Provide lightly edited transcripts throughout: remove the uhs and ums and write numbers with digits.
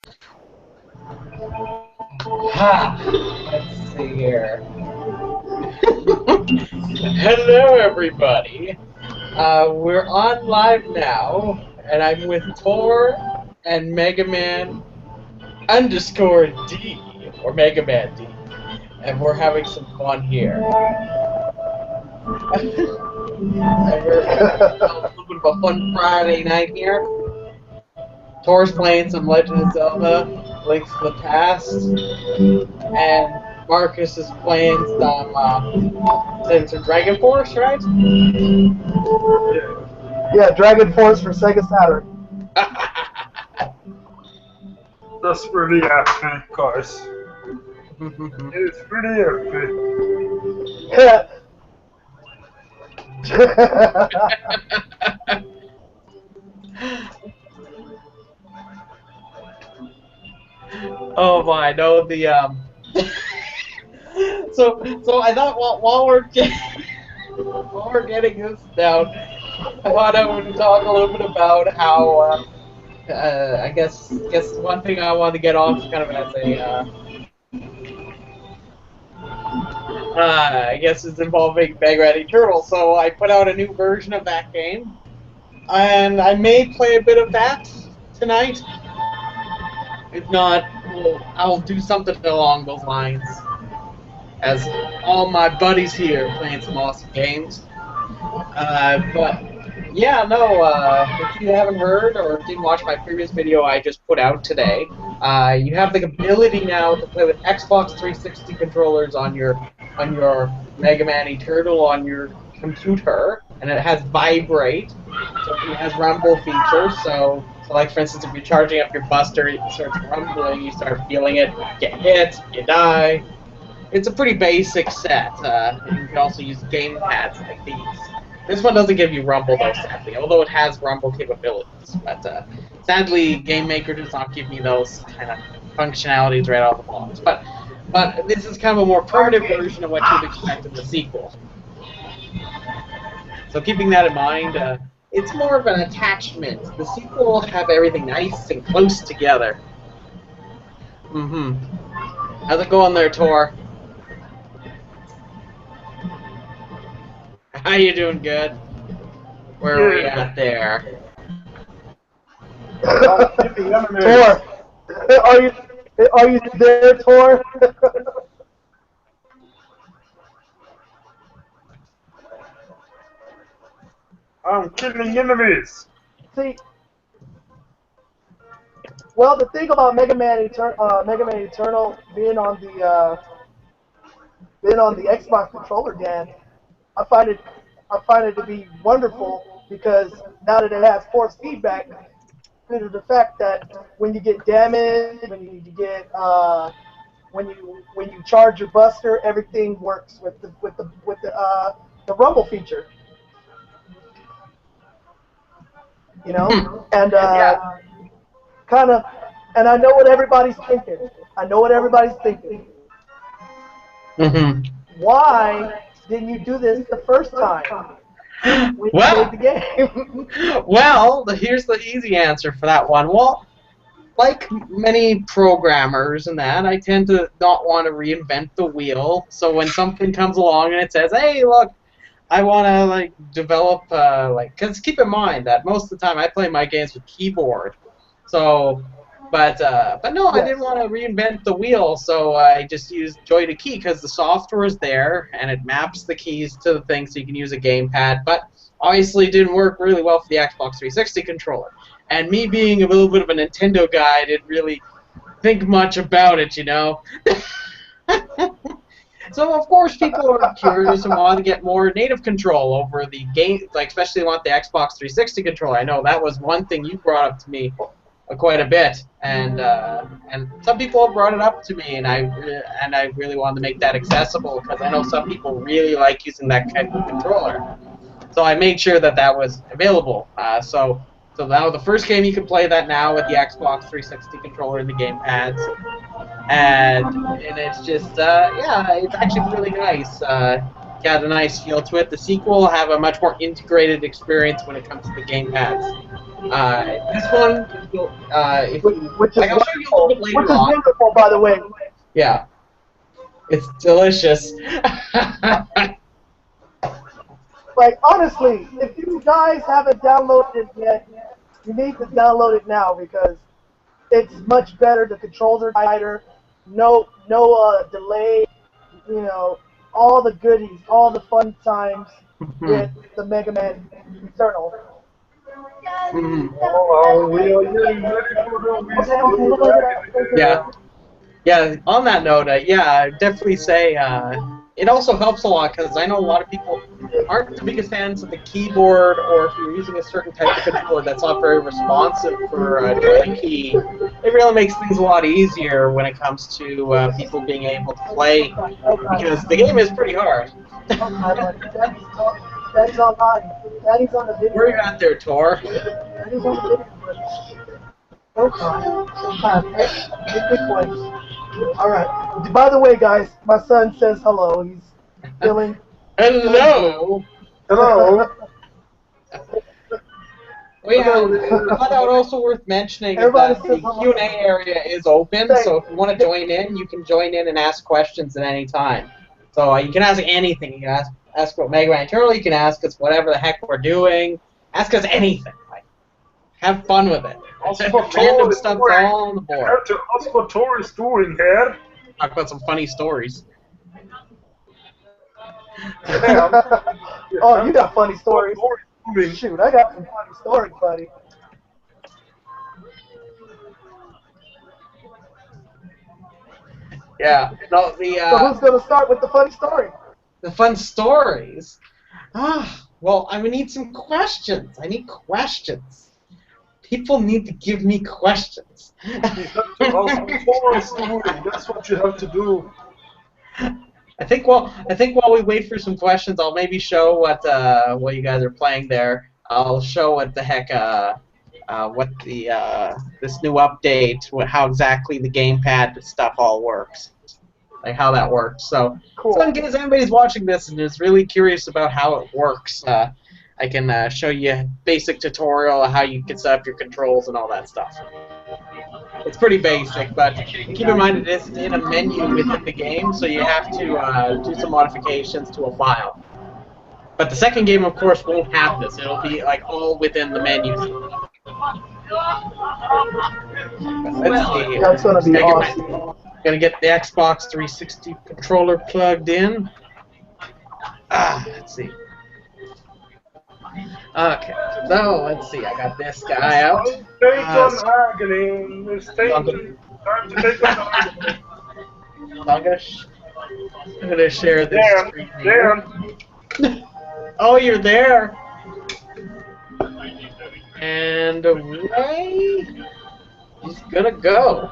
Let's see here. Hello, everybody. We're on live now, and I'm with Tor and Mega Man _D, or Mega Man D, and we're having some fun here. And we're having a little bit of a fun Friday night here. Tor's playing some Legend of Zelda, Links to the Past, and Marcus is playing some Dragon Force, right? Yeah, Dragon Force for Sega Saturn. That's pretty epic, guys. It's pretty epic. Oh my, no, the so I thought while we're getting this down, I thought I would talk a little bit about how I guess one thing I wanted to get off kind of as a I guess is involving Mega Man Eternal. So I put out a new version of that game, and I may play a bit of that tonight. If not, I'll do something along those lines. As all my buddies here playing some awesome games. But yeah, no, if you haven't heard or didn't watch my previous video I just put out today, you have the ability now to play with Xbox 360 controllers on your Mega Man Eternal on your computer, and it has vibrate, so it has rumble features. So like for instance, if you're charging up your Buster, it starts rumbling, you start feeling it, get hit, you die. It's a pretty basic set. You can also use game pads like these. This one doesn't give you rumble though, sadly, although it has rumble capabilities. But sadly, Game Maker does not give me those kind of functionalities right out of the box. But this is kind of a more primitive version of what you'd expect in the sequel. So keeping that in mind, it's more of an attachment. The sequel will have everything nice and close together. How's it going there, Tor? How you doing? Good. Where are we at there? Tor, are you there, Tor? I'm killing enemies. See, well, the thing about Mega Man Eternal being on the Xbox controller, Dan, I find it to be wonderful because now that it has force feedback, due to the fact that when you get damaged, when you get when you charge your Buster, everything works with the rumble feature. You know, and kind of, and I know what everybody's thinking. Why didn't you do this the first time when you made the game? Well, here's the easy answer for that one. Well, like many programmers and that, I tend to not want to reinvent the wheel. So when something comes along and it says, "Hey, look, I want to like develop because keep in mind that most of the time I play my games with keyboard. So, but no, I didn't want to reinvent the wheel, so I just used Joy to Key because the software is there and it maps the keys to the thing, so you can use a gamepad. But obviously, it didn't work really well for the Xbox 360 controller. And me being a little bit of a Nintendo guy, I didn't really think much about it, you know. So of course people are curious and want to get more native control over the game, like especially want the Xbox 360 controller. I know that was one thing you brought up to me quite a bit, and some people have brought it up to me, and I really wanted to make that accessible because I know some people really like using that kind of controller. So I made sure that that was available. So now the first game you can play that now with the Xbox 360 controller and the gamepads. And it's just, yeah, it's actually really nice. Got a nice feel to it. The sequel will have a much more integrated experience when it comes to the gamepads. This one if which, you, which is like, I'll show you a little bit later which is on. wonderful, by the way. Yeah, it's delicious. Like, honestly, if you guys haven't downloaded it yet, you need to download it now because it's much better. The controls are tighter, no delay, you know, all the goodies, all the fun times with the Mega Man Eternal. Oh, we are getting ready for the Wii Yeah. Yeah, on that note, yeah, I'd definitely say it also helps a lot because I know a lot of people aren't the biggest fans of the keyboard, or if you're using a certain type of controller that's not very responsive for joy key, it really makes things a lot easier when it comes to people being able to play, because the game is pretty hard. Daddy's online. Daddy's on the video. Where are you at there, Tor? Daddy's on the video. Okay. Good points. All right. By the way, guys, my son says hello. He's feeling. Hello! Hello. Well, yeah, I thought it was also worth mentioning is that the Q&A area is open, so if you want to join in, you can join in and ask questions at any time. So you can ask anything. You can ask about Mega Man Eternal, you can ask us whatever the heck we're doing. Ask us anything. Like, have fun with it. Random stuff's all on the board. Have to ask what Tor is doing here. Talk about some funny stories. Oh, you got funny stories. Doing. Shoot, I got some funny stories, buddy. Yeah. No, So who's gonna start with the funny story? the fun stories. Well, I need some questions. I need questions. People need to give me questions. You have to ask what Tor is doing. That's what you have to do. I think while we wait for some questions, I'll maybe show what you guys are playing there. I'll show what the heck what the this new update, how exactly the gamepad stuff all works, like how that works. So, Cool. so in case anybody's watching this and is really curious about how it works, I can show you a basic tutorial of how you can set up your controls and all that stuff. It's pretty basic, but keep in mind it is in a menu within the game, so you have to do some modifications to a file. But the second game, of course, won't have this. It'll be like all within the menu. Let's see. That's gonna be awesome. Gonna get the Xbox 360 controller plugged in. Let's see. Okay, so let's see. I got this guy out. Take on agony. It's time to take on agony. I'm gonna share this screen here. Oh, you're there. And away he's gonna go.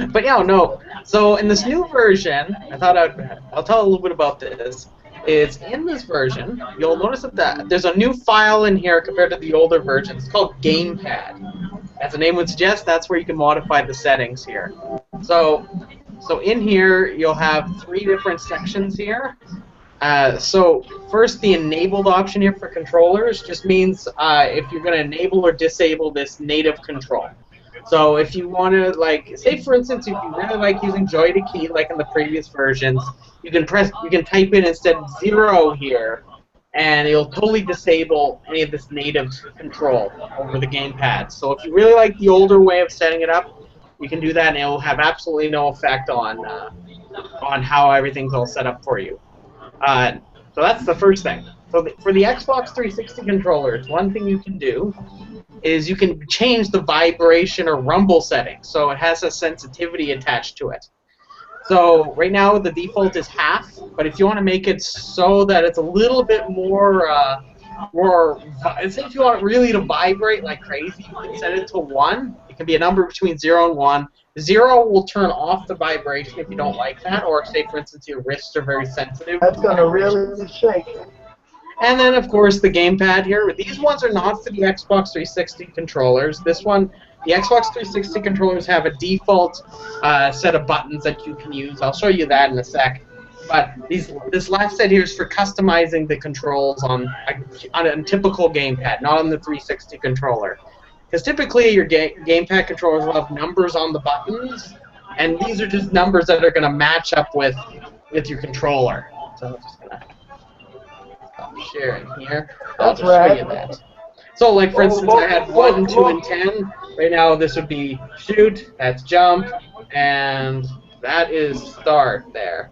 But yeah, no. So in this new version, I thought I'll tell a little bit about this. Is in this version, you'll notice that there's a new file in here compared to the older version. It's called Gamepad. As the name would suggest, that's where you can modify the settings here. So in here, you'll have 3 different sections here. So first, the enabled option here for controllers just means if you're going to enable or disable this native control. So if you want to, like, say for instance, if you really like using joy to key, like in the previous versions, you can type in instead 0 here, and it'll totally disable any of this native control over the gamepad. So if you really like the older way of setting it up, you can do that, and it will have absolutely no effect on how everything's all set up for you. So that's the first thing. So for the Xbox 360 controllers, one thing you can do is you can change the vibration or rumble setting, so it has a sensitivity attached to it. So right now the default is half, but if you want to make it so that it's a little bit more, say if you want it really to vibrate like crazy, you can set it to 1. It can be a number between 0 and 1. 0 will turn off the vibration if you don't like that, or say for instance your wrists are very sensitive. That's gonna really shake. And then, of course, the gamepad here. These ones are not for the Xbox 360 controllers. This one, the Xbox 360 controllers have a default set of buttons that you can use. I'll show you that in a sec. But this left side here is for customizing the controls on a typical gamepad, not on the 360 controller. Because typically your gamepad controllers will have numbers on the buttons, and these are just numbers that are going to match up with your controller. So I'm just going to stop sharing here. I'll just show you that. So, like, for instance, I had 1, 2, and 10. Right now, this would be shoot, that's jump, and that is start there.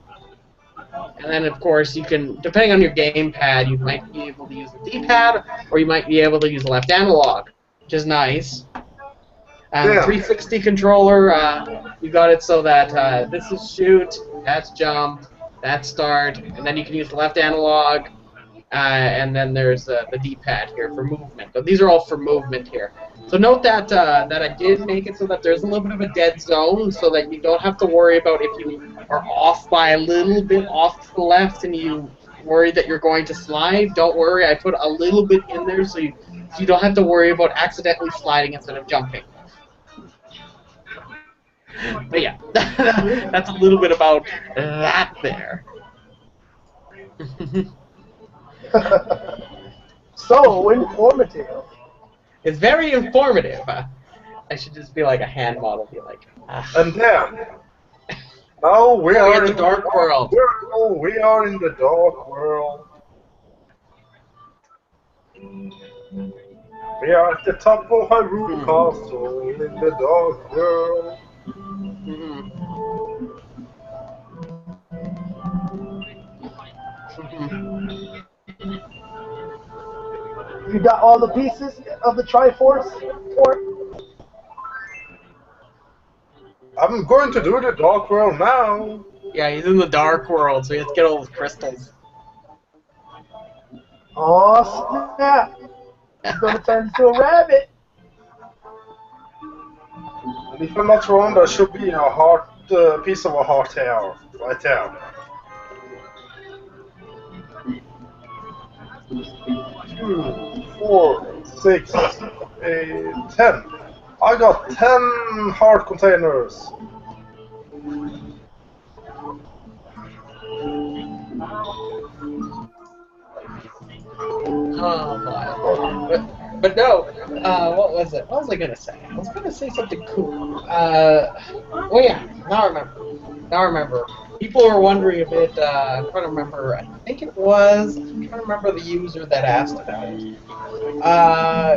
And then, of course, you can, depending on your gamepad, you might be able to use the D-pad, or you might be able to use the left analog, which is nice. And the 360 controller, you got it so that this is shoot, that's jump, that's start, and then you can use the left analog, and then there's the D-pad here for movement. But these are all for movement here. So note that that I did make it so that there's a little bit of a dead zone, so that you don't have to worry about if you are off by a little bit off to the left and you worry that you're going to slide. Don't worry, I put a little bit in there so you don't have to worry about accidentally sliding instead of jumping. But yeah, that's a little bit about that there. So informative. It's very informative. I should just be like a hand model, be like. And there. Now we are in the dark world. We are in the dark world. We are at the top of Hyrule Castle in the dark world. You got all the pieces of the Triforce for it? I'm going to do the dark world now. Yeah, he's in the dark world, so he has to get all those crystals. Oh snap! He's gonna turn into a rabbit. And if I'm not wrong, there should be a heart, piece of a heart here, right there. 2, 4, 6, 8, 10. I got 10 heart containers. Oh boy. But no, what was it? What was I gonna say? I was gonna say something cool. Oh yeah, now I remember. People were wondering a bit, I'm trying to remember, I think it was, I'm trying to remember the user that asked about it.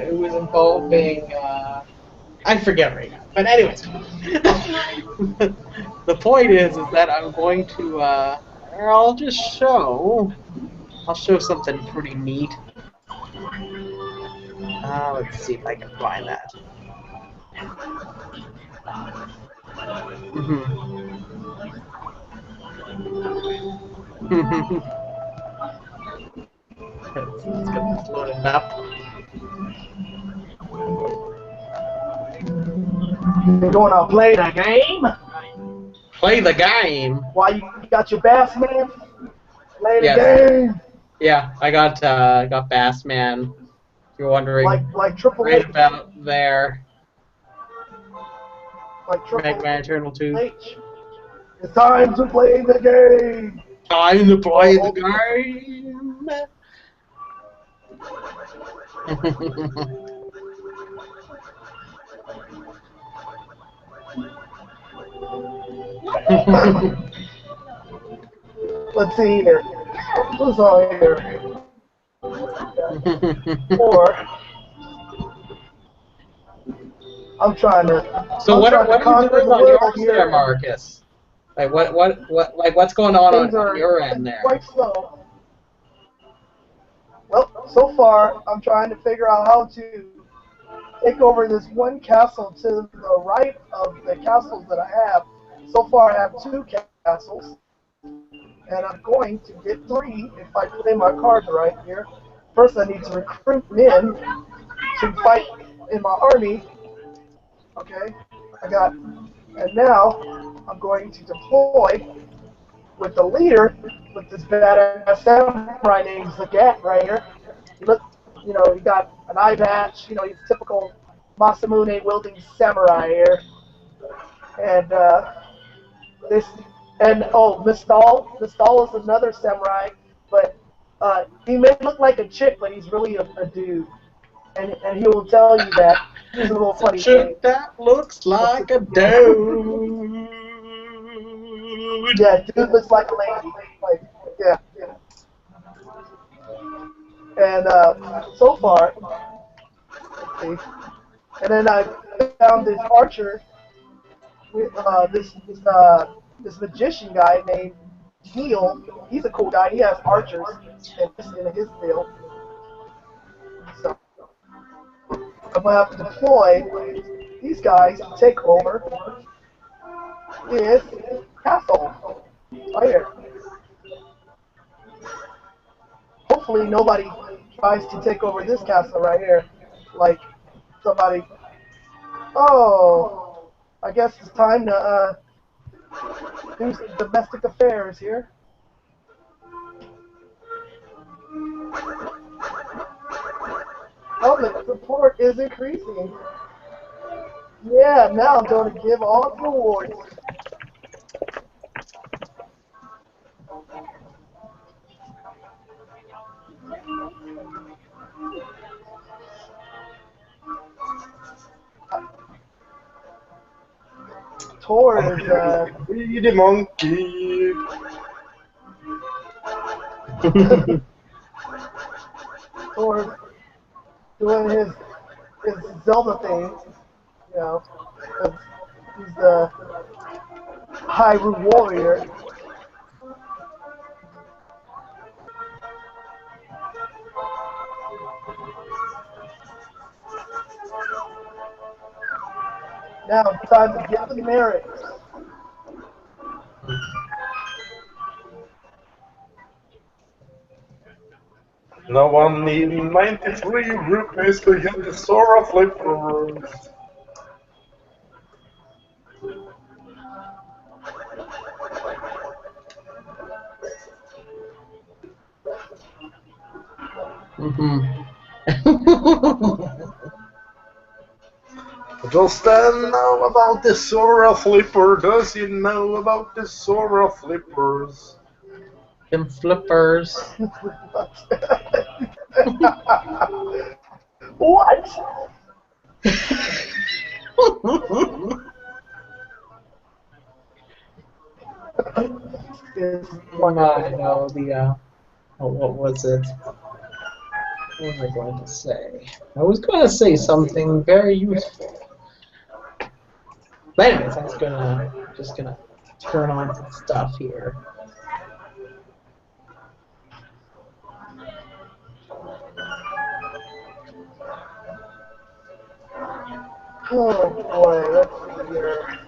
It was involving, I forget right now. But anyways, the point is that I'm going to, I'll show something pretty neat. Let's see if I can find that. Let's get this loaded up. You're going to play the game? Play the game? Why you got your bass man? Play the game. Yeah, I got Bassman. If you're wondering, like Triple right H. about there. Like Triple Mega Man Eternal 2. H. It's time to play the game. Time to play the game. Let's see here. Who's on here? 4. I'm trying to. So what are you doing on yours there, Marcus? Like what's going on your end there? Quite slow. Well, so far I'm trying to figure out how to take over this one castle to the right of the castles that I have. So far I have 2 castles, and I'm going to get 3 if I play my cards right here. First I need to recruit men to fight in my army. Okay, and now I'm going to deploy with the leader, with this badass samurai named Zagat right here. Look, he got an eye patch, he's typical Masamune wielding samurai here. And this And oh, Mistal is another samurai, but he may look like a chick, but he's really a dude. And he will tell you that. It's a little It's a funny chick thing. that looks like a dude. Yeah, dude looks like a lady. Like, yeah. And so far, let's see. And then I found this archer, with this magician guy named Neil. He's a cool guy. He has archers in his field. So I'm gonna have to deploy these guys to take over this castle right here. Hopefully nobody tries to take over this castle right here. Like somebody, oh, I guess it's time to do some domestic affairs here. Public support is increasing. Yeah, now I'm going to give all the rewards. Tor is Be the monkey. Tor doing his Zelda thing, you know, 'cause he's the Hyrule warrior. Now it's time to get the merits. No one need 93 rupees to get the Sora flippers. Does Dan know about the Sora flipper? Does he know about the Sora flippers? Them flippers. What? Is I know the oh, what was it? What was I going to say? I was going to say something very useful. But anyways, I was just gonna turn on some stuff here. Oh boy, let's see here.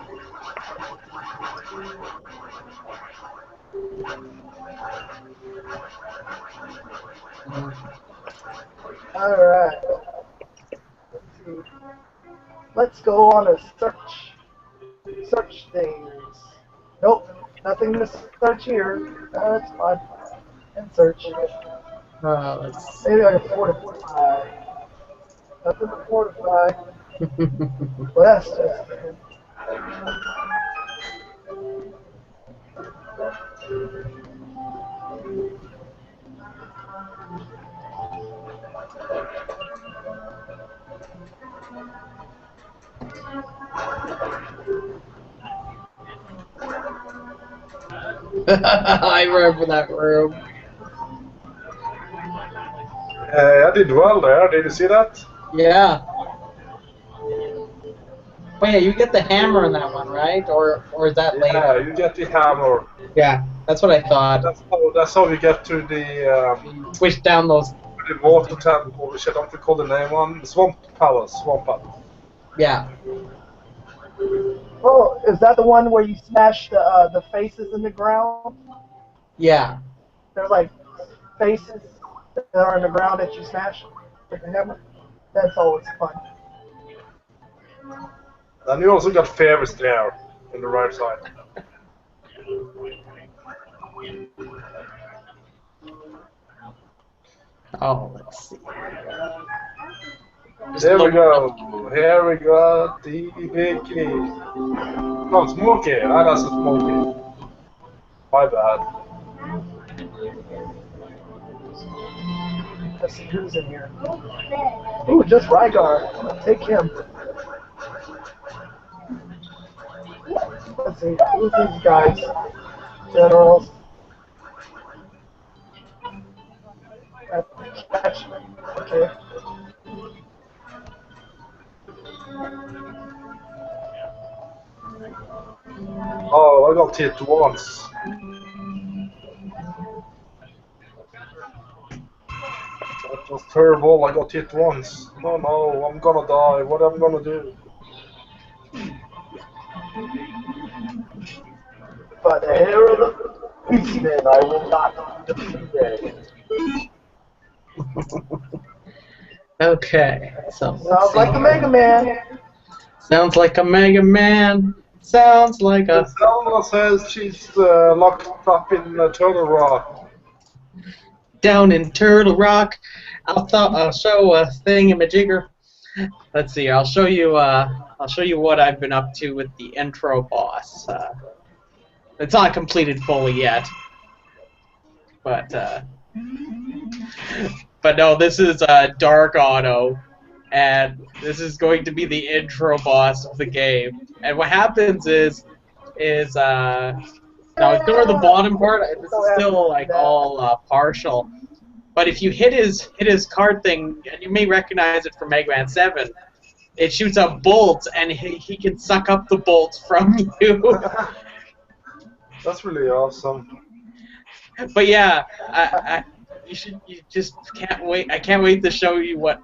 Alright. Let's see. Let's go on a search. Search things. Nope, nothing to search here. That's fine. And search. Let's see. Maybe I can fortify. Nothing to fortify. Well, that's just. I remember that room. I did well there. Did you see that? Yeah. Oh yeah, you get the hammer in that one, right? Or is that later? Yeah, you get the hammer. Yeah, that's what I thought. That's how we get to the You twist down those. the water temple, which I don't recall the name on. Swamp Palace. Swamp Palace. Yeah. Oh, is that the one where you smash the faces in the ground? Yeah. There's like faces that are in the ground that you smash with the hammer. That's always fun. And you also got fairies there on the right side. Oh, let's see. There we go. Here we got the big key. No, Smokey. Ah, that's a Smokey. My bad. Let's see who's in here. Ooh, just Rygar. Take him. Let's see, who's these guys? Generals. Catch. Okay. Oh, I got hit once. That was terrible. I got hit once. No, no, I'm gonna die. What am I gonna do? By the hair of the beastman, I will not defeat. Okay, so Sounds like the Mega Man. sounds like a Mega Man. Sounds like a. Selma says she's locked up in Turtle Rock. Down in Turtle Rock. I'll show a thingamajigger. Let's see. I'll show you what I've been up to with the intro boss. It's not completed fully yet, but no, this is Dark Auto, and this is going to be the intro boss of the game. And what happens is now ignore the bottom part. This is still like all partial. But if you hit his card thing, and you may recognize it from Mega Man 7, it shoots out bolts, and he can suck up the bolts from you. That's really awesome. But yeah, you just can't wait. I can't wait to show you what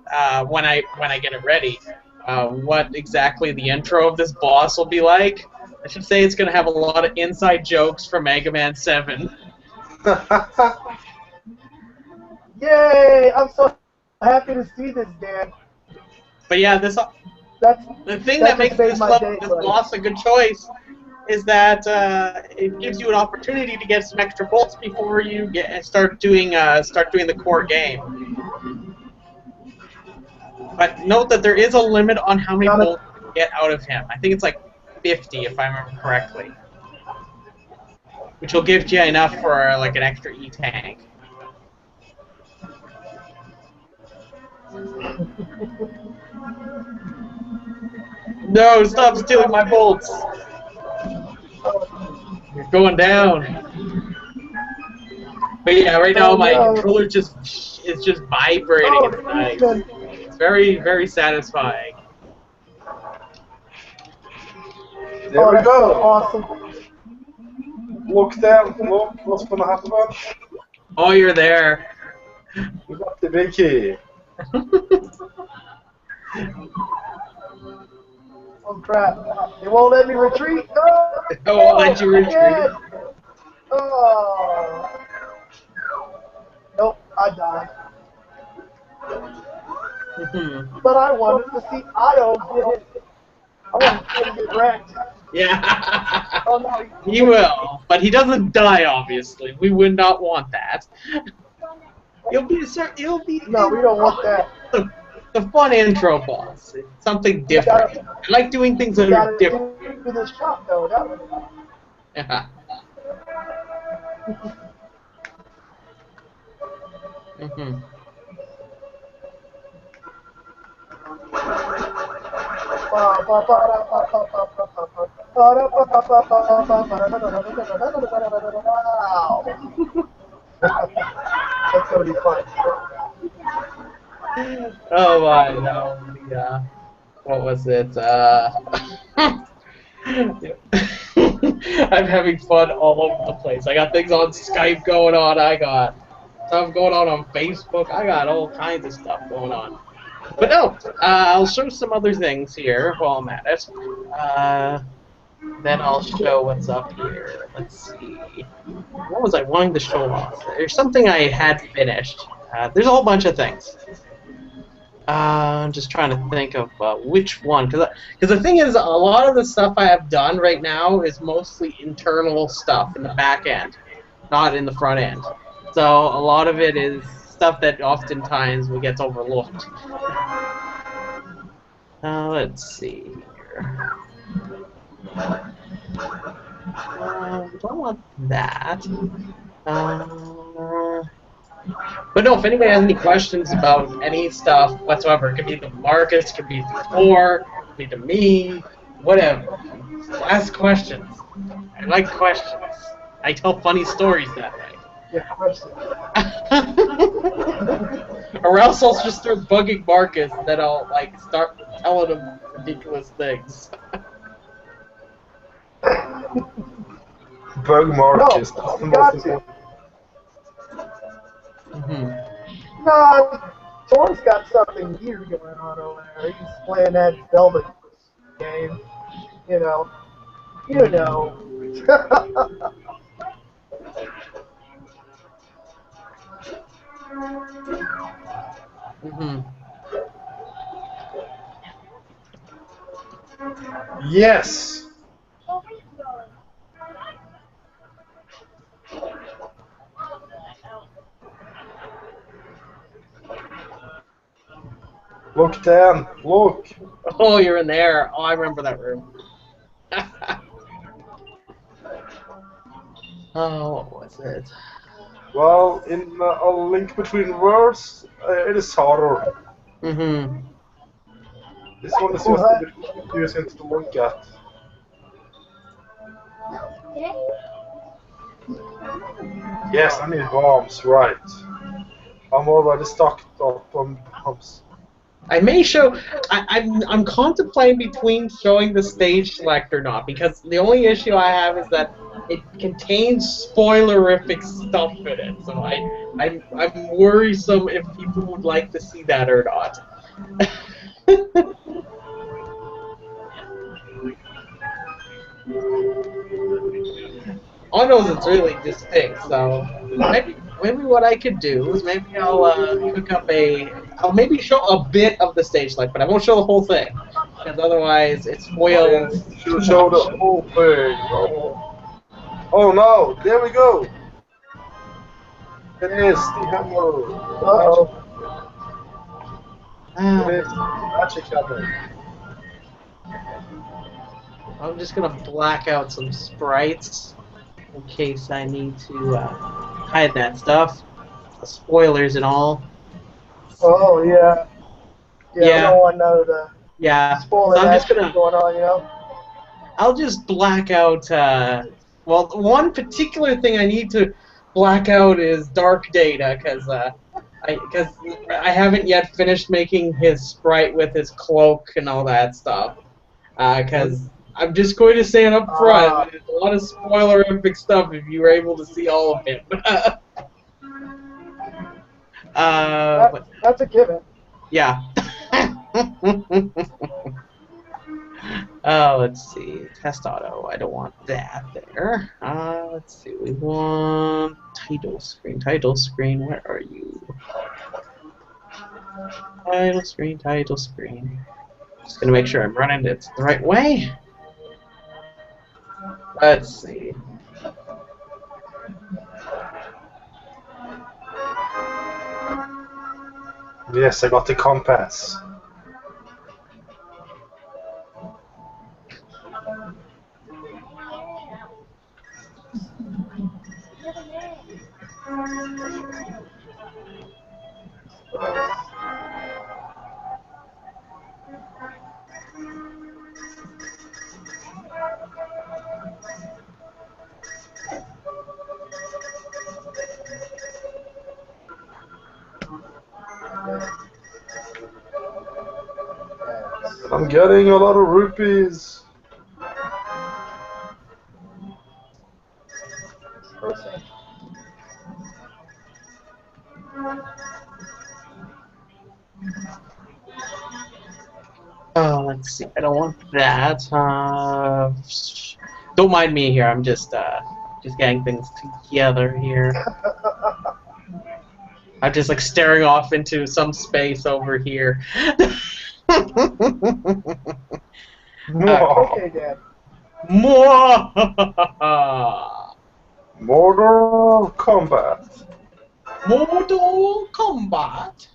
when I get it ready. What exactly the intro of this boss will be like. I should say it's gonna have a lot of inside jokes from Mega Man 7. Yay! I'm so happy to see this, Dan. But yeah, That's the thing that makes this day, boss a good choice is that it gives you an opportunity to get some extra bolts before you start doing the core game. But note that there is a limit on how many bolts you can get out of him. I think it's like 50 if I remember correctly, which will give you enough for like an extra E-tank. No, stop stealing my bolts! You're going down. But yeah, right now my controller is just vibrating. It's nice. It's very, very satisfying. There we go. Awesome. Look down. Look what's gonna happen. Oh, you're there. We got the big key. Oh crap! They won't let me retreat. No! They won't let you retreat. Oh. Nope, I died. But I wanted to see Otto get it. I wanted to see him get wrecked. Yeah. Oh no. He will, but he doesn't die. Obviously, we would not want that. He'll be. No, we don't want that. The fun intro boss. It's something different. I like doing things that are different. Do this shot though. That was. Yeah. That's gonna be fun. Oh my, no. Yeah. What was it? I'm having fun all over the place. I got things on Skype going on. I got stuff going on Facebook. I got all kinds of stuff going on. But no, I'll show some other things here while I'm at it. Then I'll show what's up here. Let's see. What was I wanting to show off? There's something I had finished. There's a whole bunch of things. I'm just trying to think of which one, because the thing is, a lot of the stuff I have done right now is mostly internal stuff in the back end, not in the front end. So a lot of it is stuff that oftentimes gets overlooked. Let's see here. Don't want that. But no, if anybody has any questions about any stuff whatsoever, it could be to Marcus, it could be to Tor, it could be to me, whatever. Just ask questions. I like questions. I tell funny stories that way. Yeah, question. Or else I'll just start bugging Marcus, and then I'll like start telling him ridiculous things. Bug Marcus. No, That's the you most got to. important. No, Tor's got something weird going on over there. He's playing that Velvet game. You know. You know. Yes. Look, Dan. Look. Oh, you're in there. Oh, I remember that room. Oh, what was it? Well, in a link between words, it is harder. This one is just a bit confusing to look at. Yes, I need bombs, right. I'm already stocked up on bombs. I may show. I'm contemplating between showing the stage select or not, because the only issue I have is that it contains spoilerific stuff in it. So I'm worrisome if people would like to see that or not. All knows it's really distinct, so maybe what I could do is maybe I'll cook up I'll maybe show a bit of the stage select, but I won't show the whole thing, because otherwise it spoils too Should show much. the whole thing. Oh no, there we go. It is the hammer. Uh-oh. It is magic hammer. I'm just gonna black out some sprites in case I need to hide that stuff, the spoilers and all. Oh, yeah. Yeah, Yeah. I don't want none of the spoiling So I'm just action gonna. going on, you know? I'll just black out. Well, one particular thing I need to black out is dark data, because I haven't yet finished making his sprite with his cloak and all that stuff. Because I'm just going to say it up front. There's a lot of spoilerific stuff if you were able to see all of it. That's a given. Yeah. Let's see. Test auto. I don't want that there. Let's see. We want title screen. Title screen. Where are you? Title screen. Title screen. Just gonna make sure I'm running it the right way. Let's see. Yes, I got the compass. I'm getting a lot of rupees. Oh, let's see. I don't want that. Don't mind me here. I'm just getting things together here. I'm just like staring off into some space over here. Okay, Dad. More. Mortal Kombat. Mortal Kombat.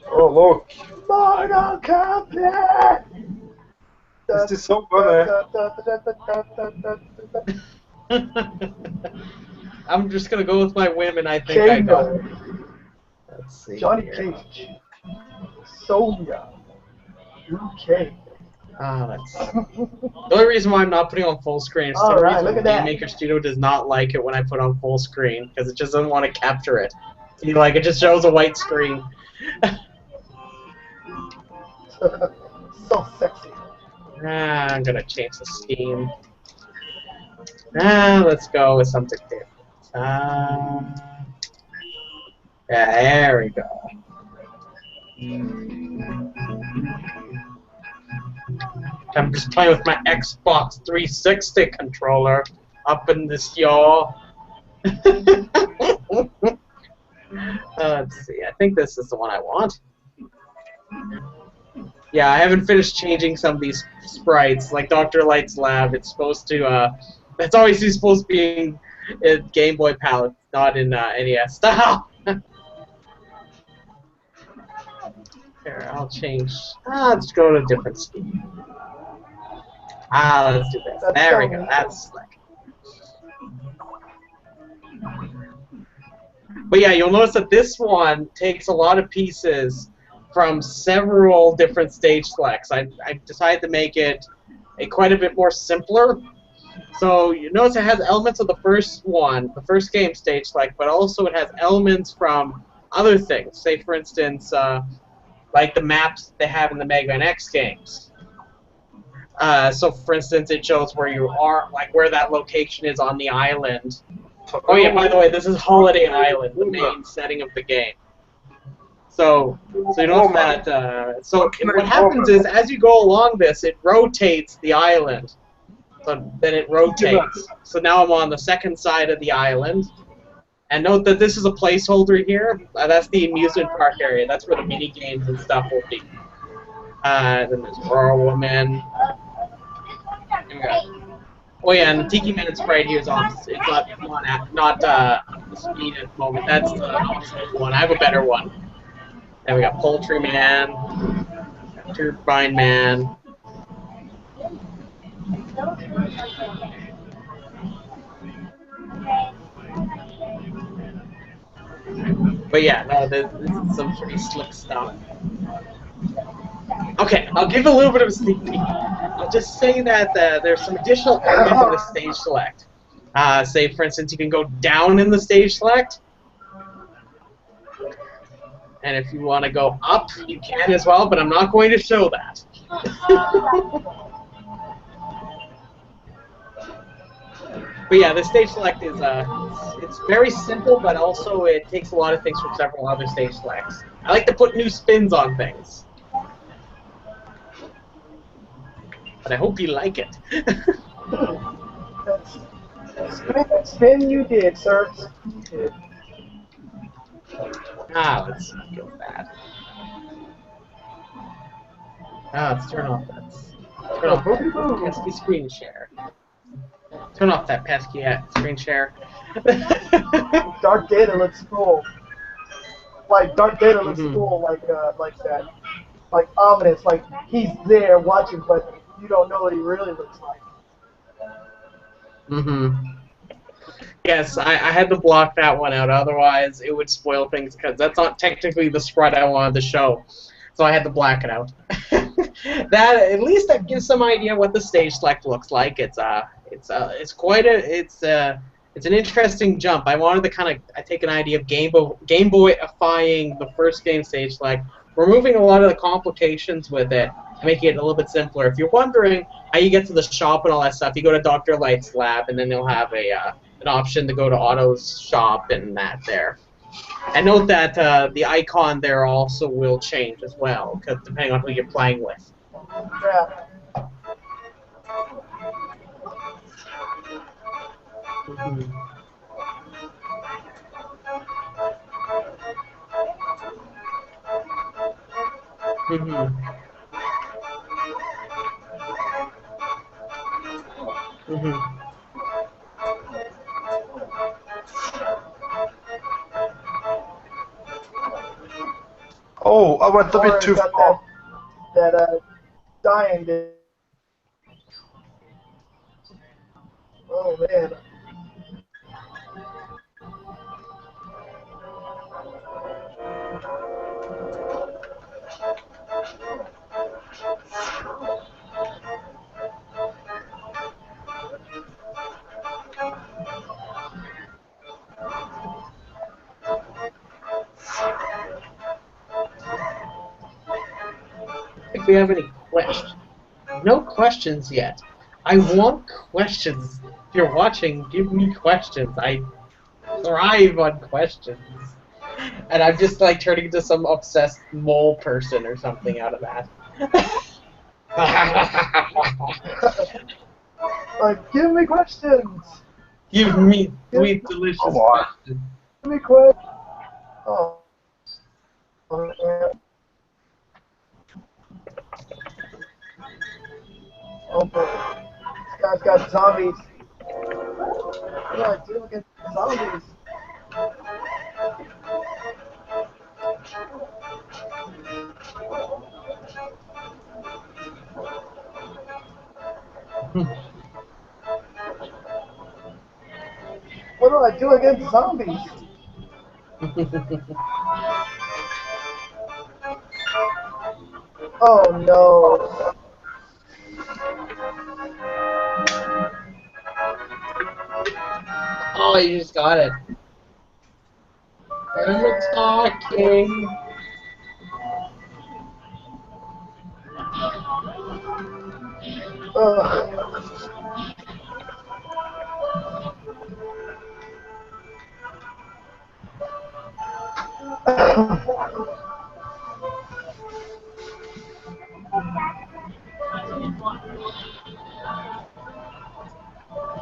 Oh, look. Mortal Kombat! This is so funny. I'm just gonna go with my whim, and I think I Cage got it. Note, Let's see Johnny here. Cage, Sonya, Liu Kang. The only reason why I'm not putting on full screen is some Alright, reason look at Game that. Maker Studio does not like it when I put on full screen because it just doesn't want to capture it. It just shows a white screen. So sexy. I'm gonna change the scheme. Let's go with something different. Yeah, there we go. I'm just playing with my Xbox 360 controller up in this yaw. Let's see. I think this is the one I want. Yeah, I haven't finished changing some of these sprites. Like Dr. Light's Lab, it's supposed to, that's always supposed to be in Game Boy palette, not in NES style. Here, I'll change. Let's go to a different scheme. Let's do this. There we go. That's slick. But yeah, you'll notice that this one takes a lot of pieces from several different stage selects. I decided to make it quite a bit more simpler. So you notice it has elements of the first one, the first game stage select, but also it has elements from other things. Say, for instance, like the maps they have in the Mega Man X games. So, for instance, it shows where you are, like where that location is on the island. Oh yeah, by the way, this is Holiday Island, the main setting of the game. So you notice that. So what happens is, as you go along this, it rotates the island. So then it rotates. So now I'm on the second side of the island. And note that this is a placeholder here. That's the amusement park area. That's where the mini games and stuff will be. Then there's Royal Woman. Oh yeah, and the Tiki Man sprite here is on. It's not the speed at the moment. That's the optional one. I have a better one. Then we got Poultry Man, Turbine Man. But yeah, no, this is some pretty slick stuff. Okay, I'll give a little bit of a sneak peek. I'll just say that there's some additional elements of the stage select. Say, for instance, you can go down in the stage select. And if you want to go up, you can as well, but I'm not going to show that. But yeah, the stage select is it's very simple, but also it takes a lot of things from several other stage selects. I like to put new spins on things. But I hope you like it. Spin you did, sir. You did. Let's go bad. Let's turn off that. Turn off that pesky screen share. Turn off that pesky screen share. Dark Data looks cool. Like Dark Data looks cool, like that, like ominous, like he's there watching, but you don't know what he really looks like. Yes, I had to block that one out, otherwise it would spoil things, because that's not technically the sprite I wanted to show. So I had to black it out. At least that gives some idea what the stage select looks like. It's an interesting jump. I wanted to kind of take an idea of Game Boy-ifying the first game stage select, removing a lot of the complications with it, making it a little bit simpler. If you're wondering how you get to the shop and all that stuff, you go to Dr. Light's lab, and then they'll have an option to go to Otto's shop and that there. And note that the icon there also will change as well, because depending on who you're playing with. Yeah. Oh, I went a bit too far. That dying. Oh man. If we have any questions. No questions yet. I want questions. If you're watching, give me questions. I thrive on questions. And I'm just like turning into some obsessed mole person or something out of that. Like, give me questions. Give me Give sweet, delicious boy. questions. me questions. Oh. Man. Oh boy. This guy's got zombies. What do I do against zombies? What do I do against zombies? Oh no. Oh, you just got it. I'm talking.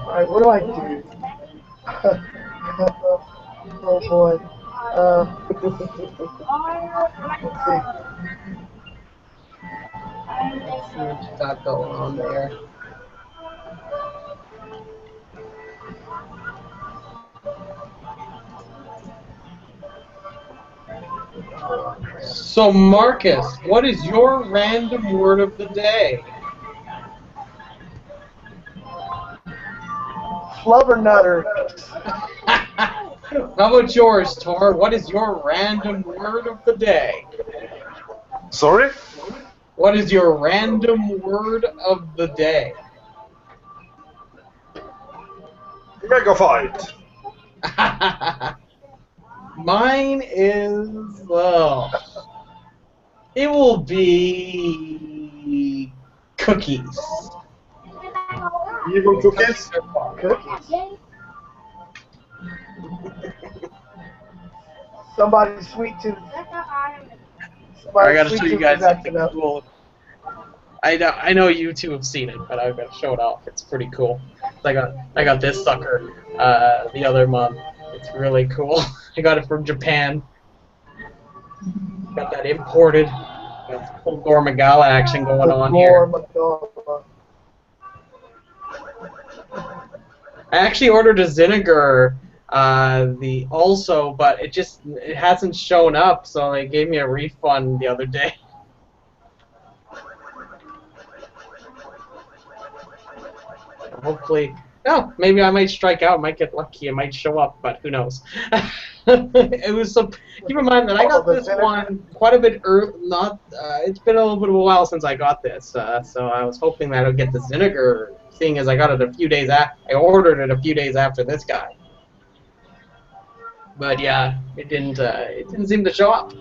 Alright, what do I do? Oh boy. Let's see. Let's see what you got going on there. So, Marcus, what is your random word of the day? Flubbernutter. How about yours, Tor? What is your random word of the day? Sorry? What is your random word of the day? Mega fight. Mine is, well, it will be cookies. Evil cookies. Cookies. Somebody's sweet tooth. I Somebody's gotta sweet show you tooth guys is acting something up. cool. I know you two have seen it, but I'm gonna show it off. It's pretty cool. I got this sucker the other month. It's really cool. I got it from Japan. Got that imported. Got full Gormagala action going on here. I actually ordered a Zinniger but it hasn't shown up, so they gave me a refund the other day. Hopefully, no, maybe I might strike out, might get lucky, it might show up, but who knows. It was some. Keep in mind that I got this one quite a bit early. It's been a little bit of a while since I got this, so I was hoping that I'd get the Zinniger, seeing as I got it a few days after. I ordered it a few days after this guy. But yeah, it didn't seem to show up.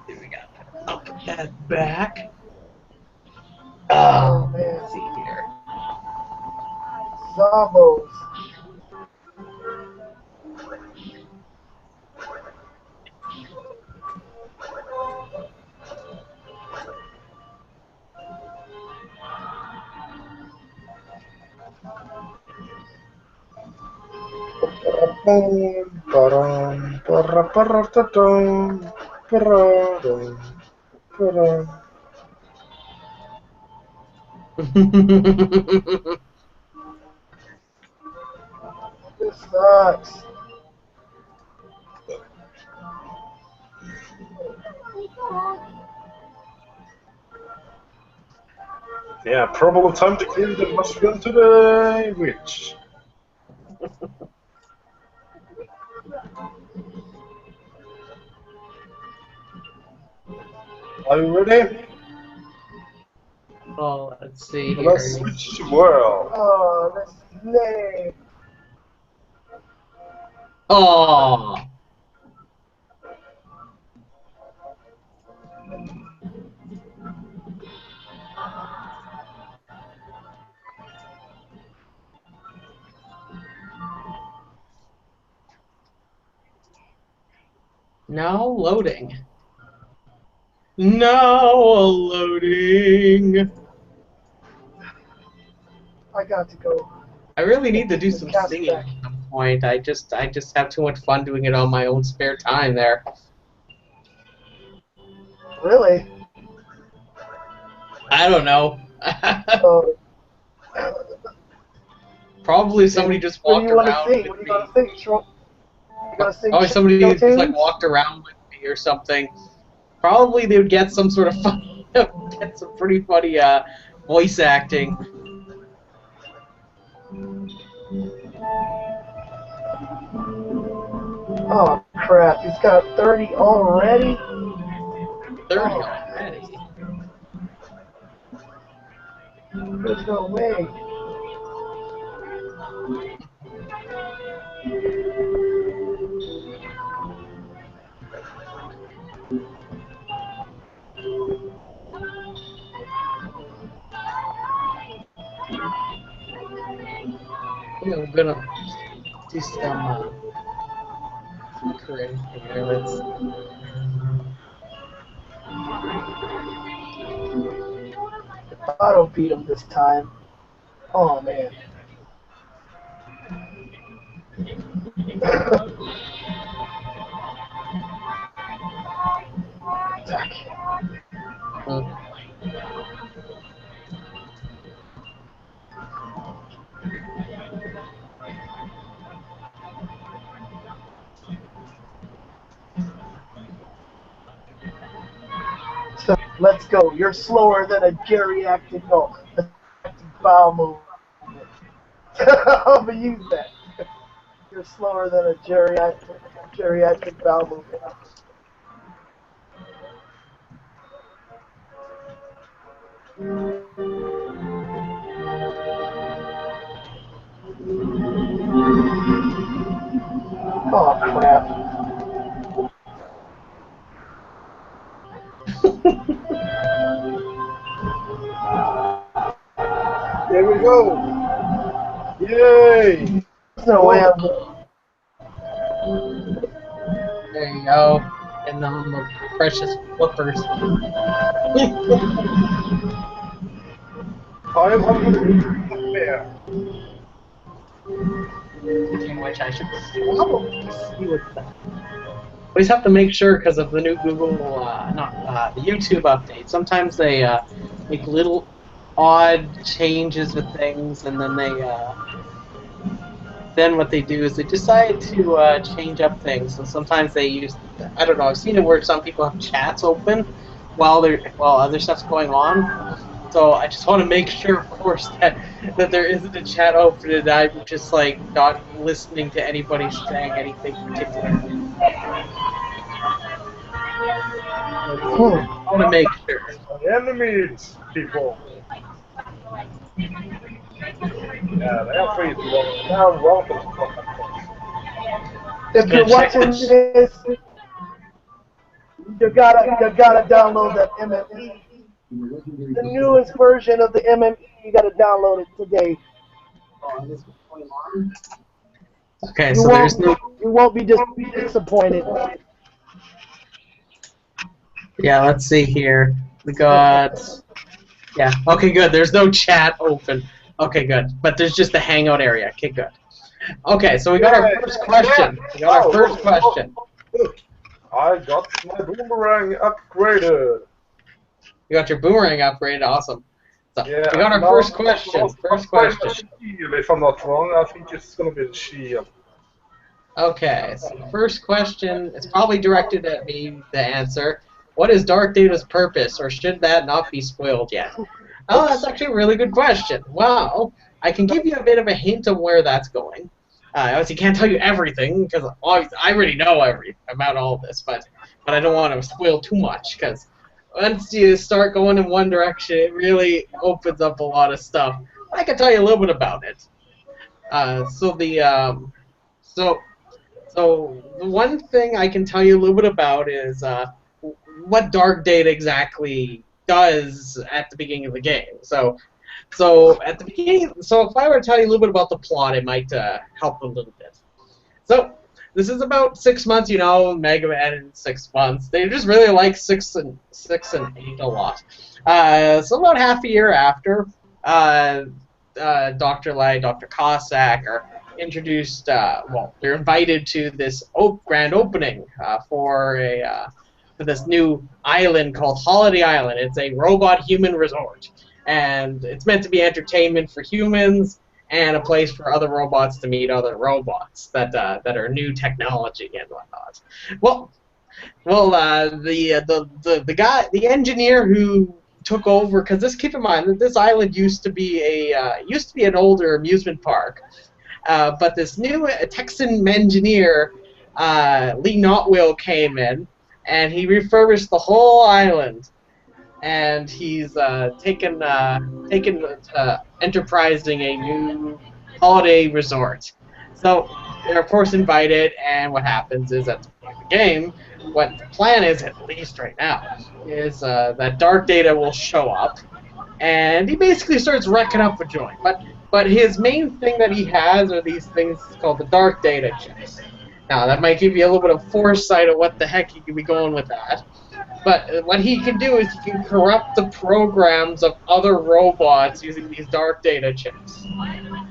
Here we go. I'll put that back. Oh man. Let's see here. Zombos. This sucks. Yeah, probably time to kill the mushroom today, witch. Are you ready? Well, let's see here. Let's switch world. Oh, that's lame. Oh. Now loading. Now loading. I got to go. I really need to do some Cast singing back. at some point. I just have too much fun doing it on my own spare time there. Really? I don't know. So, Probably somebody just what do walked you want to around sing? with What are you me. going to sing? You going to sing Probably somebody show just like tunes? walked around with me or something. Probably they would get some sort of funny, get some pretty funny voice acting. Oh, crap. He's got 30 already? 30 already. There's no way. Yeah, I'm gonna do some creating here. Let's. Auto beat him this time. Oh, man. So, let's go. You're slower than a geriatric bowel movement. I'm gonna use that. You're slower than a geriatric bowel movement. Oh crap. Here we go. Yay! There's no way I'm There you go. And the precious flippers. 500 there. Speaking of which, I should probably see what the. Always have to make sure because of the new Google, the YouTube update. Sometimes they make little odd changes with things, and then then what they do is they decide to change up things. So sometimes they use, I don't know, I've seen it where some people have chats open while other stuff's going on. So I just want to make sure, of course, that there isn't a chat open and I'm just like not listening to anybody saying anything particular. I want to make sure. Enemies, people. Yeah, they are free to go. They are welcome to contact us. if you're watching this, you gotta download that MME. The newest version of the MME, you gotta download it today. Okay, so there's no. You won't be disappointed. Yeah, let's see here. We got. Yeah. Okay, good. There's no chat open. Okay, good. But there's just the hangout area. Okay, good. Okay, so we got our first question. We got our first question. I got my boomerang upgraded. You got your boomerang upgraded. Awesome. So Yeah, we got our first question. First question. Shield, if I'm not wrong, I think it's gonna be the shield. Okay, so the first question is probably directed at me, the answer. what is Dark Data's purpose, or should that not be spoiled yet? Oh, that's actually a really good question. Well, I can give you a bit of a hint of where that's going. Obviously, can't tell you everything because I already know about all this, but I don't want to spoil too much because once you start going in one direction, it really opens up a lot of stuff. I can tell you a little bit about it. So the one thing I can tell you a little bit about is what Dark Data exactly does at the beginning of the game. So at the beginning, so if I were to tell you a little bit about the plot, it might help a little bit. So this is about 6 months, Mega Man in 6 months. They just really like 6 and 8 a lot. So about half a year after, Dr. Light, Dr. Cossack are introduced. Well, they're invited to this grand opening for this new island called Holiday Island. It's a robot-human resort, and it's meant to be entertainment for humans and a place for other robots to meet other robots that are new technology and whatnot. The engineer who took over, because keep in mind that this island used to be an older amusement park, but this new Texan engineer, Lee Notwill, came in and he refurbished the whole island, and he's enterprising a new holiday resort. So they're of course invited, and what happens is at the game, what the plan is, at least right now, is that Dark Data will show up, and he basically starts wrecking up a joint. But his main thing that he has are these things called the Dark Data chips. Now that might give you a little bit of foresight of what the heck he could be going with that. But what he can do is he can corrupt the programs of other robots using these Dark Data chips.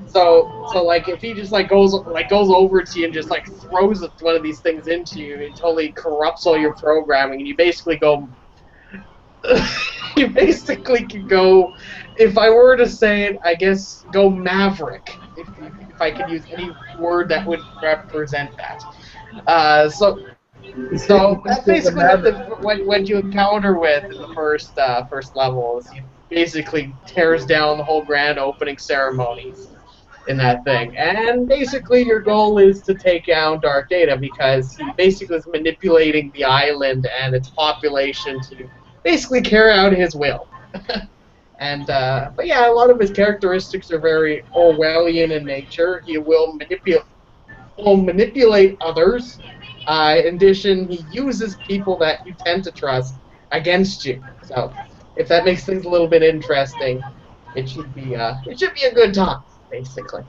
So like if he just goes over to you and just throws one of these things into you, it totally corrupts all your programming, and you basically go. You basically can go. If I were to say it, I guess go Maverick. If I could use any word that would represent that. So that's basically what you encounter with in the first level. Is he basically tears down the whole grand opening ceremonies in that thing, and basically your goal is to take down Dark Data because he basically is manipulating the island and its population to basically carry out his will. And but yeah, a lot of his characteristics are very Orwellian in nature. He will manipulate others. In addition, he uses people that you tend to trust against you. So, if that makes things a little bit interesting, it should be a good time, basically.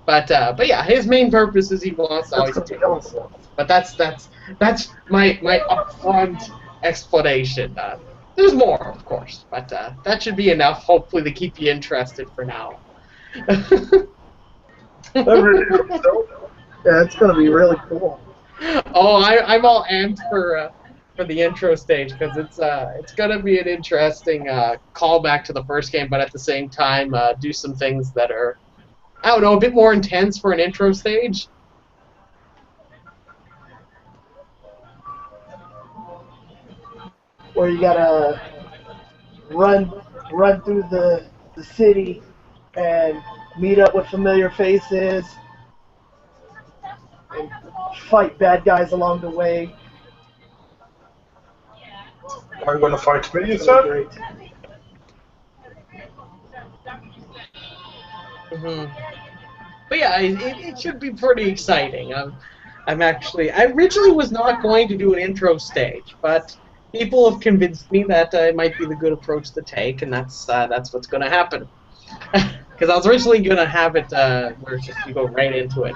But yeah, his main purpose is he wants to always take us. But that's my upfront explanation. There's more, of course, but that should be enough, hopefully, to keep you interested for now. Yeah, it's gonna be really cool. Oh, I'm all amped for the intro stage because it's gonna be an interesting callback to the first game, but at the same time do some things that are, I don't know, a bit more intense for an intro stage. Where you gotta run through the city and meet up with familiar faces and fight bad guys along the way. Are you gonna fight me, you said? Great. But yeah, it should be pretty exciting. I originally was not going to do an intro stage, but people have convinced me that it might be the good approach to take, and that's what's going to happen. Because I was originally going to have it where it's just you go right into it,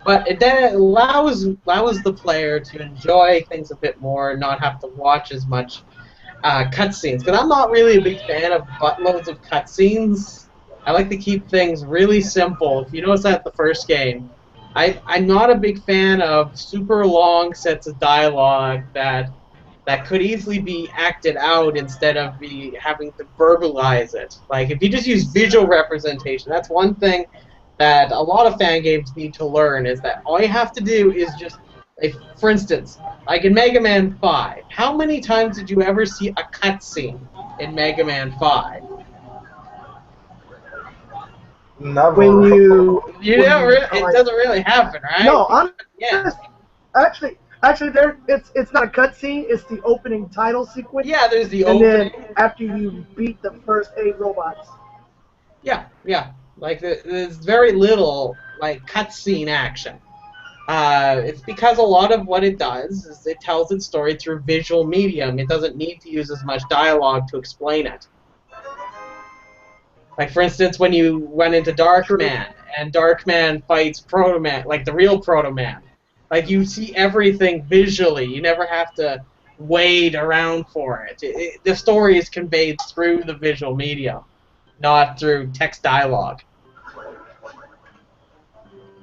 but it then allows the player to enjoy things a bit more and not have to watch as much cutscenes. Because I'm not really a big fan of buttloads of cutscenes. I like to keep things really simple. If you notice that the first game, I'm not a big fan of super long sets of dialogue that could easily be acted out instead of having to verbalize it. Like, if you just use visual representation, that's one thing that a lot of fan games need to learn, is that all you have to do is just, like, for instance, Like in Mega Man 5, how many times did you ever see a cutscene in Mega Man 5? When Never. you You when never. you It like doesn't really happen, right? no, Because honest, yeah, actually, there it's not a cutscene. It's the opening title sequence, yeah. There's the and then opening. after you beat the first 8 robots. Yeah, yeah. Like there's very little like cutscene action. It's because a lot of what it does is it tells its story through visual medium. It doesn't need to use as much dialogue to explain it. Like for instance, when you went into True. Darkman and Darkman fights Proto Man, like the real Proto Man, like you see everything visually. You never have to wade around for it. The story is conveyed through the visual medium, not through text dialogue.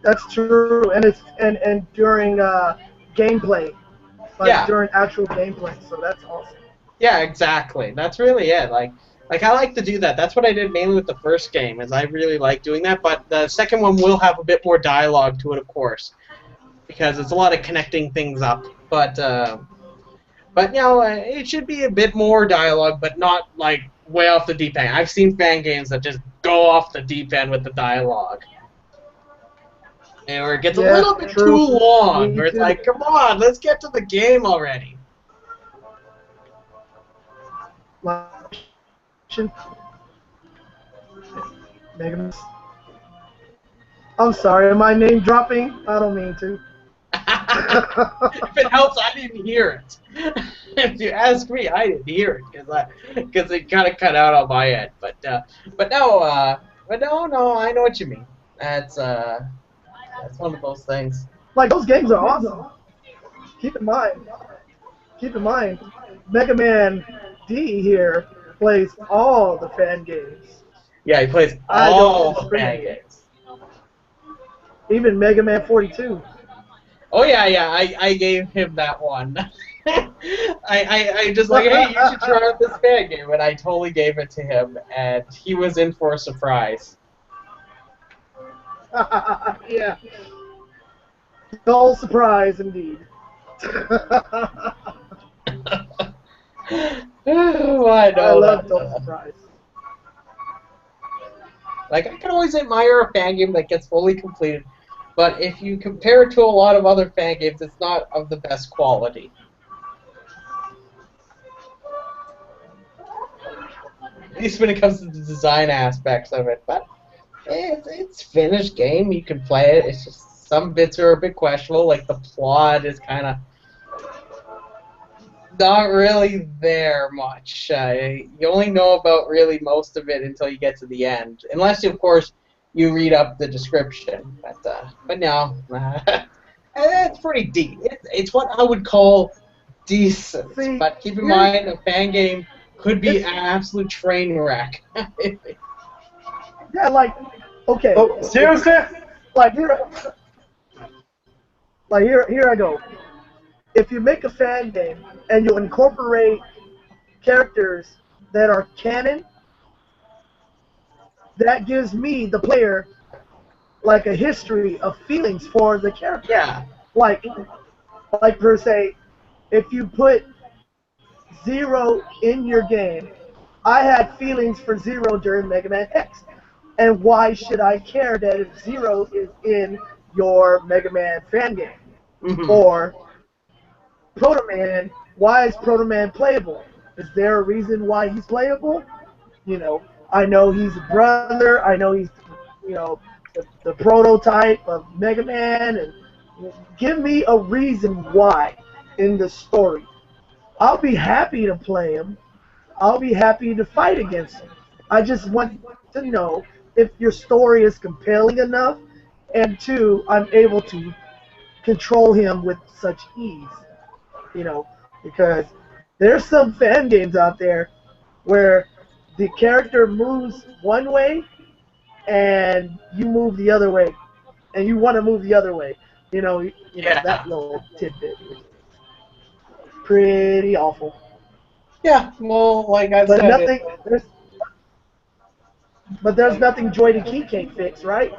That's true, and and during gameplay, like Yeah, during actual gameplay. So that's awesome. yeah, exactly. That's really it. Like I like to do that. That's what I did mainly with the first game, is I really like doing that. But the second one will have a bit more dialogue to it, of course, because it's a lot of connecting things up. But you know, it should be a bit more dialogue, but not like way off the deep end. I've seen fan games that just go off the deep end with the dialogue, and where it gets a Yeah, little bit too true. long. Me Where it's too. like, come on, let's get to the game already. Like, Mega Man. I'm sorry, am I name dropping? I don't mean to. If it helps, I didn't hear it. If you ask me, I didn't hear it because it kind of cut out on my end. But no, no, I know what you mean. That's one of those things. Like those games are awesome. Keep in mind, keep in mind, Mega Man D here plays all the fan games. Yeah, he plays I don't all the fan discriminate. games. Even Mega Man 42. Oh yeah, yeah, I gave him that one. I just like, hey, you should try out this fan game, and I totally gave it to him, and he was in for a surprise. Yeah, no surprise indeed. Oh, I I know love that. Total Surprise. Like I can always admire a fan game that gets fully completed, but if you compare it to a lot of other fan games, it's not of the best quality. At least when it comes to the design aspects of it. But it's finished game. You can play it. It's just some bits are a bit questionable. Like the plot is kind of not really there much. You only know about really most of it until you get to the end, unless of course you read up the description. But no, it's pretty deep. It's what I would call decent. See, But keep in here's mind, a fan game could be it's an absolute train wreck. yeah, like okay, Oh, seriously? like here I go. If you make a fan game and you incorporate characters that are canon, that gives me the player like a history of feelings for the character. Yeah, Like like per se, if you put Zero in your game, I had feelings for Zero during Mega Man X. And why should I care that if Zero is in your Mega Man fan game? hmm Or Proto Man, why is Proto Man playable? Is there a reason why he's playable? You know, I know he's a brother. I know he's, you know, the prototype of Mega Man. And give me a reason why in the story. I'll be happy to play him. I'll be happy to fight against him. I just want to know if your story is compelling enough, and two, I'm able to control him with such ease. You know, because there's some fan games out there where the character moves one way and you move the other way, and you want to move the other way. That yeah, little tidbit is pretty awful. yeah. Well, like I But said, there's nothing Joy the Key can't fix, right?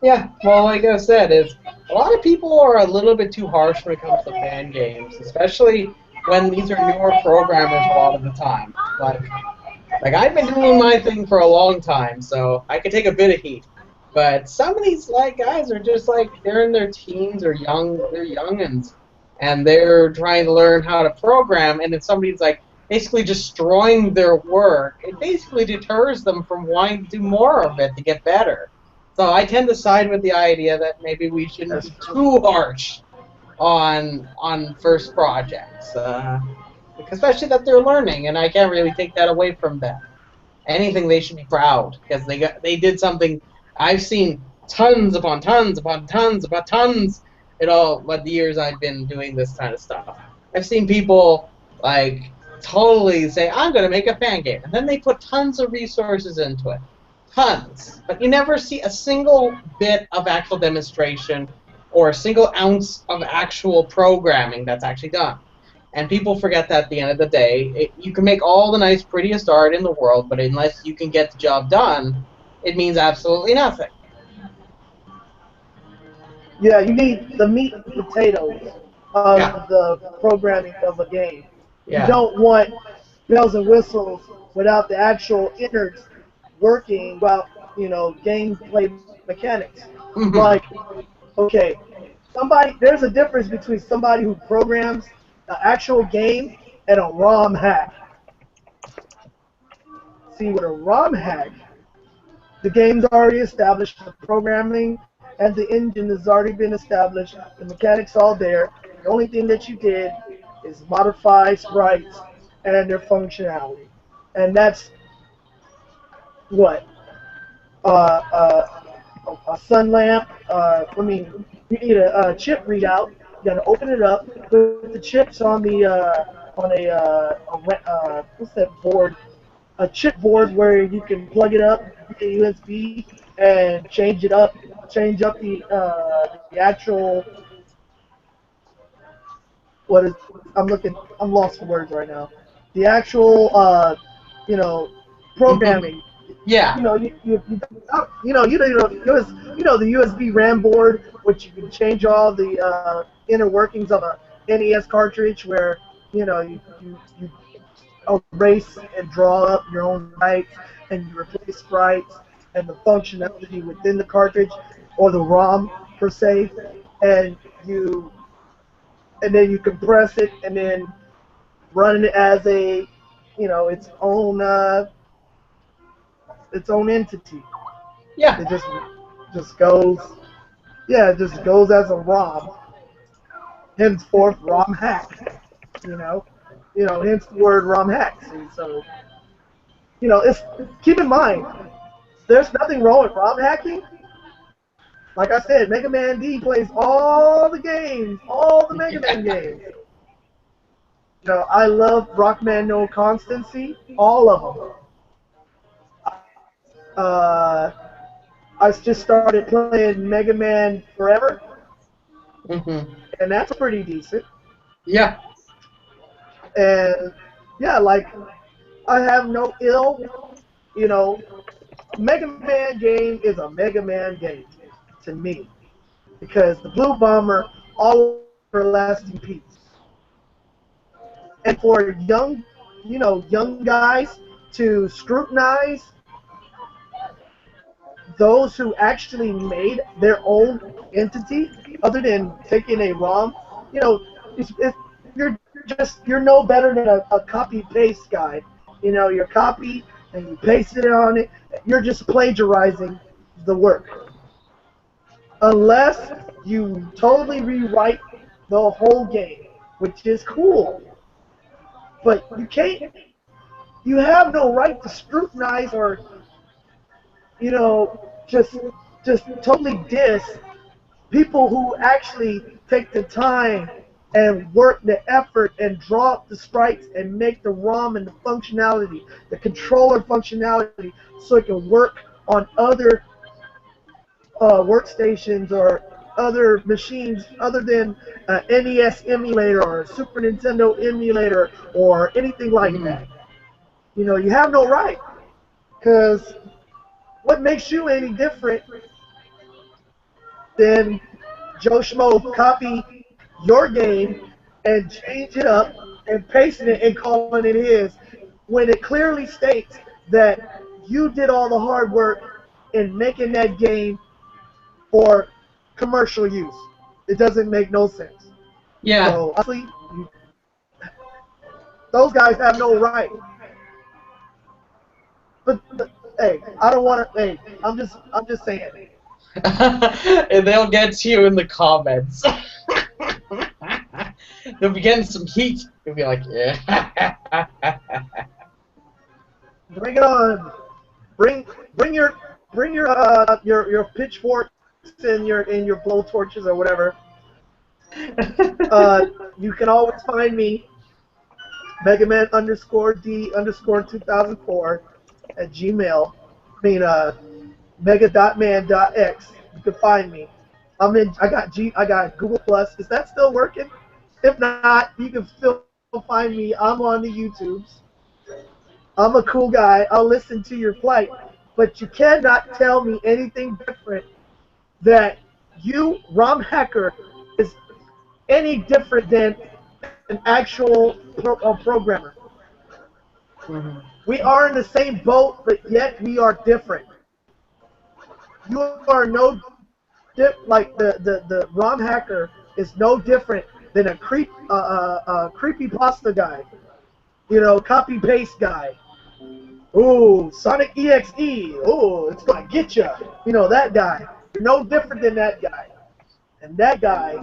Yeah, well, like I said, is a lot of people are a little bit too harsh when it comes to fan games, especially when these are newer programmers a lot of the time. Like I've been doing my thing for a long time, so I could take a bit of heat. But some of these guys are just like they're in their teens or they're youngins, and they're trying to learn how to program. And if somebody's like basically destroying their work, it basically deters them from wanting to do more of it to get better. So I tend to side with the idea that maybe we shouldn't That's be true. too harsh on first projects, especially that they're learning, and I can't really take that away from them. Anything, they should be proud because they did something. I've seen tons upon tons upon tons upon tons in all the years I've been doing this kind of stuff. I've seen people like totally say, I'm going to make a fan game, and then they put tons of resources into it, tons, but you never see a single bit of actual demonstration or a single ounce of actual programming that's actually done. And people forget that at the end of the day, you can make all the nice, prettiest art in the world, but unless you can get the job done, it means absolutely nothing. Yeah, you need the meat and potatoes Yeah, of the programming of a game. You yeah. don't want bells and whistles without the actual innards working about, gameplay mechanics. Hmm. Like, okay, there's a difference between somebody who programs the actual game and a ROM hack. See, with a ROM hack, the game's already established, the programming and the engine has already been established, the mechanics all there. The only thing that you did is modify sprites and their functionality. And that's what? Uh, uh, a sun lamp. You need a chip readout. You got to open it up, put the chips on what's that board? A chip board where you can plug it up via USB and change up the actual what is I'm lost for words right now. The actual you know Hmm. programming. Yeah. The USB RAM board, which you can change all the inner workings of a NES cartridge, where you erase and draw up your own sprites, and you replace sprites and the functionality within the cartridge or the ROM per se, and you and then you compress it and then run it as a its own entity. Yeah. It just goes it just goes as a ROM. Henceforth, ROM hack. You know, hence the word ROM hack. See, so it's keep in mind there's nothing wrong with ROM hacking. Like I said, Mega Man D plays all the games, all the Mega Man games. I love Rockman No Constancy, all of them. Uh, I just started playing Mega Man Forever, Hmm. and that's pretty decent. Yeah. And yeah, like I have no ill, you know, Mega Man game is a Mega Man game to me because the Blue Bomber all everlasting peace. And for young guys to scrutinize those who actually made their own entity, other than taking a ROM, you know, you're no better than a copy paste guy. You copy and you paste it on it. You're just plagiarizing the work, unless you totally rewrite the whole game, which is cool. But you can't. You have no right to scrutinize or you know just just totally diss people who actually take the time and work the effort and draw up the sprites and make the ROM and the functionality, the controller functionality, so it can work on other workstations or other machines other than NES emulator or Super Nintendo emulator or anything like Hmm. that. You have no right, because what makes you any different then Joe Schmo copy your game and change it up and pasting it and calling it his, when it clearly states that you did all the hard work in making that game for commercial use. It doesn't make no sense. Yeah. So honestly, those guys have no right. But hey, I don't want to. Hey, I'm just saying. And they'll get to you in the comments. They'll be getting some heat. They'll be like, yeah. Bring it on. Bring your pitchforks and your blow torches or whatever. You can always find me Megaman_D_2004 at Gmail. I mean Mega.man.x. You can find me. I got Google Plus. Is that still working? If not, you can still find me. I'm on the YouTubes. I'm a cool guy. I'll listen to your plight, but you cannot tell me anything different that you, ROM hacker, is any different than an actual programmer. Mm-hmm. We are in the same boat, but yet we are different. You are no like the ROM hacker is no different than a creepypasta guy. You know, copy paste guy. Ooh, Sonic EXE. Ooh, it's gonna get you. You know that guy. You're no different than that guy. And that guy,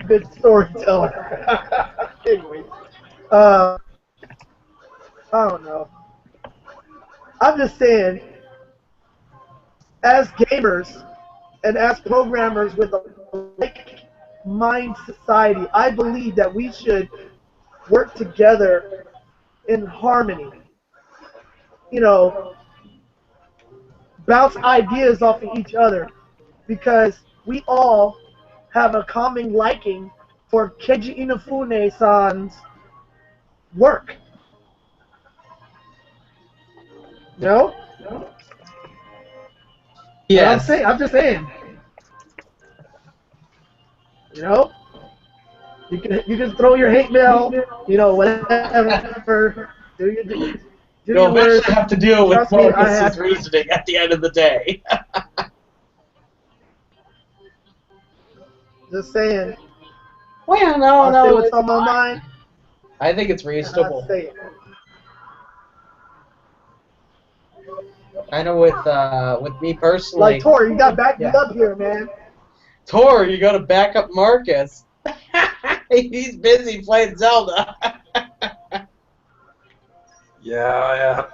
good storyteller. Anyways, I don't know. I'm just saying, as gamers and as programmers with a like-mind society, I believe that we should work together in harmony. You know, bounce ideas off of each other, because we all have a common liking for Keiji Inafune-san's work. No? Yes. I'm just saying. You know? You can throw your hate mail, you know, whatever. Do You'll eventually have to deal with Trust me, Marcus's reasoning at the end of the day. Just saying. Well, no, I'll say what's on my mind. I think it's reasonable. Say it. I know with me personally. Like Tor, you got back me up here, man. Tor, you got to back up Marcus. He's busy playing Zelda. Yeah.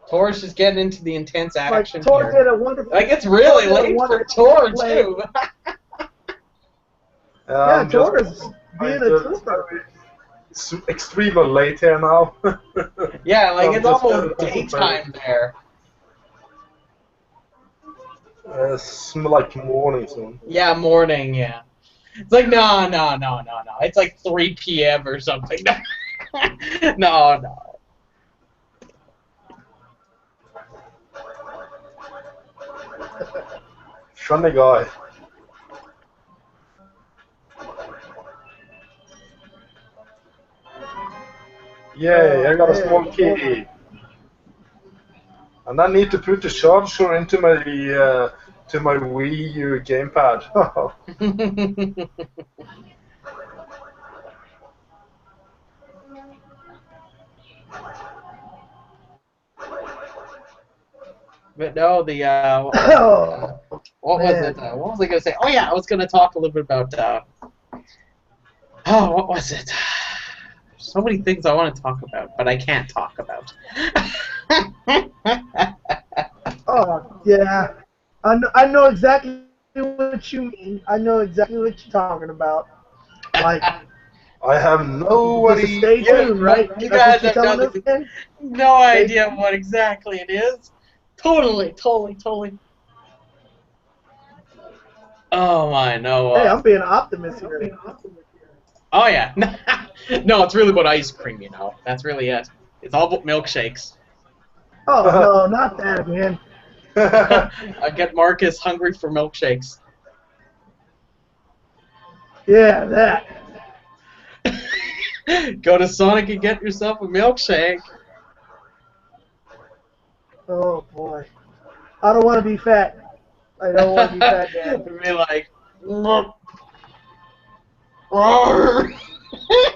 Tor's just getting into the intense action. Like Tor here. did a wonderful. Like it's really late for Tor too. Yeah, Tor is being a trooper. It's extremely late here now. Yeah, like it's almost daytime there. It's like morning soon. Yeah, morning. Yeah. It's like no. It's like 3 p.m. or something. No. Funny guy. Yay, I got a small key. And I need to put the charger into my to my Wii U gamepad. But no, the what was it? What was I gonna say? Oh yeah, I was gonna talk a little bit about what was it? So many things I want to talk about, but I can't talk about. Oh yeah, I know exactly what you mean. I know exactly what you're talking about. Like, I have no idea. Stay tuned, right? You guys have no idea what exactly it is. Totally. Oh my, no. Hey, I'm being an optimist here. Oh yeah. No, it's really about ice cream, you know. That's really it. It's all about milkshakes. Oh no, not that, man. I get Marcus hungry for milkshakes. Yeah, that. Go to Sonic and get yourself a milkshake. Oh boy. I don't want to be fat. I don't want to be fat, Dad. Be like,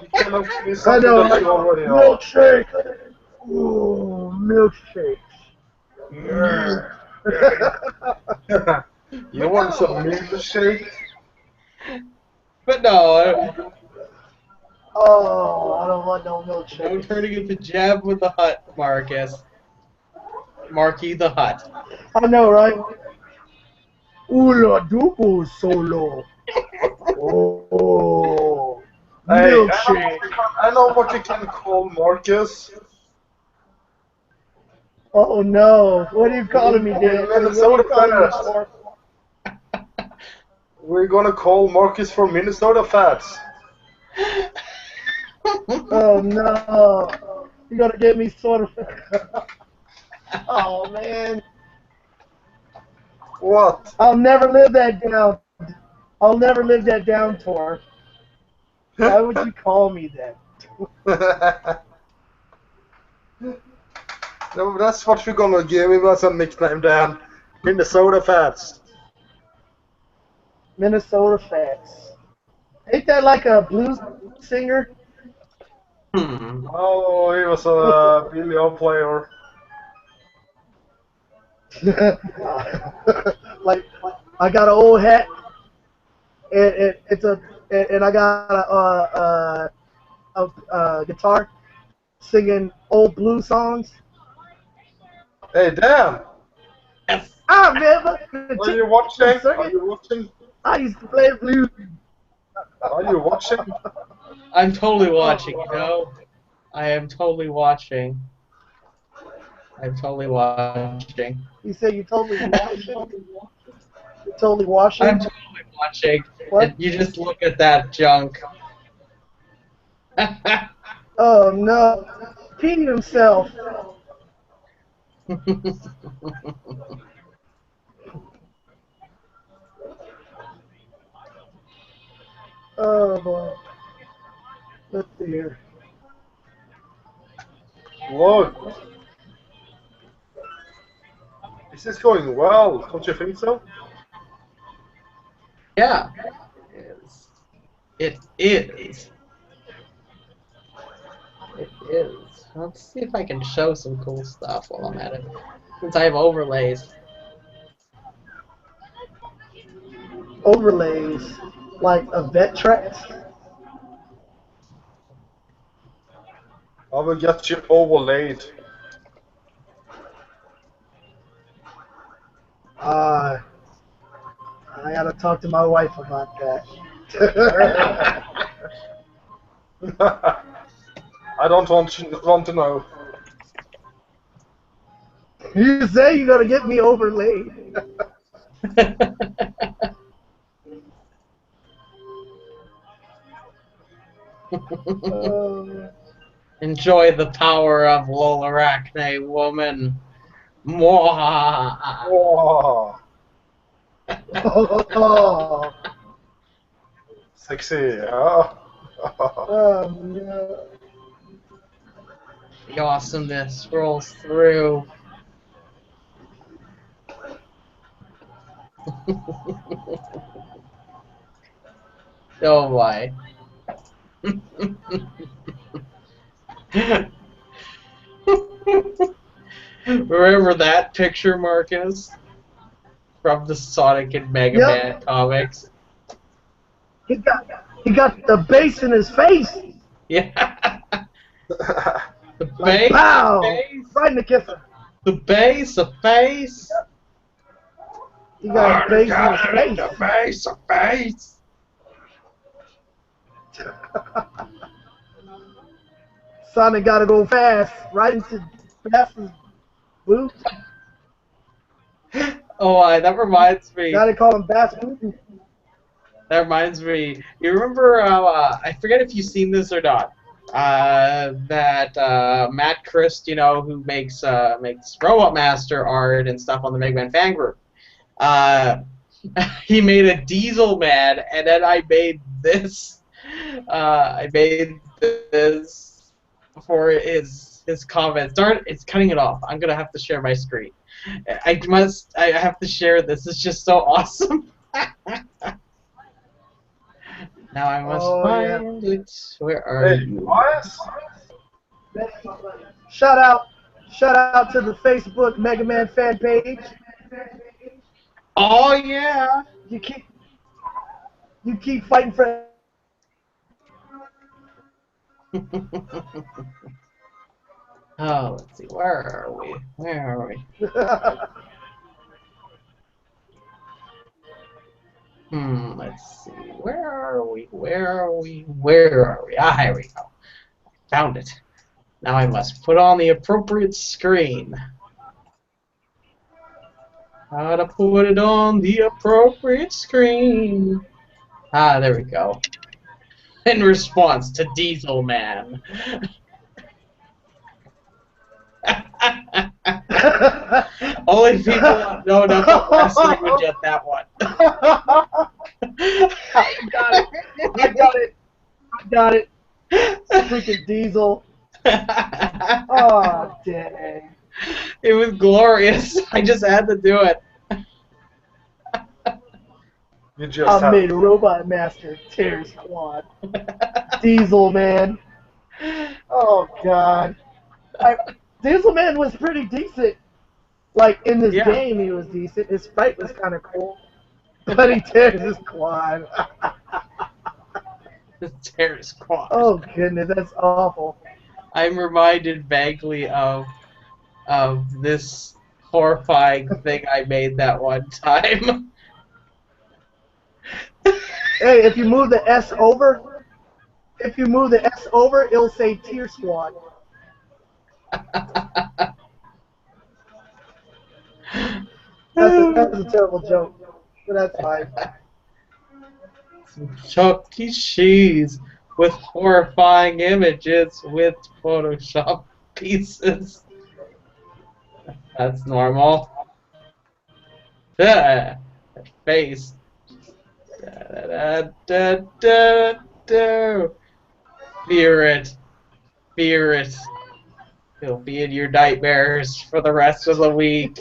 You cannot give me I something know, that like you already are. milkshake. Ooh, milkshakes. Yeah. You want some milkshake? but no, Oh, I don't want no no milkshake. turning into Jab with the Hut, Marcus. Marky the Hut. I know, right? Ula dubu solo. Oh, Hey, milkshake. I know what you can call Marcus. Oh no, what are you calling me, Dad? What are Minnesota you calling me Fats. for? We're gonna call Marcus for Minnesota Fats. Oh no, you gotta get me sort of. Oh man, What? I'll never live that down. I'll never live that down, Tor. Why would you call me that? No, that's what we're gonna give him as a nickname then. Minnesota Fats. Minnesota Fats. Ain't that like a blues singer? Oh, he was a billiard player. Like, I got an old hat, and I got a guitar singing old blues songs. Hey, Dan! I remember Are you watching? Are singing. you watching? I used to play blues. Are you watching? I'm totally watching, you know? I am totally watching. I'm totally watching. You say you totally washing? You're totally washing? I'm totally watching. What? And you just look at that junk. Oh no. Peeing himself. Oh boy. Let's see here. Look. This is going well, don't you think so? Yeah. It is. It is. It is. Let's see if I can show some cool stuff while I'm at it. Since I have overlays. Overlays. Like a vet tracks. I will get you overlaid. I gotta talk to my wife about that. I don't want to know. You say you're gonna get me overlaid. Enjoy the power of Lolarachne, woman. Mwah. Oh, Oh, sexy. Yeah. no. The awesomeness rolls through. Oh my. Remember that picture, Marcus? From the Sonic and Mega Yep. Man comics? He got the bass in his face. Yeah. The Like, base, pow! the face, Right in the kisser. the base, the face. He got his bass in his face. The base, the face. Sonic gotta go fast, right into Bass's boots. Oh, that reminds me. Now they call him Bass Booty. That reminds me. You remember? I forget if you've seen this or not. that Matt Christ, you know, who makes Robot Master art and stuff on the Mega Man fan group. He made a Diesel Man, and then I made this. I made this for his comments. Darn, it's cutting it off. I'm gonna have to share my screen. I have to share this. It's just so awesome. Now I must find it. Where are you? What? Shout out to the Facebook Mega Man fan page. Oh yeah. You keep fighting for. Oh, let's see. Where are we? Where are we? Let's see. Where are we? Where are we? Where are we? Ah, here we go. Found it. Now I must put on the appropriate screen. How to put it on the appropriate screen. Ah, there we go. In response to Diesel Man. Only people know about wrestling would get that one. I got it. Freaking Diesel. Oh, dang. It was glorious. I just had to do it. I made a Robot Master Terror Squad. Diesel Man. Oh, God. Diesel Man was pretty decent. Like, in this game, he was decent. His fight was kind of cool. But he tears his quad. The Terror Squad. Oh, goodness, that's awful. I'm reminded vaguely of this horrifying thing I made that one time. Hey, if you move the S over, it'll say Tear Squad. That's a terrible joke, but that's fine. Chuck E. Cheese with horrifying images with Photoshop pieces. That's normal. Face. Fear it. Fear it. It'll be in your nightmares for the rest of the week.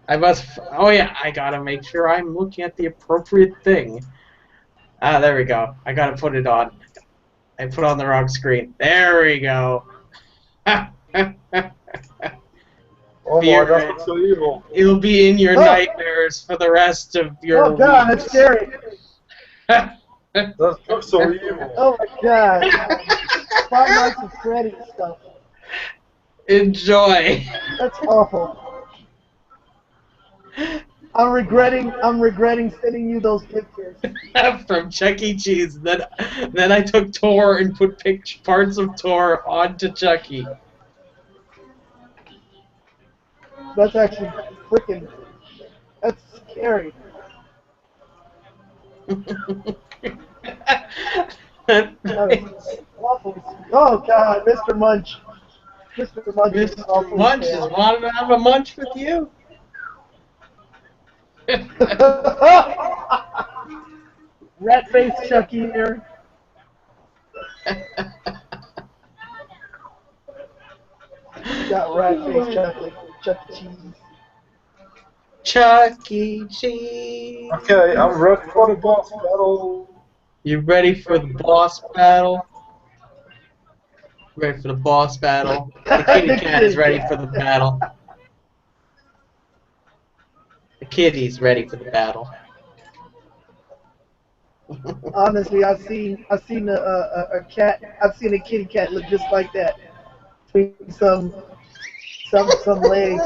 I must. Oh yeah, I gotta make sure I'm looking at the appropriate thing. Ah, there we go. I gotta put it on. I put on the wrong screen. There we go. Oh my God, that's so evil. It'll be in your nightmares for the rest of your Oh God, weeks. that's scary. That's so evil. Oh my God. Five Nights at Freddy's stuff. Enjoy. That's awful. I'm regretting sending you those pictures. From Chuck E. Cheese. Then I took Tor and put parts of Tor onto Chucky. That's actually freaking. That's scary. Awful. Oh God, Mr. Munch. Mr. Munch is awful. Munch is wanting to have a munch with you. Rat face Chucky here. Got rat face Chuck E. Cheese. Chuck E. Cheese. Okay, I'm ready for the boss battle. You ready for the boss battle? Ready for the boss battle? The kitty cat is ready for the battle. The kitty's ready for the battle. Honestly, I've seen a cat. I've seen a kitty cat look just like that. Between some legs.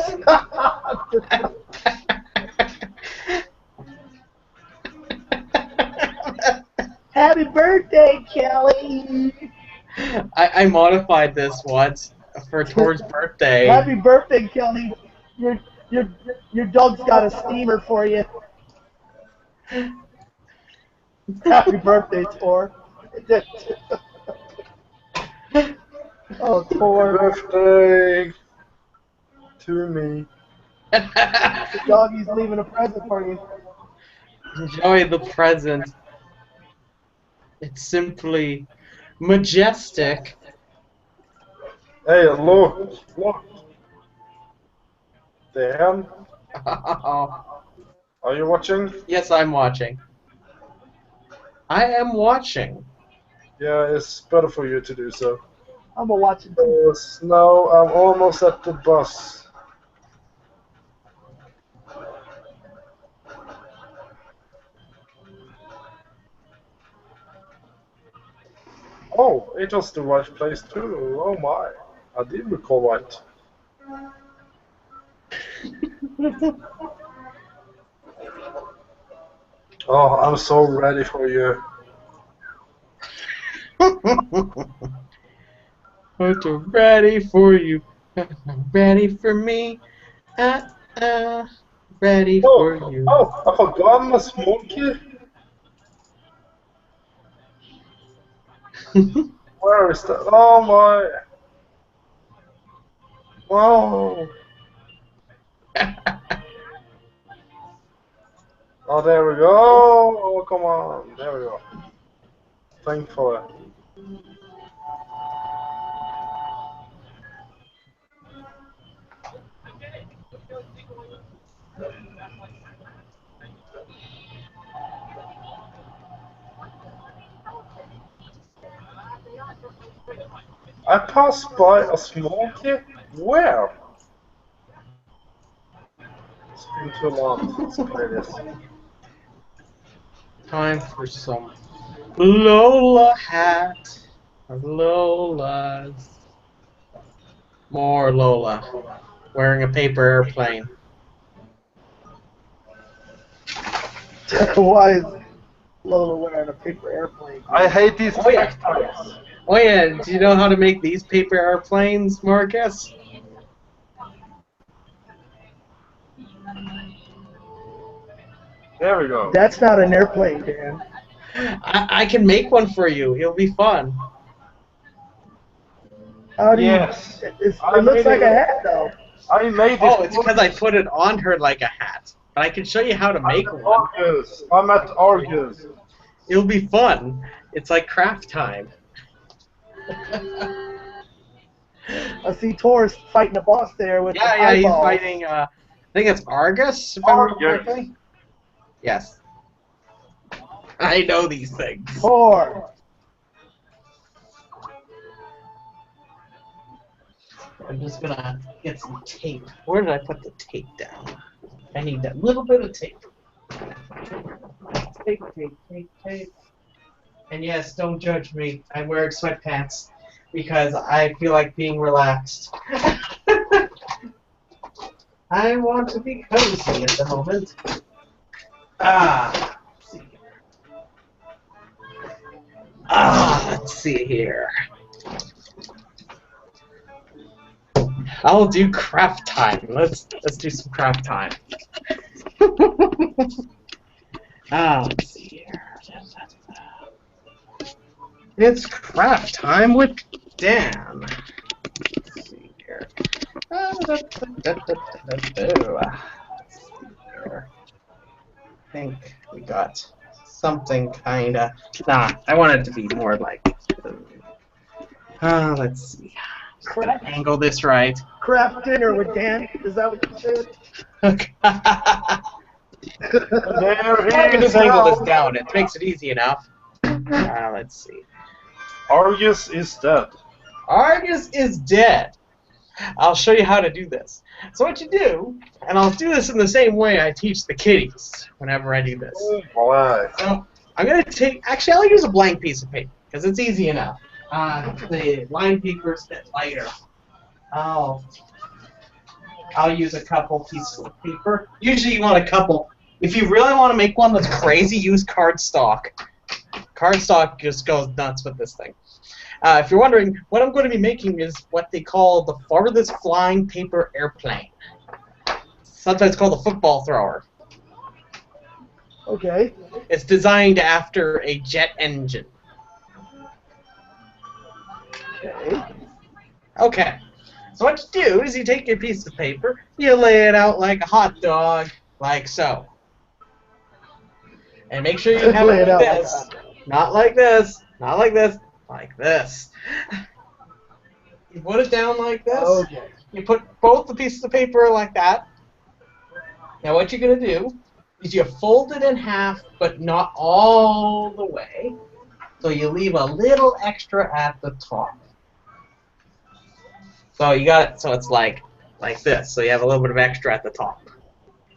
Happy birthday, Kelly! I modified this once for Tor's birthday. Happy birthday, Kelly! Your dog's got a steamer for you. Happy birthday, Tor. Oh, Happy Tor. birthday to me. The doggy's leaving a present for you. Enjoy the present. It's simply majestic. Hey, look, look. Dan, are you watching? Yes, I'm watching. I am watching. Yeah, it's better for you to do so. I'm gonna watch it too. Yes, now I'm almost at the bus. Oh, it was the right place too. Oh my. I did recall right. Oh, I'm so ready for you. Ready for you. Ready for me. Ready for Oh, you. oh, I forgot my smoky. Where is that? Oh my. Wow. Oh, there we go. Oh, come on. There we go. Thankfully. I passed by a smoky. Where? It's been too long since play this. Time for some Lola hat. Lola's. More Lola. Wearing a paper airplane. Why is Lola wearing a paper airplane? I hate these Oh, yeah. tractors. Oh yeah, do you know how to make these paper airplanes, Marcus? There we go. That's not an airplane, Dan. I can make one for you. It'll be fun. How do you? Yes. It looks like a hat, though. I made this. Oh, it's because I put it on her like a hat. But I can show you how to make one. Argus. I'm at Argus. It'll be fun. It's like craft time. I see Tor's fighting a boss there with Yeah, the yeah, he's eyeballs. fighting, I think it's Argus, if I remember correctly. Yes. I know these things. Tor. I'm just gonna get some tape. Where did I put the tape down? I need that little bit of tape. Tape, tape, tape, tape. And yes, don't judge me. I'm wearing sweatpants because I feel like being relaxed. I want to be cozy at the moment. Let's see here. I'll do craft time. Let's do some craft time. Let's see here. It's craft time with Dan. Let's see here. I think we got something kinda. Nah, I want it to be more like. Let's see. Craft, Angle this right. craft dinner with Dan. Is that what you said? Okay. There I can he is just angle now. this down. It makes it easy enough. Let's see. Argus is dead. Argus is dead. I'll show you how to do this. So what you do, and I'll do this in the same way I teach the kiddies whenever I do this. Oh boy. So I'm going to take, actually I'll use a blank piece of paper, because it's easy enough. The line paper is a bit lighter. I'll use a couple pieces of paper. Usually you want a couple. If you really want to make one that's crazy, use cardstock. Cardstock just goes nuts with this thing. If you're wondering, what I'm going to be making is what they call the farthest flying paper airplane. Sometimes called the football thrower. Okay. It's designed after a jet engine. Okay. Okay. So what you do is you take your piece of paper, you lay it out like a hot dog, like so. And make sure you have Lay it it like out like this. Not like this. Not like this. Like this. You put it down like this. Okay. You put both the pieces of paper like that. Now what you're going to do is you fold it in half, but not all the way. So you leave a little extra at the top. So you got it, so it's like this. So you have a little bit of extra at the top.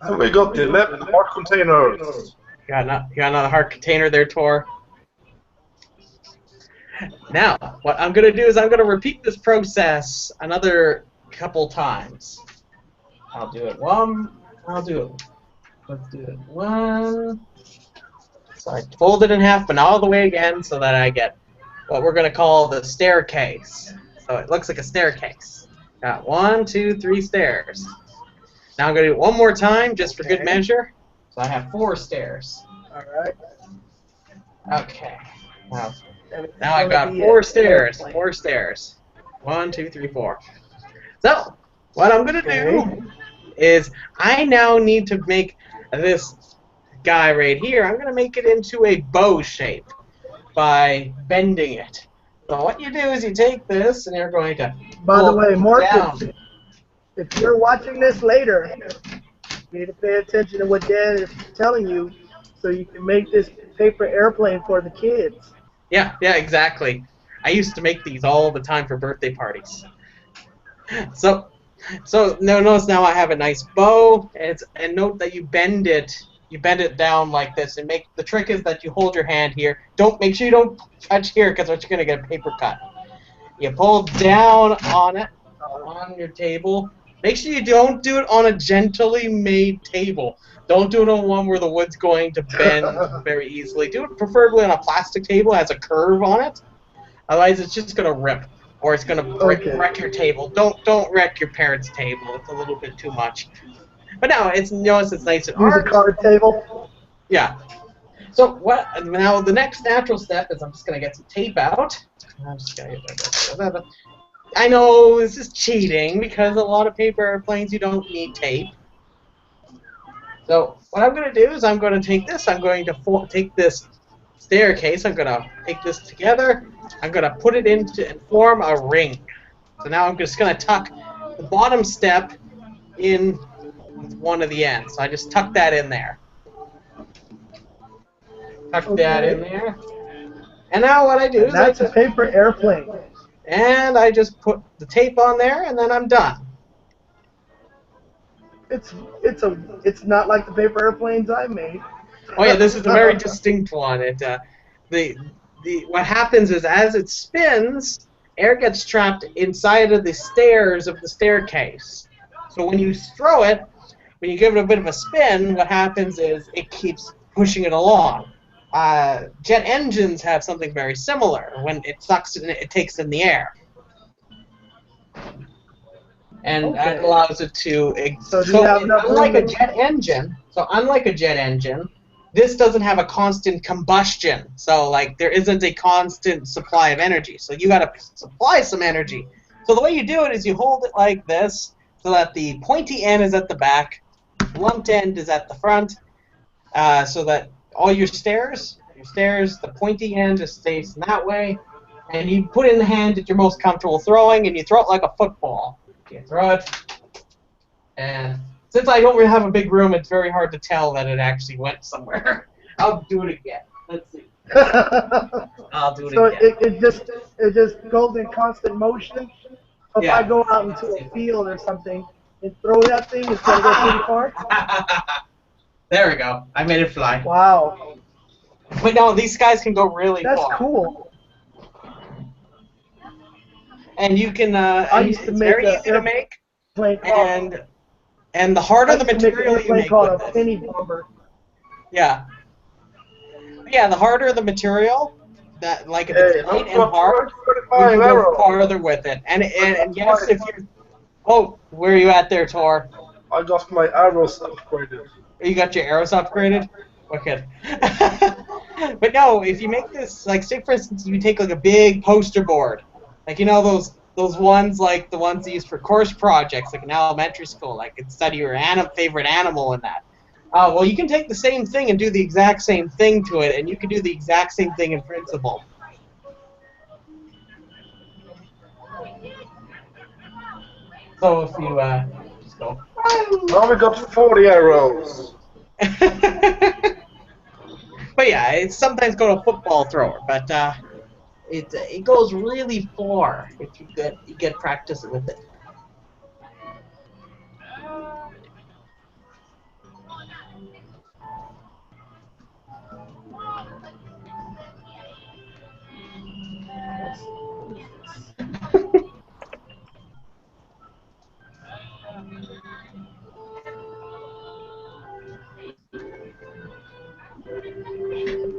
And we got 11 heart containers. You got another heart container there, Tor. Now, what I'm going to do is I'm going to repeat this process another couple times. I'll do it one. Let's do it one. So I fold it in half, but not all the way again, so that I get what we're going to call the staircase. So it looks like a staircase. Got 1, 2, 3 stairs. Now I'm going to do it one more time, just for good measure. So I have 4 stairs. All right. Okay. Now I've got 4 stairs. 4 stairs. 1, 2, 3, 4. So what I'm going to do is I now need to make this guy right here. I'm going to make it into a bow shape by bending it. So what you do is you take this and you're going to By the way, Mark, down. if you're watching this later, you need to pay attention to what Dad is telling you so you can make this paper airplane for the kids. Yeah, exactly. I used to make these all the time for birthday parties. So notice now I have a nice bow, and note that you bend it down like this, and the trick is that you hold your hand here. Make sure you don't touch here, because what you're gonna get a paper cut. You pull down on it on your table. Make sure you don't do it on a gently made table. Don't do it on one where the wood's going to bend very easily. Do it preferably on a plastic table that has a curve on it. Otherwise, it's just gonna rip, or it's gonna wreck your table. Don't wreck your parents' table. It's a little bit too much. But now notice it's nice and Use hard. a card table. Yeah. So now the next natural step is I'm just gonna get some tape out. I'm just gonna get I know this is cheating because a lot of paper airplanes you don't need tape. So what I'm going to do is I'm going to take this. I'm going to take this staircase. I'm going to take this together. I'm going to put it into and form a ring. So now I'm just going to tuck the bottom step in with one of the ends. So I just tuck that in there. Tuck that in there. And now what I do is that's a paper airplane. And I just put the tape on there, and then I'm done. It's not like the paper airplanes I made. Oh yeah, this is a very distinct one. What happens is as it spins, air gets trapped inside of the stairs of the staircase. So when you throw it, when you give it a bit of a spin, what happens is it keeps pushing it along. Jet engines have something very similar. When it sucks it takes in the air. And that allows it to. Unlike a jet engine, this doesn't have a constant combustion. So like there isn't a constant supply of energy. So you got to supply some energy. So the way you do it is you hold it like this, so that the pointy end is at the back, the blunt end is at the front, so that all your stairs, the pointy end just stays that way, and you put it in the hand that you're most comfortable throwing, and you throw it like a football. You throw it, and since I don't really have a big room, it's very hard to tell that it actually went somewhere. I'll do it again. Let's see. I'll do it again. So it just goes in constant motion. So if I go out into a field or something and throw that thing, it's gonna go pretty far. There we go. I made it fly. Wow. But no, these guys can go really far. That's cool. And you can. I used to make very easy to make. And the harder the material you make called with a this. penny bomber. Yeah. Yeah, the harder the material, that like if it's light and hard, you can go farther with it. And yes, if you. Oh, where are you at there, Tor? I got my arrows upgraded. You got your arrows upgraded? Wicked. But no, if you make this, like, say for instance, you take like a big poster board, like you know those ones like the ones used for course projects, like in elementary school, like and study your favorite animal and that. Well, you can take the same thing and do the exact same thing to it, and you can do the exact same thing in principle. So if you just go. Now we got 40 arrows. But yeah, it's sometimes called a football thrower, but it goes really far if you get practice with it.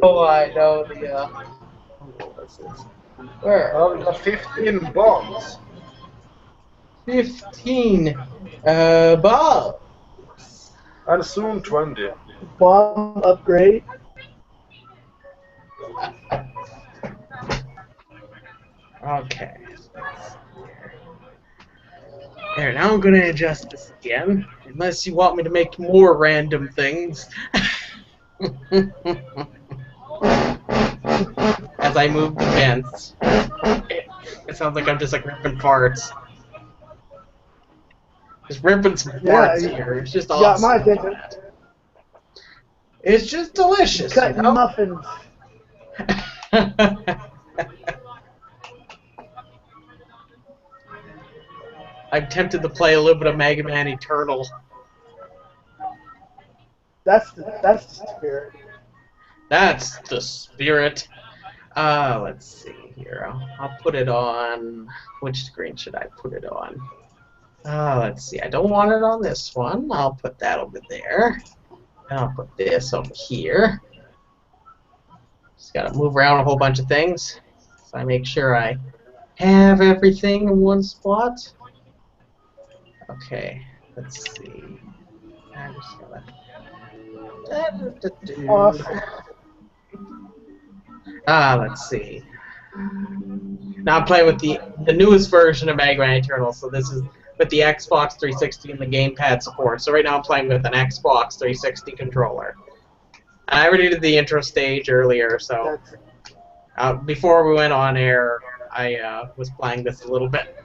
Oh, I know the. What's this? Where? Now we got 15 bombs. 15 balls. And soon 20. Bomb upgrade. Okay. There, now I'm going to adjust this again, unless you want me to make more random things. As I move the fence. It sounds like I'm just like ripping farts. Just ripping some farts here. It's just awesome. Got my attention. It's just delicious. Cutting you know? muffins. I'm tempted to play a little bit of Mega Man Eternal. That's the spirit. That's the spirit. Let's see here. I'll put it on. Which screen should I put it on? Let's see. I don't want it on this one. I'll put that over there. And I'll put this over here. Just gotta move around a whole bunch of things. So I make sure I have everything in one spot. Okay, let's see. I'm just gonna... Awesome. Let's see. Now I'm playing with the newest version of Mega Man Eternal, so this is with the Xbox 360 and the gamepad support. So right now I'm playing with an Xbox 360 controller. I already did the intro stage earlier, so before we went on air, I was playing this a little bit.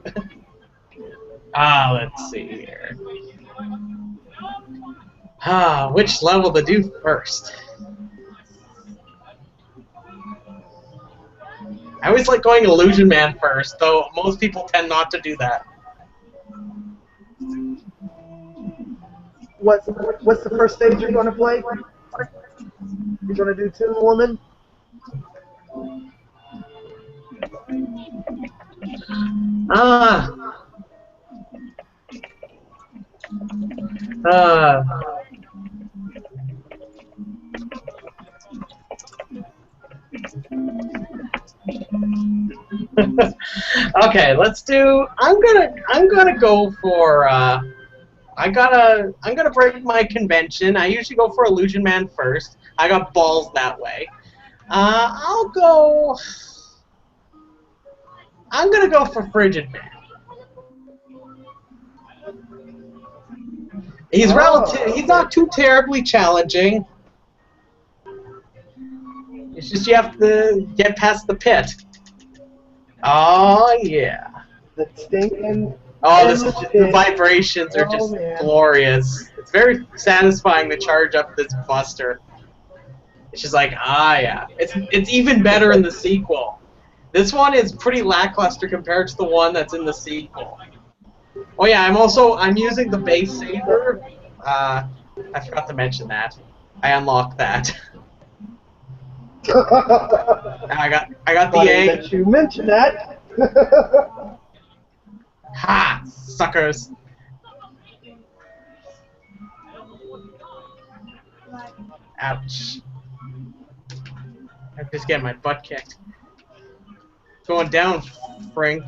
Let's see here. Which level to do first? I always like going Illusion Man first, though most people tend not to do that. What's the first stage you're going to play? You're going to do Two Woman? Okay, let's do. I'm gonna go for. I'm gonna break my convention. I usually go for Illusion Man first. I got balls that way. I'll go. I'm gonna go for Frigid Man. He's relative. He's not too terribly challenging. It's just you have to get past the pit. Oh yeah. The stinking. Oh, the vibrations are just glorious. It's very satisfying to charge up this buster. It's just like, yeah. It's even better in the sequel. This one is pretty lackluster compared to the one that's in the sequel. Oh yeah, I'm using the base saber. I forgot to mention that. I unlocked that. I got the egg. That you mentioned that. Ha! Suckers! Ouch. I'm just getting my butt kicked. Going down, Frank.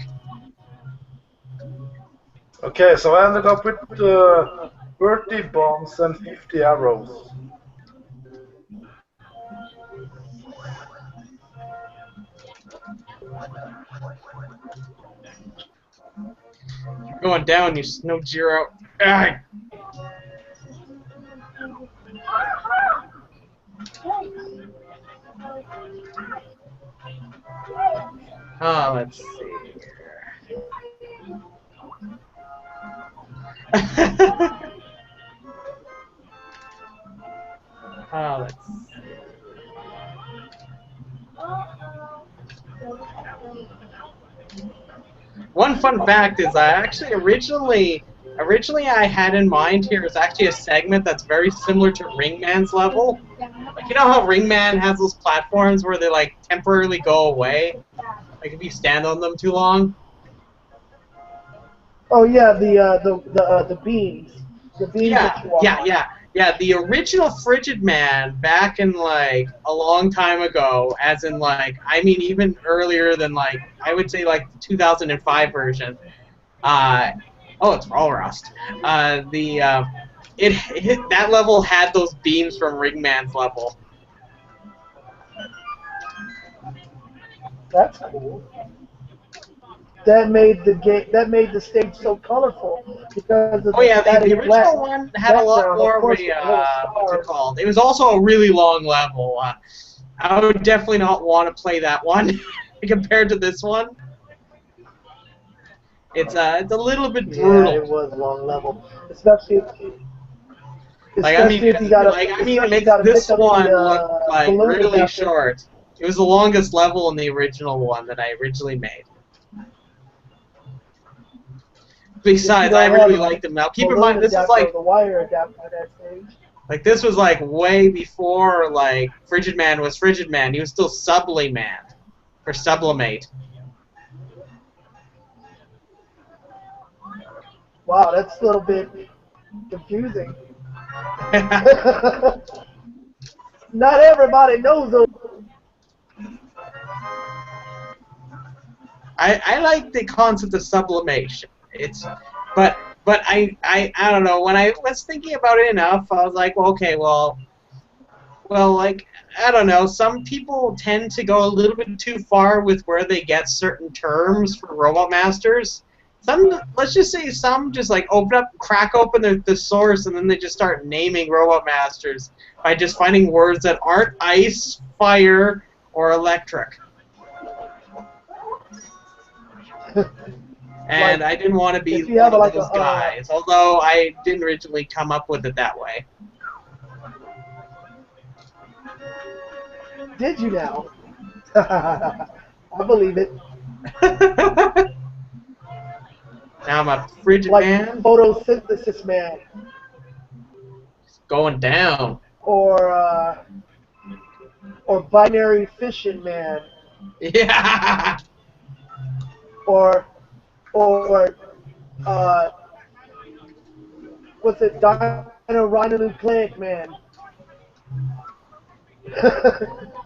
Okay, so I ended up with 30 bombs and 50 arrows. You're going down, you Snow Zero. Ah. Oh, let's see here. Oh, let's see. One fun fact is I actually originally I had in mind here is actually a segment that's very similar to Ringman's level. Like, you know how Ringman has those platforms where they like temporarily go away? Like if you stand on them too long? Oh yeah, the beams. The beams that you walk on. Yeah, the original Frigid Man back in like a long time ago, as in like I mean even earlier than like I would say like the 2005 version. Oh, it's all rust. That level had those beams from Ringman's level. That's cool. That made the stage so colorful because of Oh yeah, the static black original one had a lot background, more of of course, a with the little what's it stars. called? It was also a really long level. I would definitely not want to play that one compared to this one. It's a little bit brutal. Yeah, it was a long level, especially Like I mean, if you gotta it makes pick this up one the look like balloons really after. short. It was the longest level in the original one that I originally made. Besides, I really liked them. Now, keep in mind, this is like the wire adapter for that stage. Like this was like way before like Frigid Man was Frigid Man. He was still Subliman or Sublimate. Wow, that's a little bit confusing. Not everybody knows those. I like the concept of sublimation. But I don't know. When I was thinking about it enough, I was like, well, okay, well, like I don't know. Some people tend to go a little bit too far with where they get certain terms for Robot Masters. Let's just say some just like crack open the source, and then they just start naming Robot Masters by just finding words that aren't ice, fire, or electric. And I didn't want to be one of those guys, although I didn't originally come up with it that way. Did you now? I believe it. Now I'm a Frigid Man. Photosynthesis Man. It's going down. Or binary fission man. Yeah. Or what's it? Rhinonucleic man.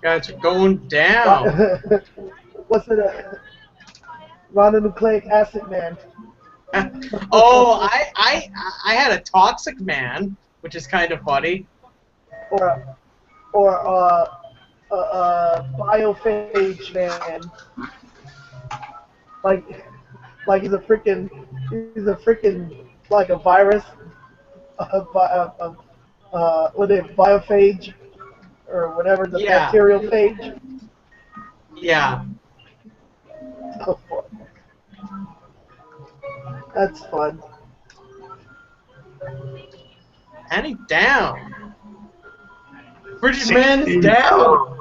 Guys are going down. What's it? Rhinonucleic acid man. Oh, I had a toxic man, which is kind of funny. Or biophage man. Like he's a freaking like a virus. What is it, biophage or whatever, the bacterial phage. Yeah. Oh, that's fun. And he's down. Frigid Man is down.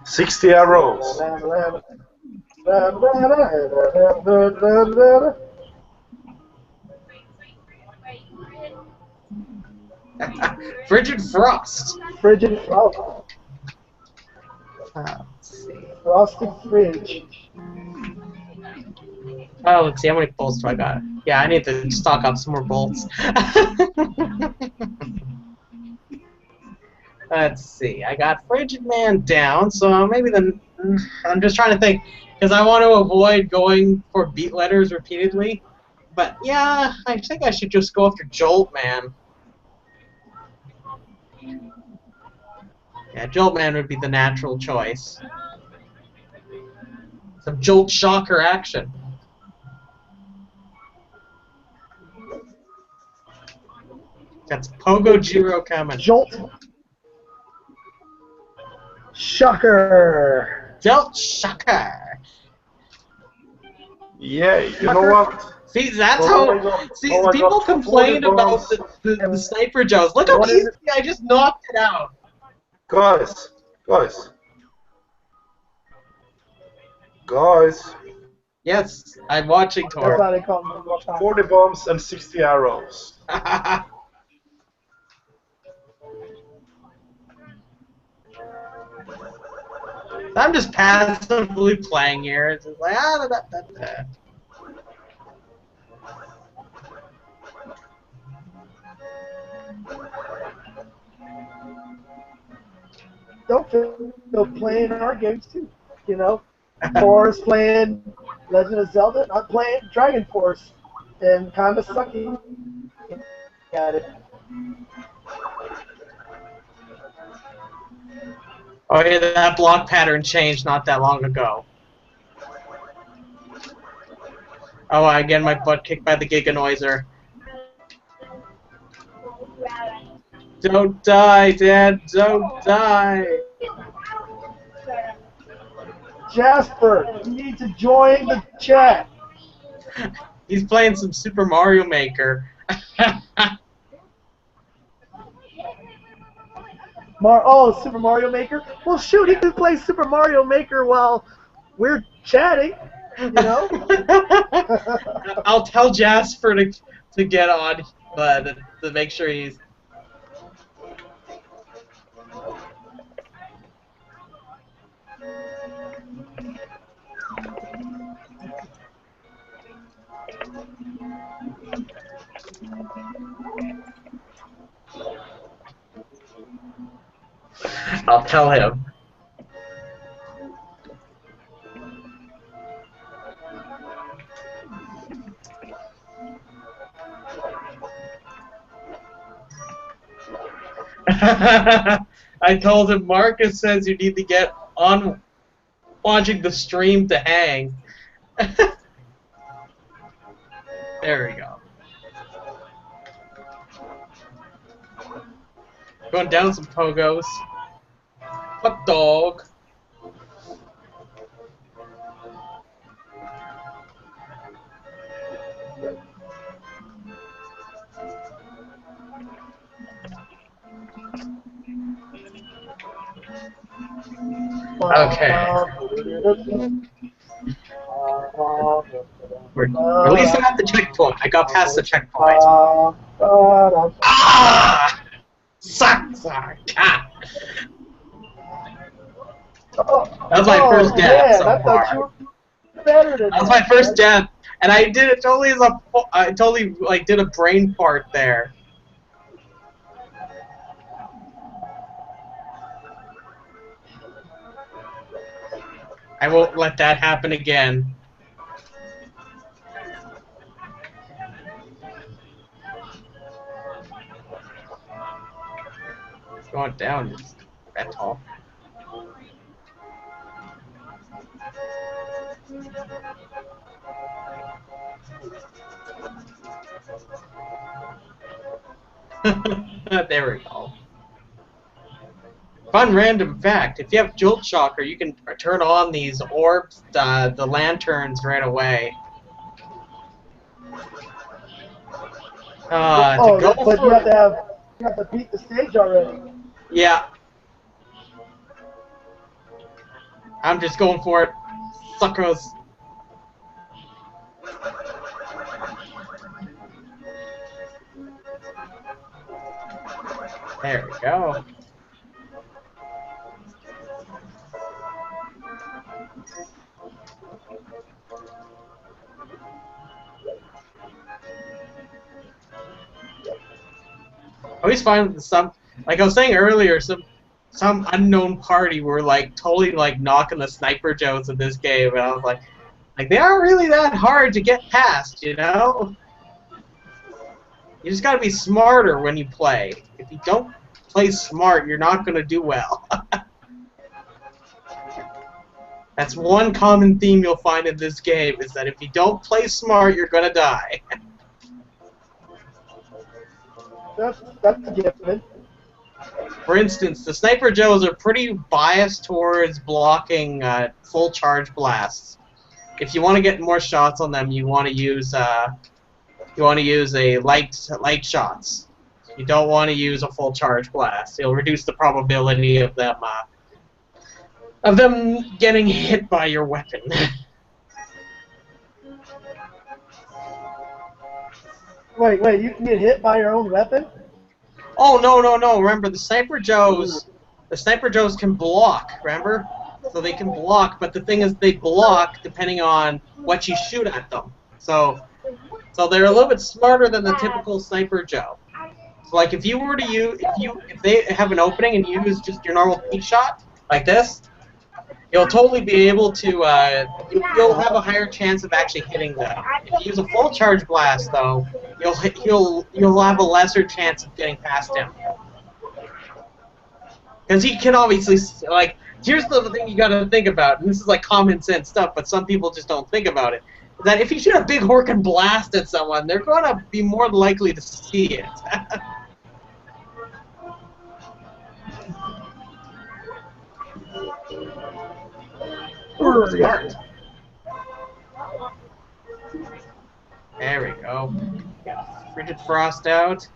$60 arrows. Frigid Frost. Frigid Frost. Let's see. Frosted fridge. Oh, let's see. How many bolts do I got? Yeah, I need to stock up some more bolts. Let's see. I got Frigid Man down, so maybe then I'm just trying to think because I want to avoid going for beat letters repeatedly. But yeah, I think I should just go after Jolt Man. Yeah, Joltman would be the natural choice. Some Jolt Shocker action. That's Pogo Jiro coming. Jolt. Shocker. Jolt Shocker. Yeah, you know what? See, that's So how. See, I people got 40 complained about bombs. the Sniper Joes. Look how What easy is it? I just knocked it out. Guys. Yes, I'm watching That's Tor. how they call me. 40 bombs and 60 arrows. I'm just passively playing here. It's just like Don't feel playing our games too. You know, Forrest playing Legend of Zelda. I'm playing Dragon Force, and kind of sucking at it. Oh yeah, that block pattern changed not that long ago. Oh, I get my butt kicked by the Giganoiser. Don't die, Dad. Don't die. Jasper, you need to join the chat. He's playing some Super Mario Maker. Super Mario Maker? Well, shoot, he can play Super Mario Maker while we're chatting, you know? I'll tell Jasper to get on, to make sure he's... I'll tell him. I told him Marcus says you need to get on watching the stream to hang. There we go. Going down some pogos. Hot dog. Okay. At least I'm at the checkpoint. I got past the checkpoint. Ah! Suck! Ah! That was my first death so far. That was my first death, and I did it totally as a. I totally like did a brain fart there. I won't let that happen again. Going down is that tall. There we go. Fun random fact, if you have Jolt Shocker, you can turn on these orbs, the lanterns right away. But you have to beat the stage already. Yeah. I'm just going for it. Suckers. There we go. I always find some, like I was saying earlier, some unknown party were like totally like knocking the Sniper Joes in this game, and I was like they aren't really that hard to get past, you know? You just gotta be smarter when you play. If you don't play smart, you're not going to do well. That's one common theme you'll find in this game, is that if you don't play smart, you're going to die. That's a given. For instance, the Sniper Joes are pretty biased towards blocking full charge blasts. If you want to get more shots on them, you want to use a light shots. You don't want to use a full charge blast. It'll reduce the probability of them getting hit by your weapon. Wait, you can get hit by your own weapon? Oh, no. Remember, the Sniper Joes can block, remember? So they can block, but the thing is they block depending on what you shoot at them. So they're a little bit smarter than the typical Sniper Joe. So like if they have an opening and you use just your normal peek shot, like this, you'll totally be able to, you'll have a higher chance of actually hitting them. If you use a full charge blast, though, you'll have a lesser chance of getting past him. Because he can obviously, like, here's the thing you gotta think about, and this is like common sense stuff, but some people just don't think about it, that if you shoot a big Horkin blast at someone, they're gonna be more likely to see it. Smart. There we go. Got Frigid Frost out.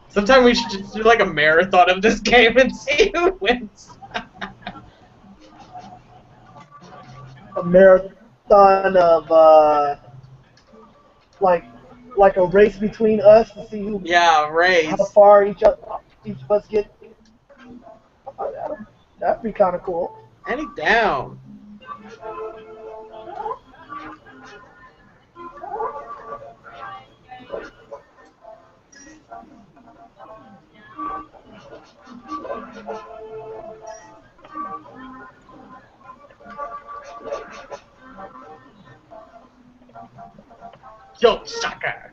Sometime we should just do like a marathon of this game and see who wins. A marathon of like a race between us to see who race. how far each of us get. That'd be kind of cool. And it down. Jolt Shocker.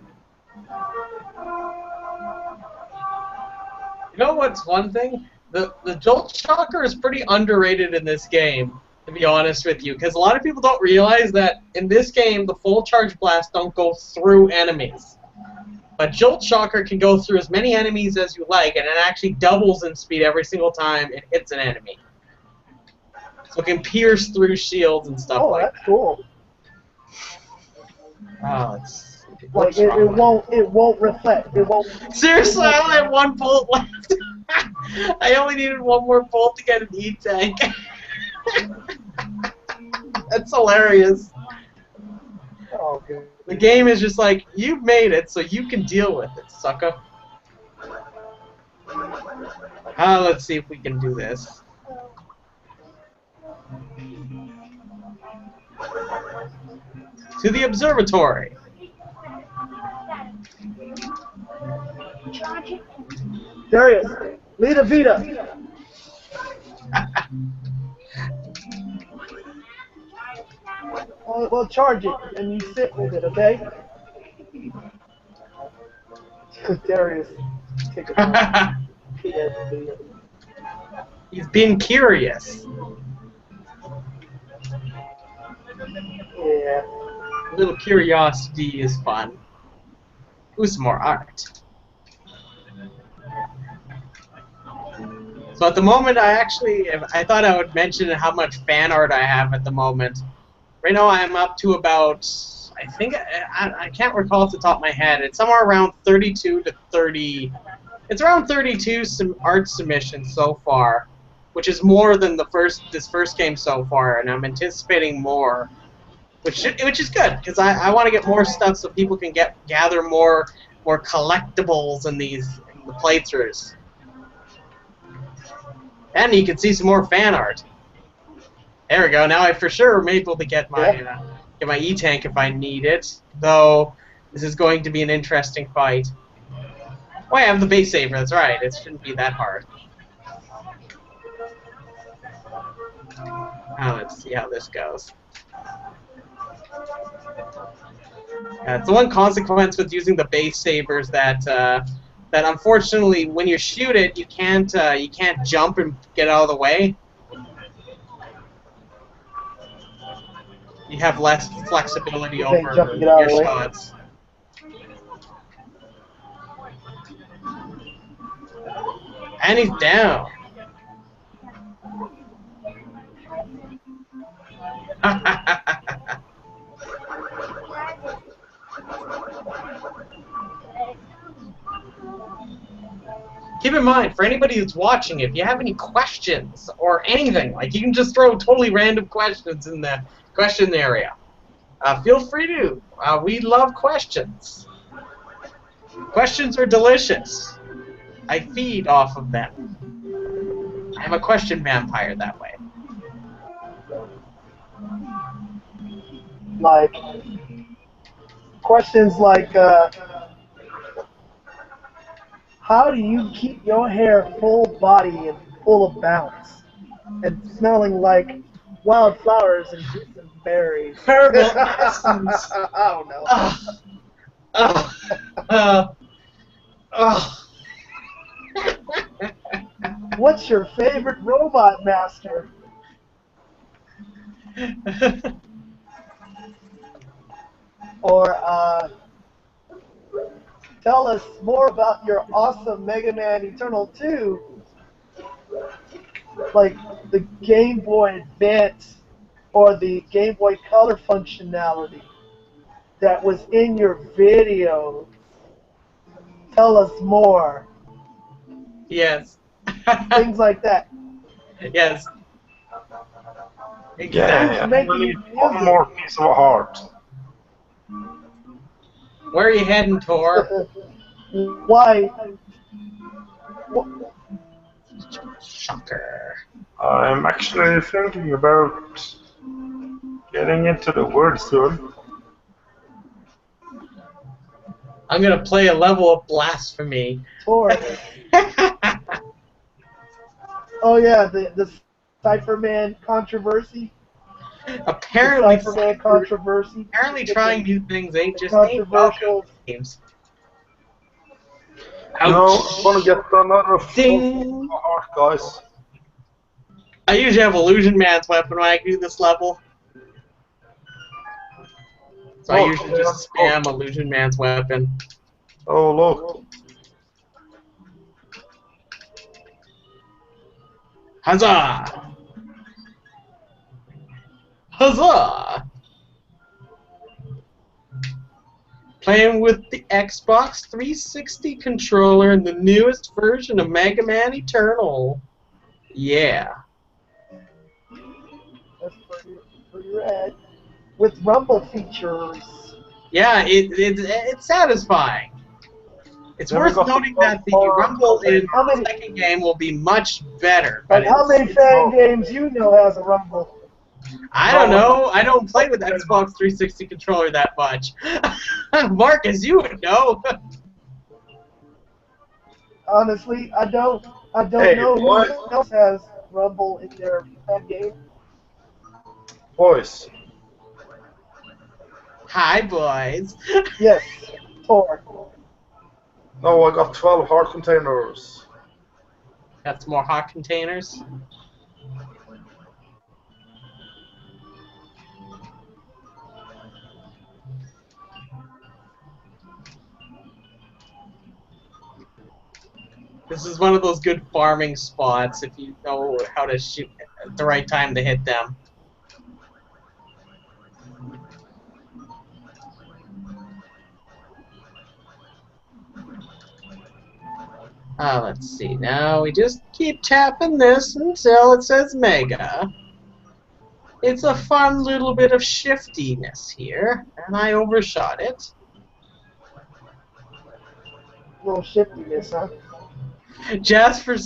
You know what's one thing? The Jolt Shocker is pretty underrated in this game, to be honest with you, because a lot of people don't realize that in this game the full charge blasts don't go through enemies. But Jolt Shocker can go through as many enemies as you like, and it actually doubles in speed every single time it hits an enemy. So it can pierce through shields and stuff like that. Oh, that's cool. Oh, it's like it won't reflect. It won't. Seriously, I only have one bullet left. I only needed one more bolt to get an E-tank. That's hilarious. Oh, good. The game is just like, you've made it, so you can deal with it, sucker. Let's see if we can do this. To the observatory. Darius, Lita Vita. Well, charge it, and you sit with it, okay? Darius, take a He's been curious. Yeah. A little curiosity is fun. Who's more art? So at the moment, I thought I would mention how much fan art I have at the moment. Right now, I'm up to about, I think, I can't recall off the top of my head. It's somewhere around 32 to 30. It's around 32 art submissions so far, which is more than this first game so far, and I'm anticipating more, which is good because I want to get more stuff so people can gather more collectibles in the playthroughs. And you can see some more fan art. There we go. Now I for sure am able to get my E-tank if I need it. Though this is going to be an interesting fight. Oh, I have the base saver. That's right. It shouldn't be that hard. Now let's see how this goes. It's the one consequence with using the base sabers that that unfortunately when you shoot it you can't jump and get out of the way. You have less flexibility You can't over jump and get out your of the way. shots. And he's down. Keep in mind, for anybody who's watching, if you have any questions or anything, like you can just throw totally random questions in the question area. Feel free to. We love questions. Questions are delicious. I feed off of them. I'm a question vampire that way. Like questions like, how do you keep your hair full body and full of bounce and smelling like wildflowers and juice and berries? Herbal essence. I don't know. What's your favorite robot master? Or tell us more about your awesome Mega Man Eternal 2, like the Game Boy Advance or the Game Boy Color functionality that was in your video. Tell us more. Yes. Things like that. Yes. Yeah, Exactly. I Making need music. one more piece of heart. Where are you heading, Tor? Why? Shocker. I'm actually thinking about getting into the world soon. I'm gonna play a level of blasphemy. Or oh yeah, the Cypherman controversy. Apparently, The Cypherman controversy. apparently trying new things ain't The just ain't welcome controversial. games. No, Ouch. I'm gonna get another Ding. full heart, guys. I usually have Illusion Man's weapon when I do this level. So I usually just spam Illusion Man's weapon. Oh, look. Huzzah! Huzzah! Playing with the Xbox 360 controller and the newest version of Mega Man Eternal. Yeah. That's pretty rad. With rumble features. Yeah, it's satisfying. It's Never worth got noting the that the power rumble in How the many- second game will be much better. Like But how many fan games you know has a rumble? I don't know. I don't play with the Xbox 360 controller that much. Marcus, you would know. Honestly, I don't Hey, know who boys. else has rumble in their fan game. Boys, Hi, boys. Yes, Tor. no, I got 12 heart containers. Got some more hot containers. This is one of those good farming spots if you know how to shoot at the right time to hit them. Let's see. Now we just keep tapping this until it says Mega. It's a fun little bit of shiftiness here, and I overshot it. A little shiftiness, huh? Jasper,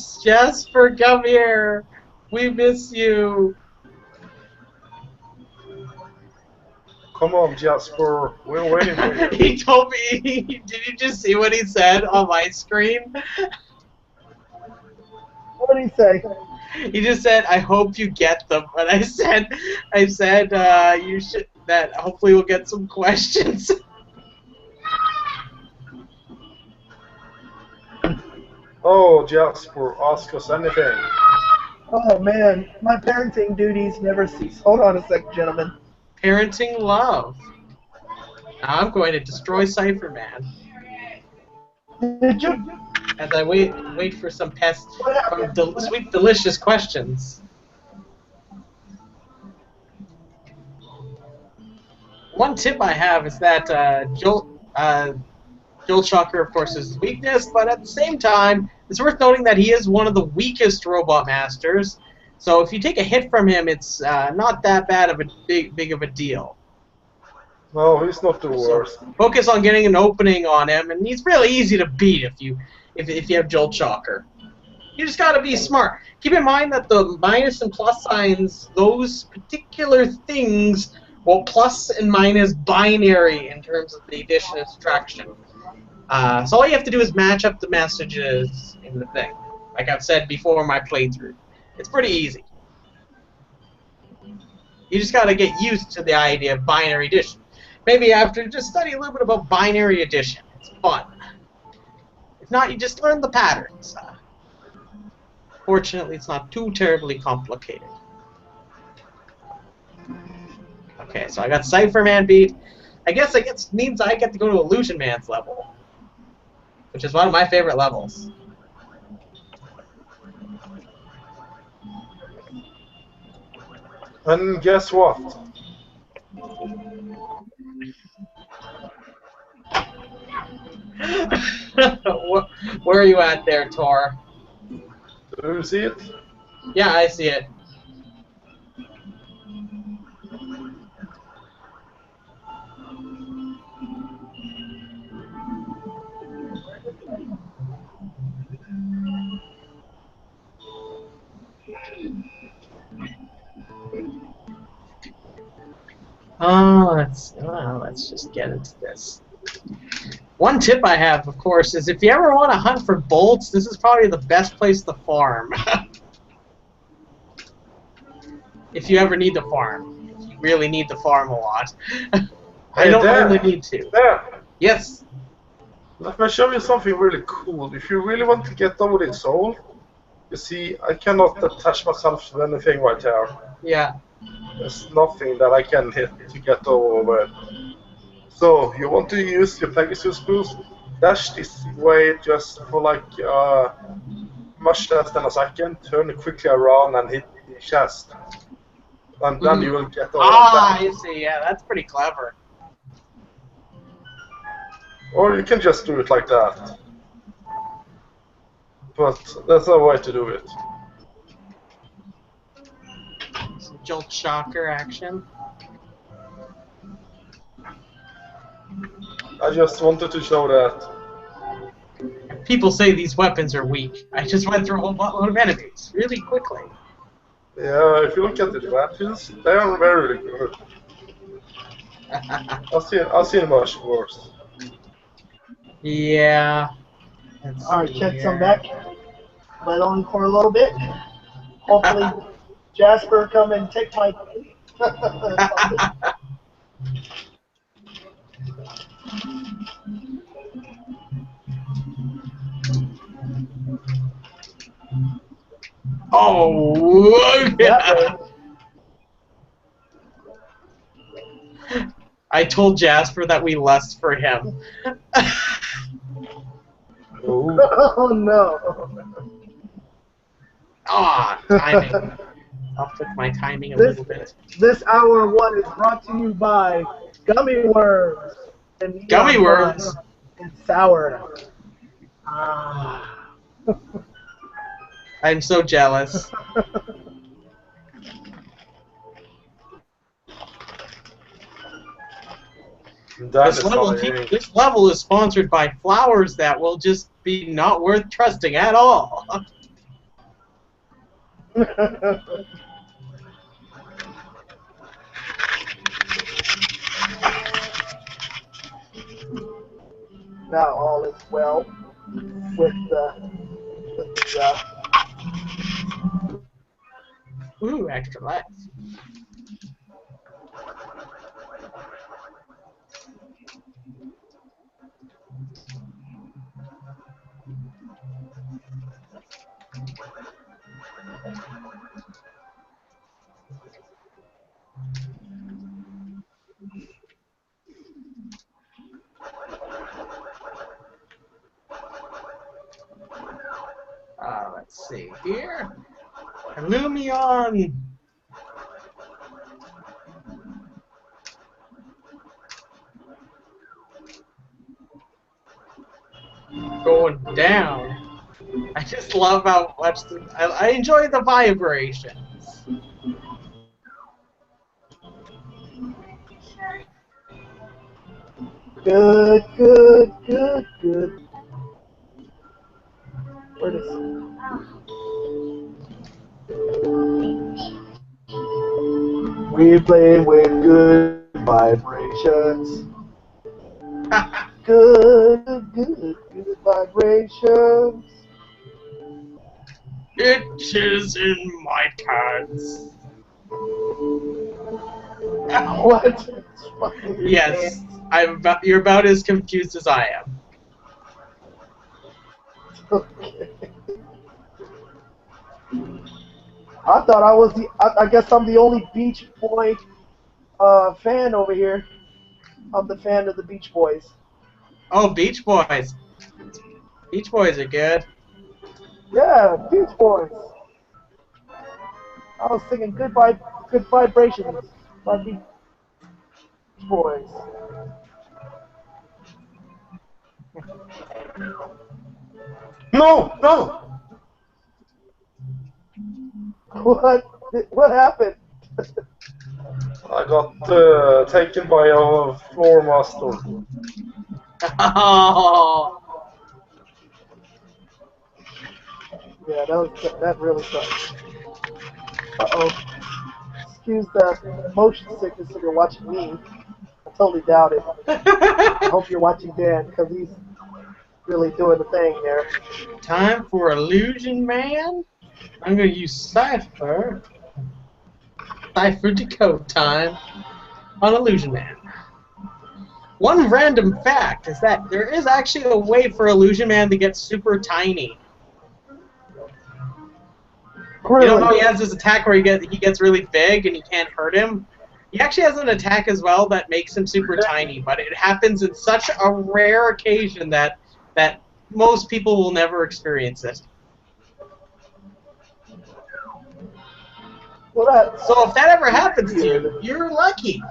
come here. We miss you. Come on, Jasper. We're waiting for you. He told me. Did you just see what he said on my screen? What did he say? He just said, "I hope you get them." And I said, you should. That hopefully we'll get some questions. Oh, Jasper, ask us anything. Oh man, my parenting duties never cease. Hold on a sec, gentlemen. Parenting love. I'm going to destroy Cypher Man Did you? as I wait for some pests What from happened? sweet delicious questions. One tip I have is that Jolt Shocker, of course, is his weakness, but at the same time, it's worth noting that he is one of the weakest robot masters. So if you take a hit from him, it's not that bad of a big of a deal. No, he's not the So worst. focus on getting an opening on him, and he's really easy to beat if you have Jolt Shocker. You just gotta be smart. Keep in mind that the minus and plus signs, those particular things, well, plus and minus binary in terms of the addition and subtraction. So all you have to do is match up the messages in the thing. Like I've said before my playthrough. It's pretty easy. You just gotta get used to the idea of binary addition. Maybe after just study a little bit about binary addition. It's fun. If not, you just learn the patterns. Fortunately, it's not too terribly complicated. Okay, so I got Cypher Man beat. I guess means I get to go to Illusion Man's level, which is one of my favorite levels. And guess what? Where are you at there, Tor? Do you see it? Yeah, I see it. Let's just get into this. One tip I have, of course, is if you ever want to hunt for bolts, this is probably the best place to farm. If you ever need to farm. If you really need to farm a lot. I Hey, don't there! really need to. There! Yes. Let me show you something really cool. If you really want to get over this soul, you see, I cannot attach myself to anything right here. Yeah. There's nothing that I can hit to get over it. So, you want to use your Pegasus boost, dash this way just for like much less than a second, turn it quickly around and hit the chest. And then you will get over that. I see. Yeah, that's pretty clever. Or you can just do it like that. But that's a way to do it. Some Jolt Shocker action. I just wanted to show that. People say these weapons are weak. I just went through a whole buttload of enemies really quickly. Yeah, if you look at the weapons, they are very good. I've seen much worse. Yeah. Alright, Chet's, I'm back. But only for a little bit. Hopefully, Jasper come and take my. Oh, yeah. I told Jasper that we lust for him. Oh no. Timing. I'll fix my timing a little bit. This hour one is brought to you by Gummy Worms. And Gummy Worms? It's sour. I'm so jealous. This level is sponsored by flowers that will just be not worth trusting at all. Now all is well with the Ooh, extra life. let's see here. Lumion. Going down. I just love how much I enjoy the vibrations. Good, good, good, good. Where is we play with good vibrations. Good, good, good vibrations. Itches in my pants. What? Yes, you're about as confused as I am. Okay. I thought I was the. I guess I'm the only Beach Boy fan over here. I'm the fan of the Beach Boys. Oh, Beach Boys. Beach Boys are good. Yeah, Beach Boys. I was singing good vibrations by Beach Boys. No, no. What happened? I got taken by a floor master. Oh. Yeah, that really sucks. Uh-oh. Excuse the motion sickness if you're watching me. I totally doubt it. I hope you're watching Dan, because he's really doing the thing there. Time for Illusion Man. I'm going to use Cypher. Cypher decode time on Illusion Man. One random fact is that there is actually a way for Illusion Man to get super tiny. Really? You know how he has this attack where he gets really big and you can't hurt him? He actually has an attack as well that makes him super tiny, but it happens in such a rare occasion that most people will never experience it. Well, So if that ever happens to you, you're lucky.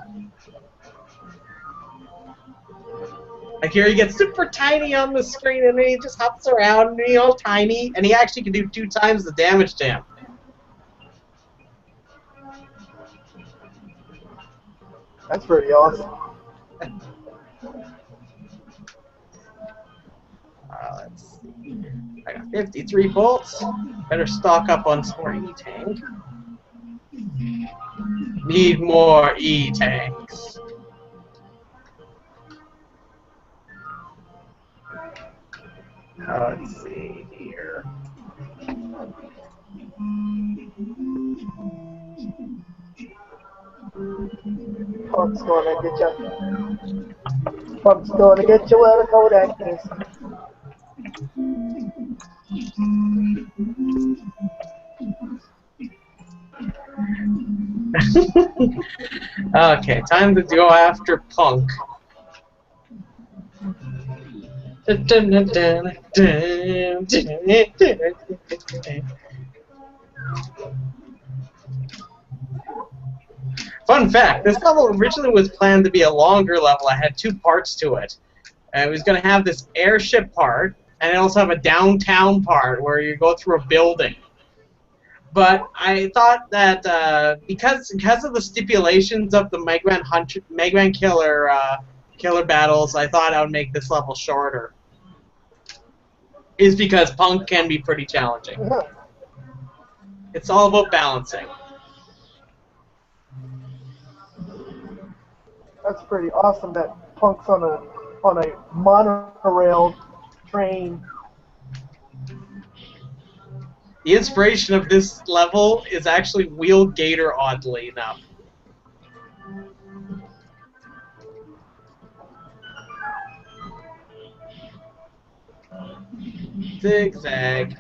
Like here he gets super tiny on the screen and then he just hops around and he's all tiny and he actually can do 2 times the damage to him. that's pretty awesome. Let's see. I got 53 bolts. Better stock up on some more E-Tank. Need more E-Tanks. Let's see here. Punk's gonna get you. Punk's gonna get you where the Kodak is. Okay, time to go after Punk. Fun fact, this level originally was planned to be a longer level. It had 2 parts to it. It was going to have this airship part, and it also have a downtown part where you go through a building. But I thought that because of the stipulations of the Mega Man Killer battles, I thought I would make this level shorter. Is because Punk can be pretty challenging. It's all about balancing. That's pretty awesome that Punk's on a monorail train. The inspiration of this level is actually Wheel Gator, oddly enough. Zigzag.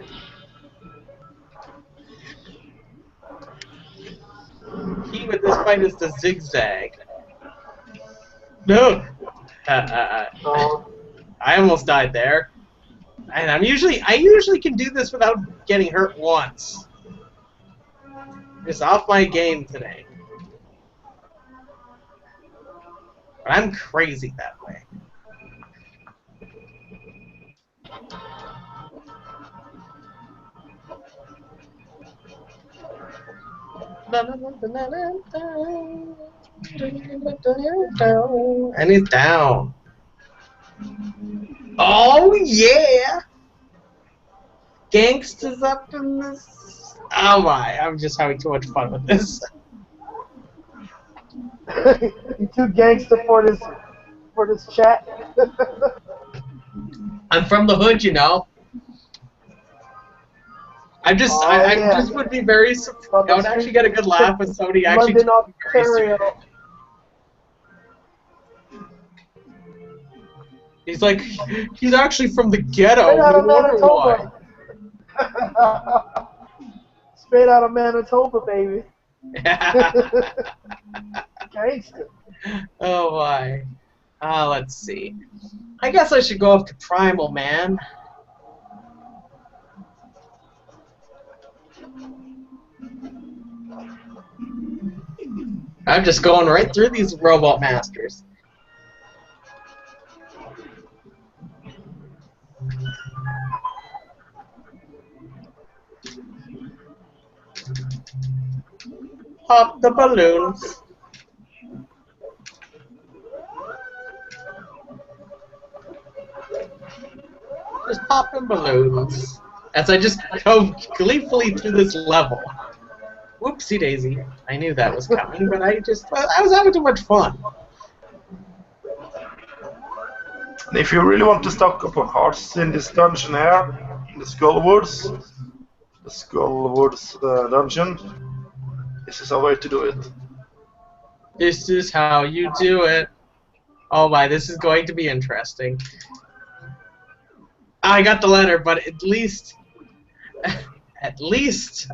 Key with this fight is to zigzag. No! I almost died there. And I usually can do this without getting hurt once. Just off my game today. But I'm crazy that way. And he's down. Oh yeah! Gangsters up in this. Oh my! I'm just having too much fun with this. You too gangster for this chat. I'm from the hood, you know. I just would be very. I would actually get a good laugh with somebody actually. London, Ontario. He's like, he's actually from the ghetto. Straight out of No wonder why. Manitoba. Straight out of Manitoba, baby. Gangster. Oh my. Let's see. I guess I should go up to Primal, man. I'm just going right through these robot masters. Pop the balloons. Just popping balloons. As I just go gleefully through this level. Whoopsie daisy. I knew that was coming, but I was having too much fun. If you really want to stock up on hearts in this dungeon here, in the Skullwoods dungeon, this is a way to do it. This is how you do it. Oh my, this is going to be interesting. I got the letter, but at least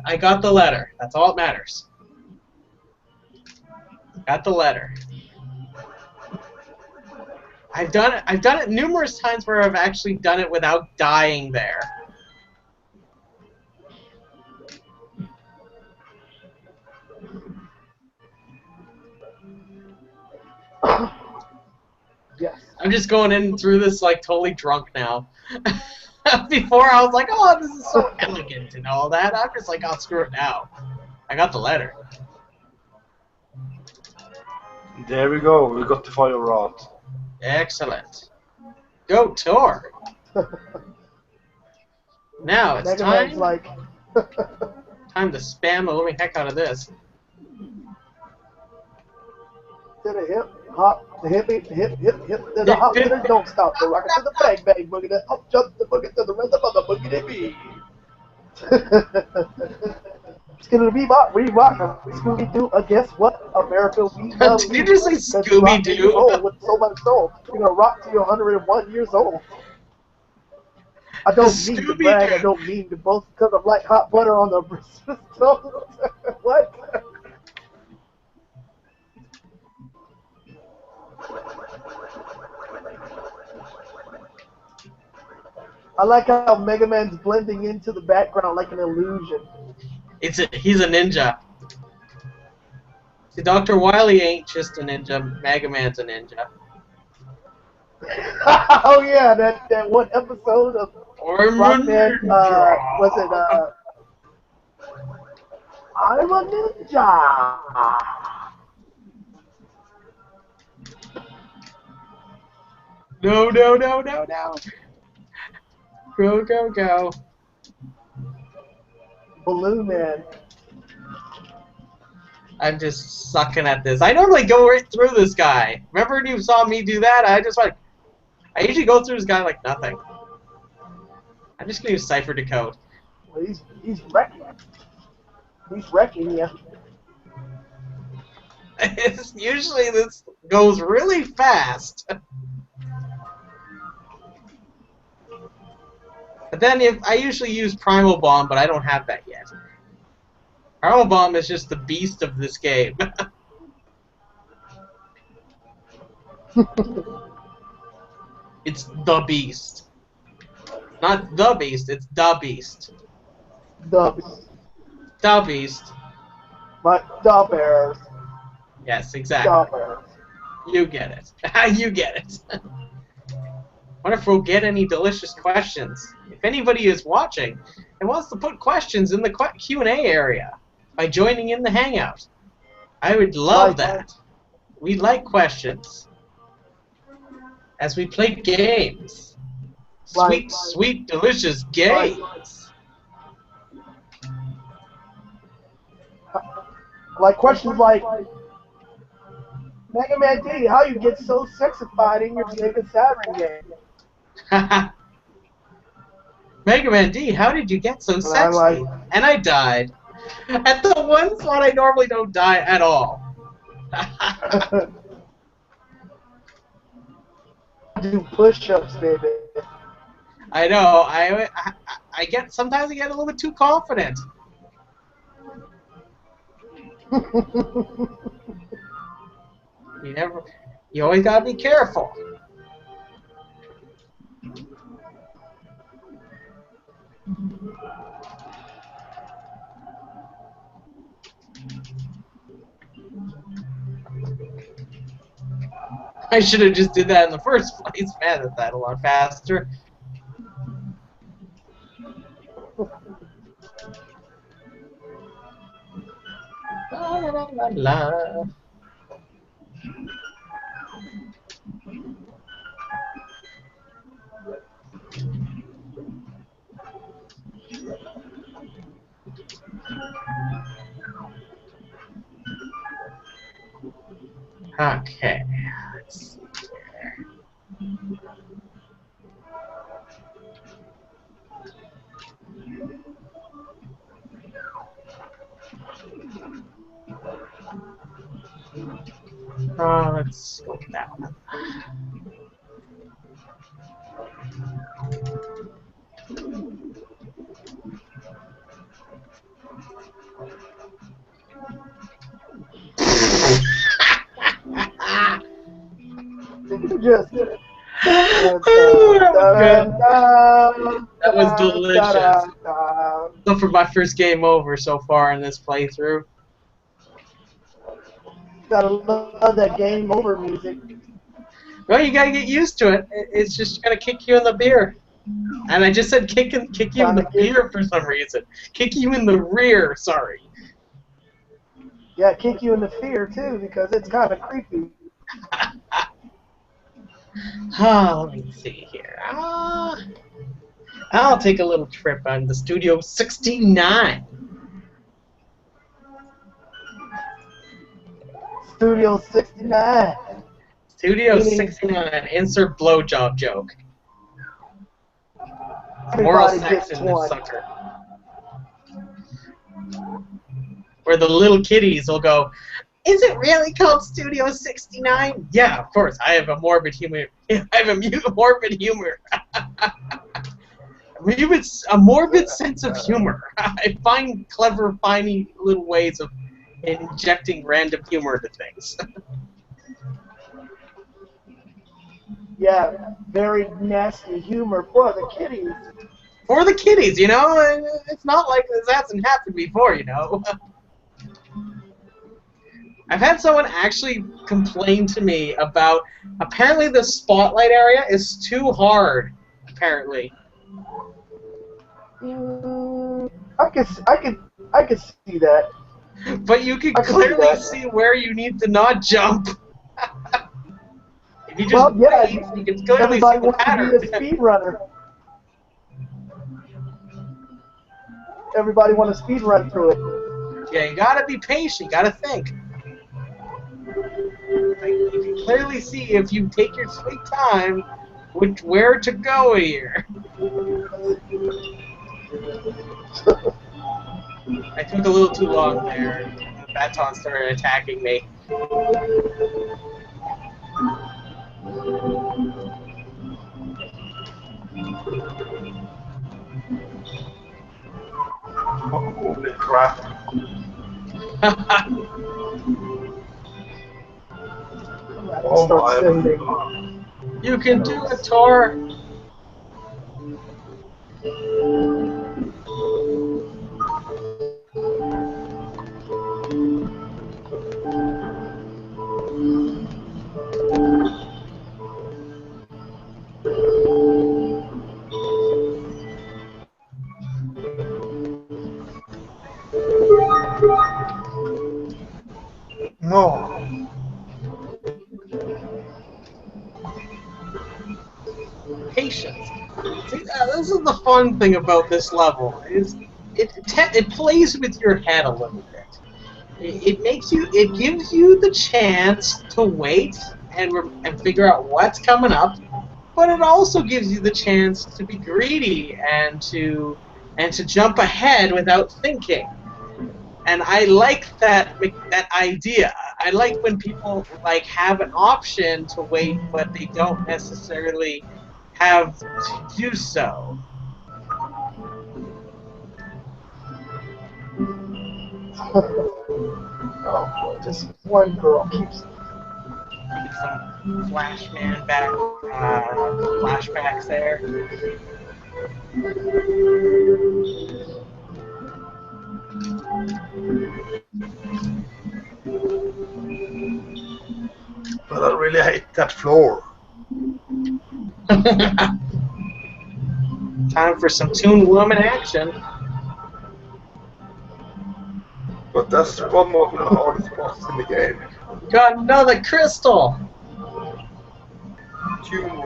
I got the letter. That's all that matters. Got the letter. I've done it numerous times where I've actually done it without dying there. Yes. I'm just going in through this like totally drunk now. Before I was like, oh, this is so elegant and all that. I'm just like, oh, screw it now. I got the letter. There we go. We got the fire rod. Excellent. Go Tor. Now it's Mega Man's time. like Time to spam the living heck out of this. to the hip, hop, the hip, to the hop, to the don't stop, the rocket to the bang, bang, boogie, the up, jump, the boogie to the rhythm of the boogie to beat. Skittle Bebop, we rock, Scooby Doo, guess what? America, we love Did you just say Scooby Doo? With so much soul, you're gonna rock till you're 101 years old. I don't mean to brag, I don't mean to boast, because I'm like hot butter on the toast. What? I like how Mega Man's blending into the background like an illusion. He's a ninja. See, Dr. Wily ain't just a ninja. Mega Man's a ninja. Oh yeah, that one episode of Rockman, was it I'm a ninja. No. Go. Balloon Man. I'm just sucking at this. I normally go right through this guy. Remember when you saw me do that? I usually go through this guy like nothing. I'm just gonna use cipher decode. Well, he's wrecking. He's wrecking you. Usually this goes really fast. But then I usually use Primal Bomb, but I don't have that yet. Primal Bomb is just the beast of this game. It's the beast. Not the beast, it's the beast. The Beast. But the bears. Yes, The exactly. bears. You get it. You get it. Wonder if we'll get any delicious questions. If anybody is watching and wants to put questions in the Q&A area by joining in the Hangout, I would love that. We like questions as we play games. Sweet, sweet, delicious games. Like questions like, Mega Man D, how you get so sexified in your Sega Saturn game? Mega Man D, how did you get so sexy? And I died. At the one slot I normally don't die at all. Do push-ups, baby. I know. I get sometimes I get a little bit too confident. You always gotta be careful. I should have just did that in the first place. Man, that's that a lot faster. La la la la. Okay, let's see here. Let's go with that one. Just. That was delicious. So for my first game over so far in this playthrough. Gotta love that game over music. Well, you gotta get used to it. It's just gonna kick you in the beer. And I just said kick you in the beer for some reason. Kick you in the rear, sorry. Yeah, kick you in the fear too, because it's kind of creepy. Let me see here. I'll take a little trip on the Studio 69. Studio 69. Studio 69. Insert blowjob joke. Oral sex in this sucker. Where the little kiddies will go, is it really called Studio 69? Yeah, of course. I have a morbid humor. I have a morbid humor. A morbid sense of humor. I find clever, funny little ways of injecting random humor into things. Yeah, very nasty humor for the kiddies. For the kiddies, you know? It's not like this hasn't happened before, you know? I've had someone actually complain to me about, apparently the spotlight area is too hard, apparently. I could see that. But you can clearly see where you need to not jump. If you just wait, you can clearly see the pattern. Everybody wants to be a speedrunner. Everybody wants to speedrun through it. Yeah, you gotta be patient, you gotta think. Like, you can clearly see if you take your sweet time where to go here. I took a little too long there. The baton started attacking me. Holy crap. Oh my. You can do it, Tor. patience. See, this is the fun thing about this level is it plays with your head a little bit. It gives you the chance to wait and figure out what's coming up, but it also gives you the chance to be greedy and to jump ahead without thinking. And I like that idea. I like when people like have an option to wait, but they don't necessarily have to do so. Oh boy, this one girl keeps. Get some flashbacks there. But I really hate that floor. Time for some Toon Woman action. But that's one of the hardest bosses in the game. Got another crystal. Toon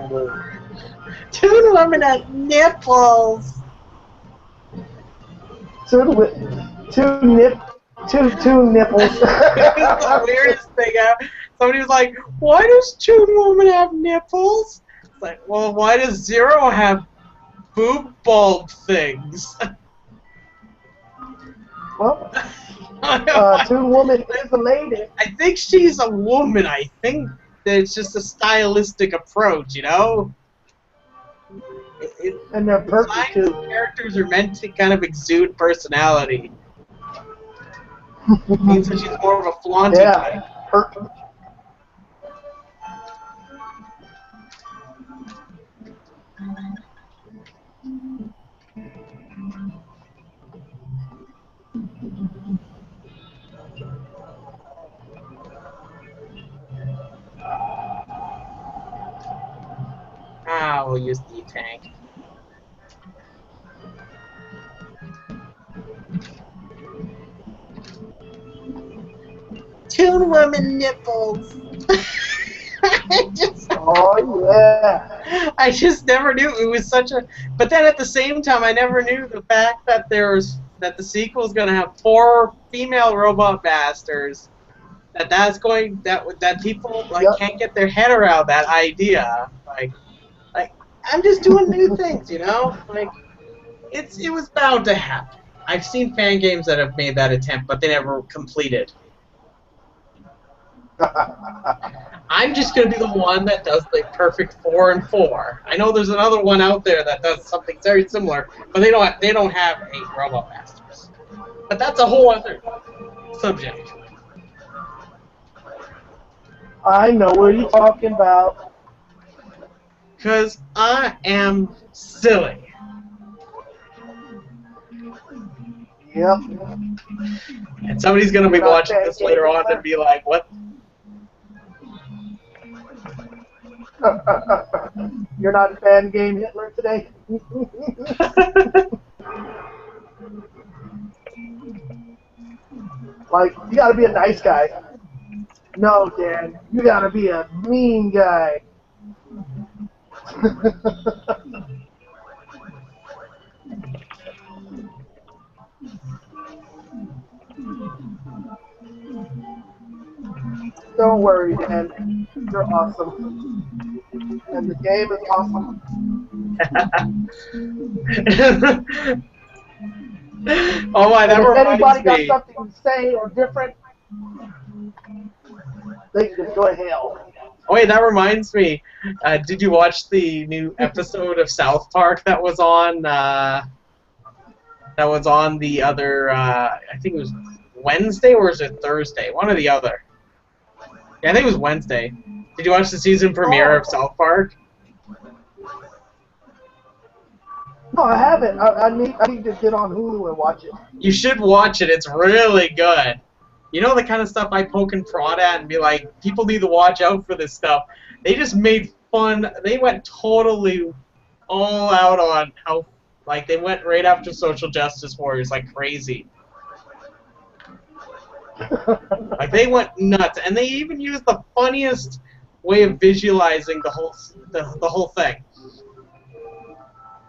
Woman has nipples. Two nipples. It's the weirdest thing ever. Somebody was like, "Why does Toon Woman have nipples?" It's like, well, why does Zero have boob bulb things? Well, Toon Woman is a lady. I think she's a woman. I think that it's just a stylistic approach, you know? And they're perfect too. Characters are meant to kind of exude personality. It means that she's more of a flaunting type. Perfect. We'll use the tank. Toon Woman nipples. I just never knew it was such a. But then at the same time, I never knew the fact that that the sequel is going to have 4 female robot masters. That people can't get their head around that idea. Like I'm just doing new things, you know. Like it was bound to happen. I've seen fan games that have made that attempt, but they never completed. I'm just gonna be the one that does the perfect 4 and 4. I know there's another one out there that does something very similar, but they don't have 8 robot masters. But that's a whole other subject. I know what you're talking about. Because I am silly. Yep. And somebody's going to be watching this later on and be like, what? You're not a fan game Hitler today? Like, you gotta be a nice guy. No, Dan, you gotta be a mean guy. Don't worry, Dan. You're awesome. And the game is awesome. Oh my, that reminds me. If anybody got something to say or different, they can just go to hell. Oh wait, that reminds me. Did you watch the new episode of South Park that was on? That was on the other. I think it was Wednesday or was it Thursday? One or the other. Yeah, I think it was Wednesday. Did you watch the season premiere of South Park? No, I haven't. I need to get on Hulu and watch it. You should watch it. It's really good. You know the kind of stuff I poke and prod at and be like, people need to watch out for this stuff. They just made fun. They went totally all out on how, like, they went right after social justice warriors like crazy. Like, they went nuts. And they even used the funniest way of visualizing the whole thing.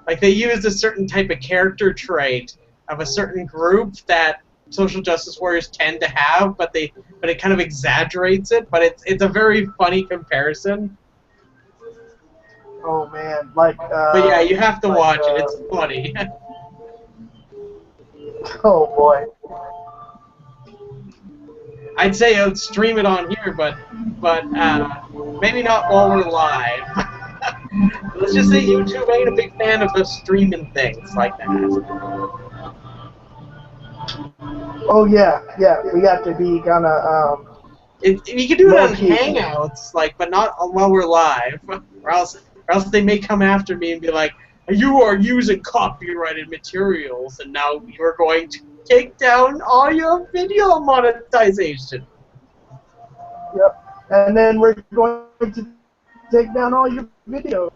Like they used a certain type of character trait of a certain group that social justice warriors tend to have, but it kind of exaggerates it. But it's a very funny comparison. Oh man, like But yeah, you have to watch it. It's funny. oh boy. I'd say I'd stream it on here, but maybe not while we're live. Let's just say YouTube ain't a big fan of us streaming things like that. Oh yeah, we got to be kind of You can do it on low-key. Hangouts, like, but not while we're live, or else they may come after me and be like, "You are using copyrighted materials, and now you're going to take down all your video monetization." Yep. And then we're going to take down all your videos.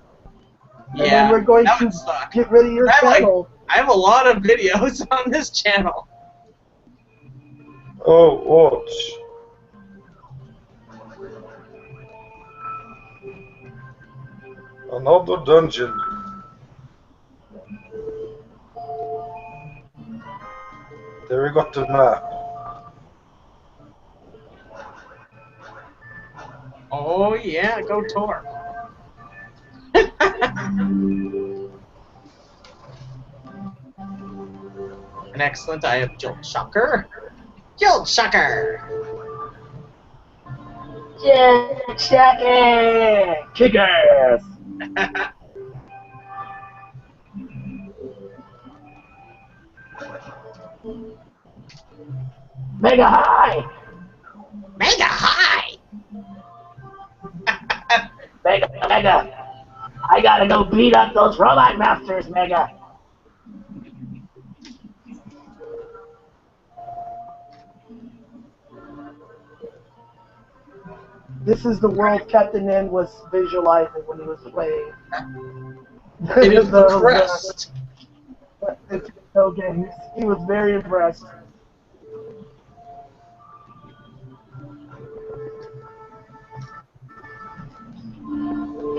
Yeah, and then we're going that to would suck. get rid of your channel. I have a lot of videos on this channel. Oh, watch. Another dungeon. There we got the map. Oh yeah, go Tor. An excellent eye of Jolt Shocker. Jolt Shocker! Yeah, Shocker! Kick ass! Mega high! Mega high! Mega! I gotta go beat up those robot masters, Mega! This is the world Captain N was visualizing when he was playing. It is impressed. Okay, he was very impressed.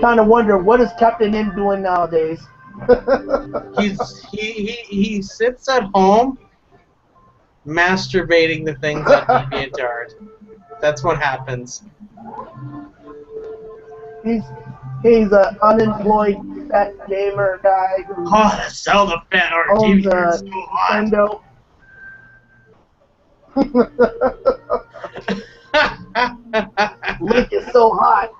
Kind of wonder what is Captain N doing nowadays. He sits at home masturbating the things on DeviantArt. That's what happens. He's an unemployed fat gamer guy who Sell the fat art owns DeviantArt a so hot. Nintendo. Link is so hot.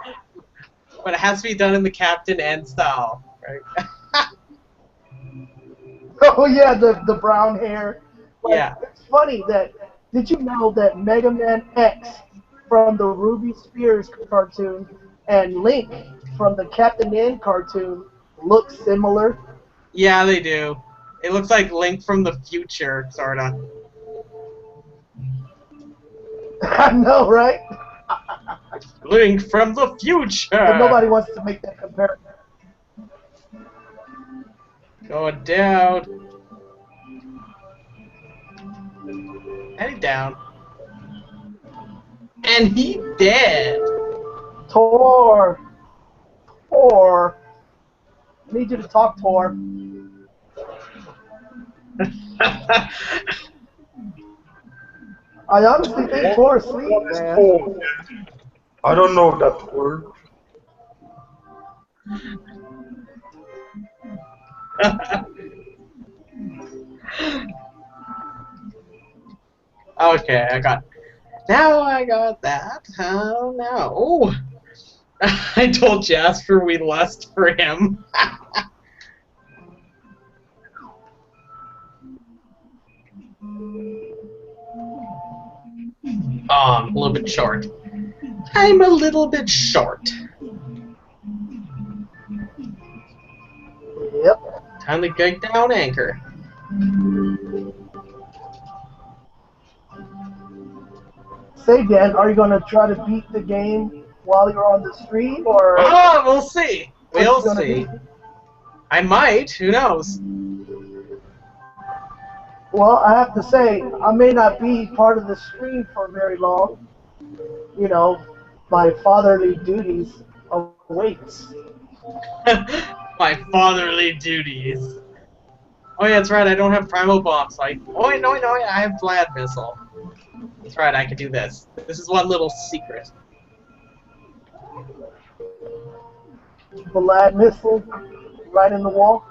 But it has to be done in the Captain N style, right? Oh yeah, the brown hair. Like, Yeah. It's funny that, did you know that Mega Man X from the Ruby Spears cartoon and Link from the Captain N cartoon look similar? Yeah, they do. It looks like Link from the future, sorta. I know, right? Link from the future! But nobody wants to make that comparison. Going down. And he down. And he dead! Tor! I need you to talk, Tor. I honestly think Tor is asleep, man. I don't know that word. Okay, now I got that. How now? Oh! I told Jasper we lust for him. I'm a little bit short. I'm a little bit short. Yep. Time to get down anchor. Say, Dan, are you going to try to beat the game while you're on the stream, or? Oh, we'll see. We'll What's it gonna see. be? I might. Who knows? Well, I have to say, I may not be part of the stream for very long. You know, my fatherly duties awaits. My fatherly duties. Oh yeah, that's right. I don't have Primal Bomb, so Oh wait, no, I have Glad Missile. That's right. I can do this. This is one little secret. Vlad missile right in the wall.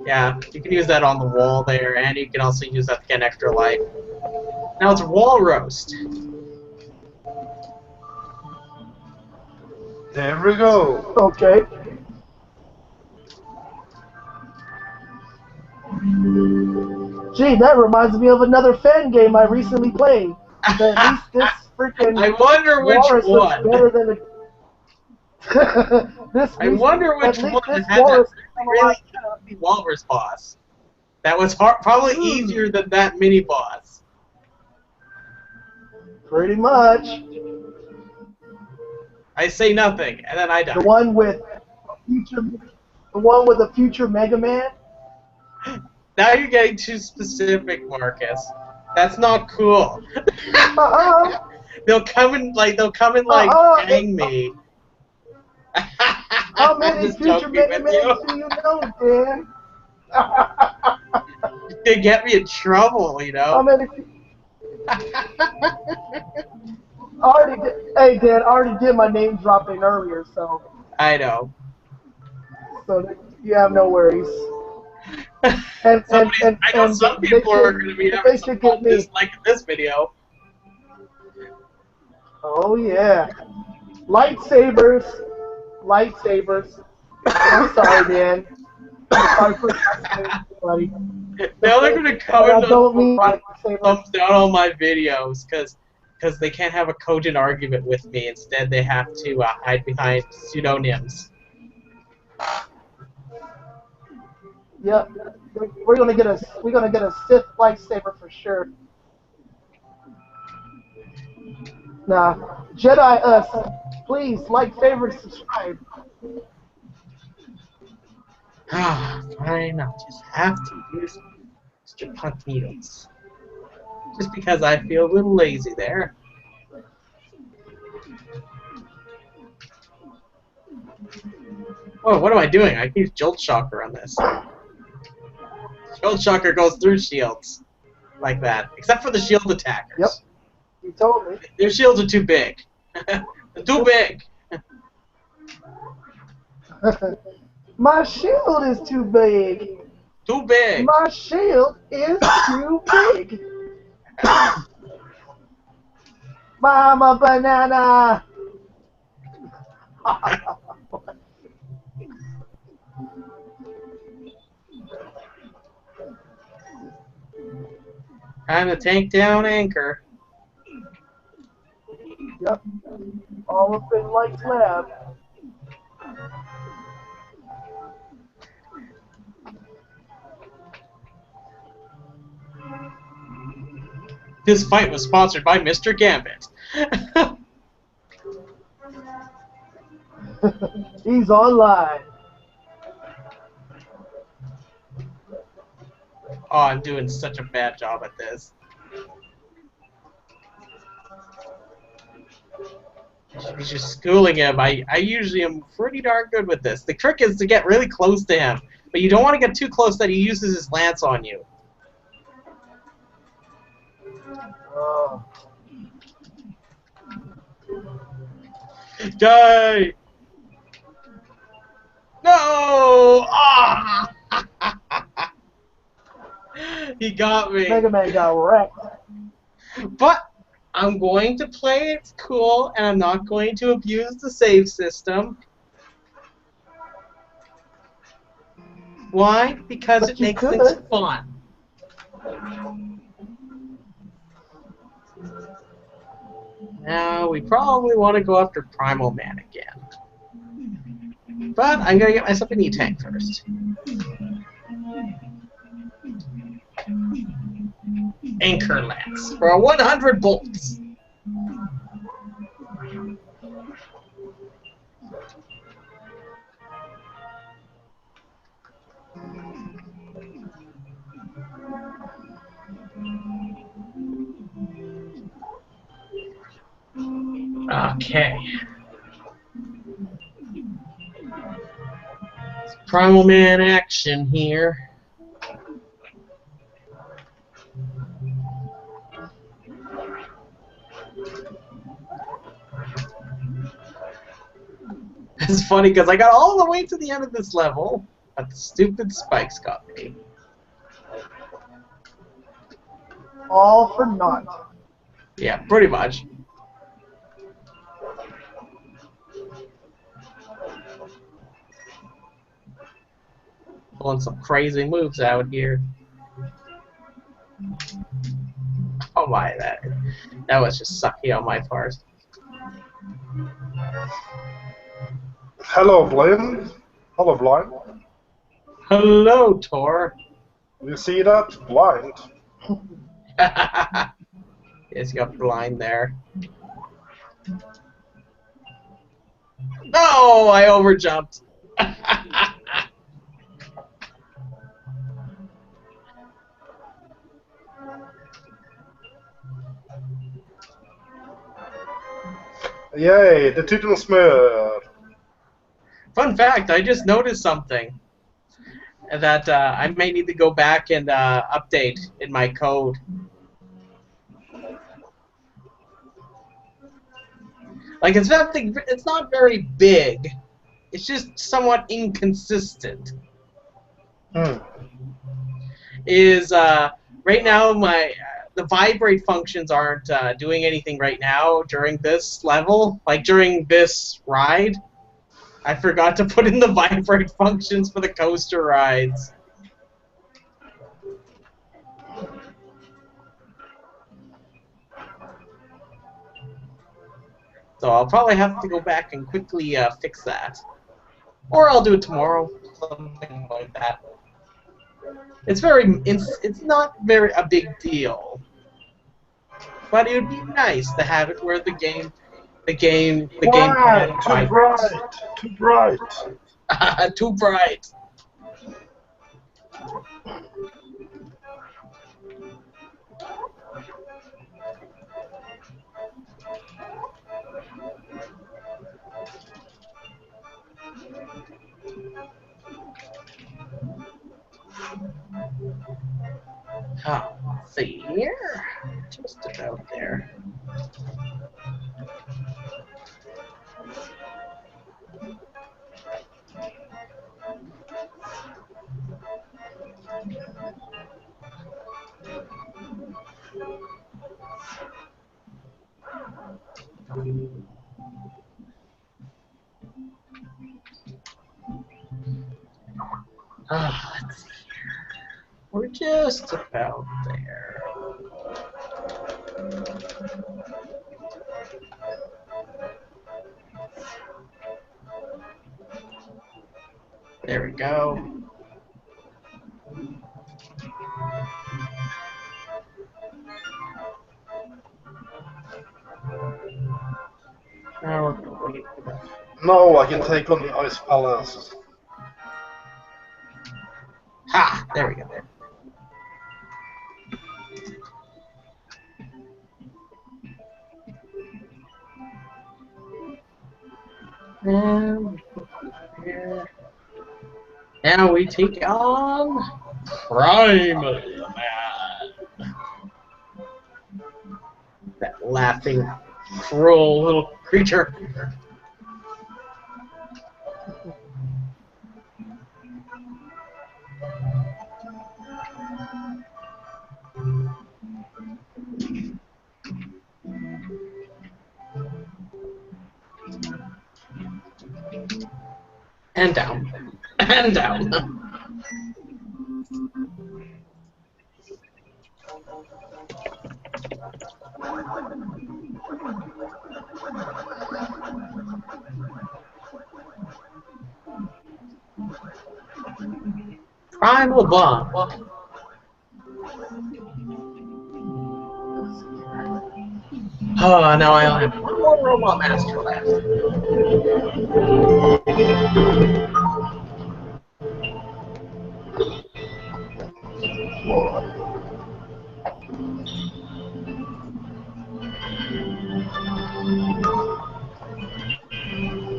Yeah, you can use that on the wall there, and you can also use that to get an extra life. Now it's Wall Roast. There we go. Okay. Gee, that reminds me of another fan game I recently played. But at least this freaking I wonder which walrus looks one. better than a. I wonder which at one least this had that walrus really easy walrus boss. That was probably easier than that mini boss. Pretty much. I say nothing, and then I die. The one with a future Mega Man. Now you're getting too specific, Marcus. That's not cool. They'll come and hang me. How many future Mega Men do you know, Dan? They get me in trouble, you know. How many? Hey, Dan, I already did my name dropping earlier, so. I know. So you have no worries. I know some people are going to be having some fun disliking this video. Oh yeah, lightsabers. I'm sorry, Dan. I'm sorry for buddy. Now they're going to come and thumbs down on my videos because they can't have a cogent argument with me. Instead, they have to hide behind pseudonyms. Yep, we're gonna get a Sith lightsaber for sure. Nah, Jedi us, please like, favorite, subscribe. Fine, I'll just have to use Mr. Puck Needles. Just because I feel a little lazy there. Oh, what am I doing? I can use Jolt Shocker on this. Jolt Shocker goes through shields. Like that. Except for the shield attackers. Yep. You told me. Their shields are too big. Too big! My shield is too big. Too big! My shield is too big. Mama banana! Time to take down Anchor. Yep. All up in Light's lab. This fight was sponsored by Mr. Gambit. He's online. Oh, I'm doing such a bad job at this. He's just schooling him. I usually am pretty darn good with this. The trick is to get really close to him, but you don't want to get too close that he uses his lance on you. Die! No! Ah! He got me. Mega Man got wrecked. But I'm going to play it cool, and I'm not going to abuse the save system. Why? Because it makes things fun. Now, we probably want to go after Primal Man again. But I'm going to get myself an E-Tank first. Anchor Lance for 100 bolts. Okay. Primal Man action here. It's funny because I got all the way to the end of this level, but the stupid spikes got me. All for naught. Yeah, pretty much. Pulling some crazy moves out here. Oh my, that was just sucky on my part. Hello, Blind. Hello, Blind. Hello, Tor. You see that? Blind. Yes, you got blind there. No, I overjumped. Yay, the Titelsmör. Fun fact, I just noticed something that I may need to go back and update in my code. Like, it's not very big. It's just somewhat inconsistent. Is right now the vibrate functions aren't doing anything right now during this level, like during this ride. I forgot to put in the vibrate functions for the coaster rides. So I'll probably have to go back and quickly fix that. Or I'll do it tomorrow, something like that. It's not very a big deal. But it would be nice to have it where the game Wow, too bright, too bright. too bright. Let's see here. Just about there. Let's see here. We're just about there. There we go. Now we're going to wait for that. No, I can take on the Ice Palace. Ha! There we go. And here. Now we take on Primal Man. That laughing, cruel little creature. And down. And down. Primal Bomb. Oh, now I only have one more Robot Master left.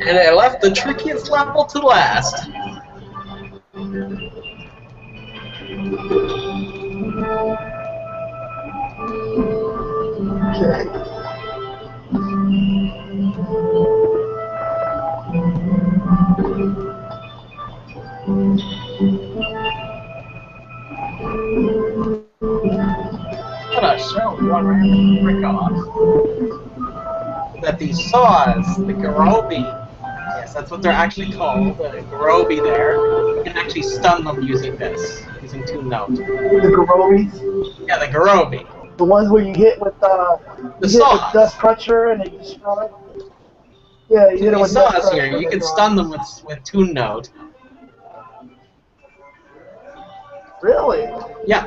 And I left the trickiest level to last. one random trick off. That these saws, the Garobi, yes, that's what they're actually called, the Garobi there, you can actually stun them using this, using Tune Note. The Garobis? Yeah, the Garobi. The ones where you hit with Dust Cruncher and they destroy? Yeah, you hit it with Dust saws Cruncher. here, you can stun them with Tune Note. Really? Yeah.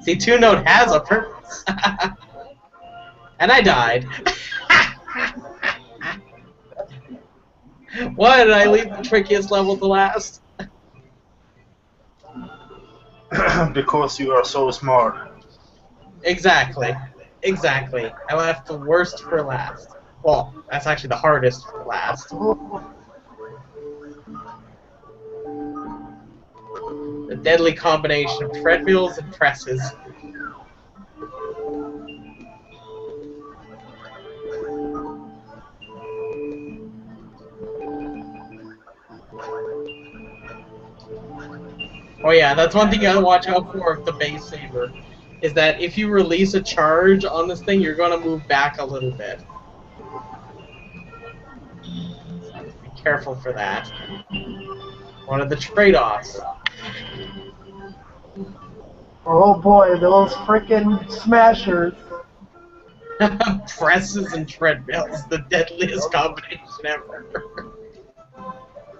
See, Tune Note has a purpose. And I died. Why did I leave the trickiest level to last? Because you are so smart. Exactly. Exactly. I left the worst for last. Well, that's actually the hardest for last. The deadly combination of treadmills and presses. Oh yeah, that's one thing you gotta watch out for with the base saber, is that if you release a charge on this thing, you're gonna move back a little bit. So be careful for that. One of the trade-offs. Oh boy, those freaking smashers. Presses and treadmills, the deadliest combination ever.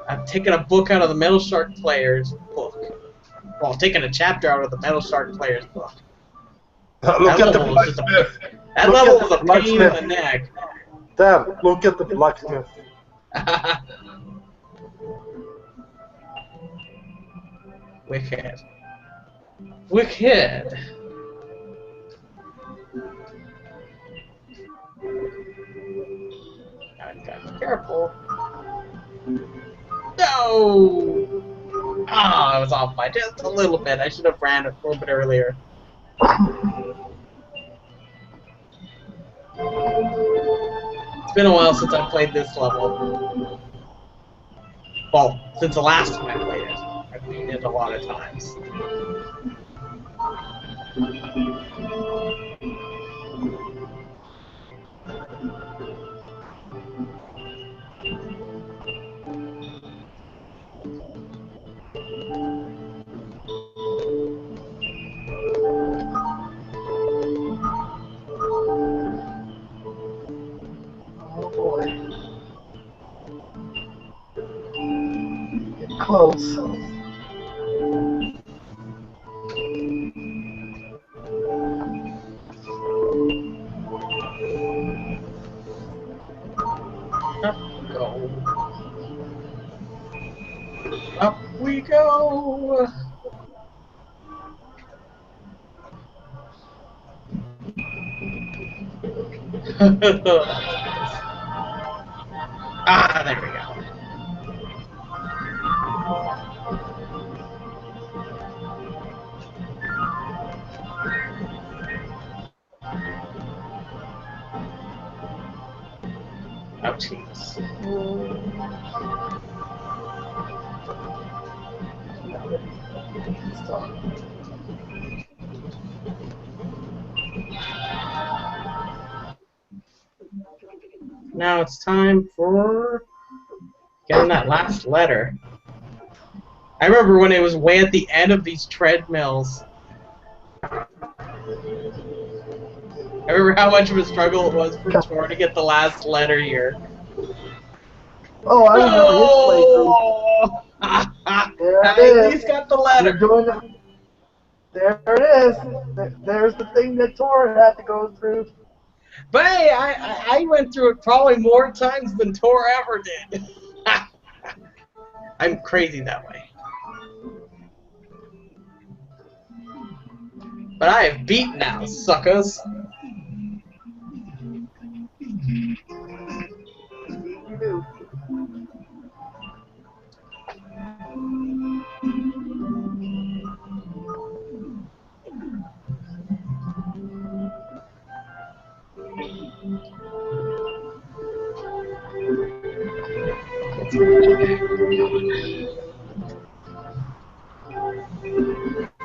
I'm taking a book out of the Metal Shark player's book. Well, I'm taking a chapter out of the Metal Shark player's book. Look at the blacksmith. That level was a pain in the neck. Damn, look at the blacksmith. Wicked. Wicked. Gotta be careful. No! Ah, I was off by just a little bit. I should have ran a little bit earlier. It's been a while since I played this level. Well, since the last time I played it. I've played it a lot of times. Oh boy. Get close. Up we go! Ah, there we go. Ouchies. Now it's time for getting that last letter. I remember when it was way at the end of these treadmills. I remember how much of a struggle it was for Tor to get the last letter here. Oh, I remember his playthrough. There I it is. at least got the letter. There it is. There's the thing that Tor had to go through. But hey, I went through it probably more times than Tor ever did. I'm crazy that way. But I have beat now, suckers. You do.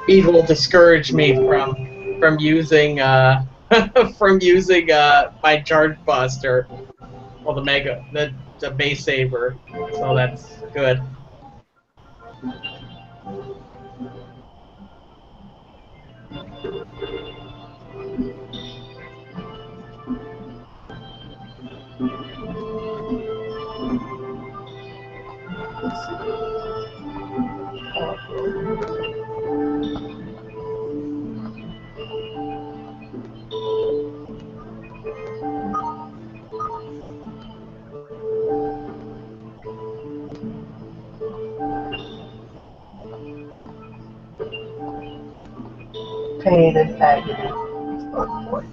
Speed will discourage me from from using from using my charge buster, well, the base saber. So that's good. Pain and agony. Start point.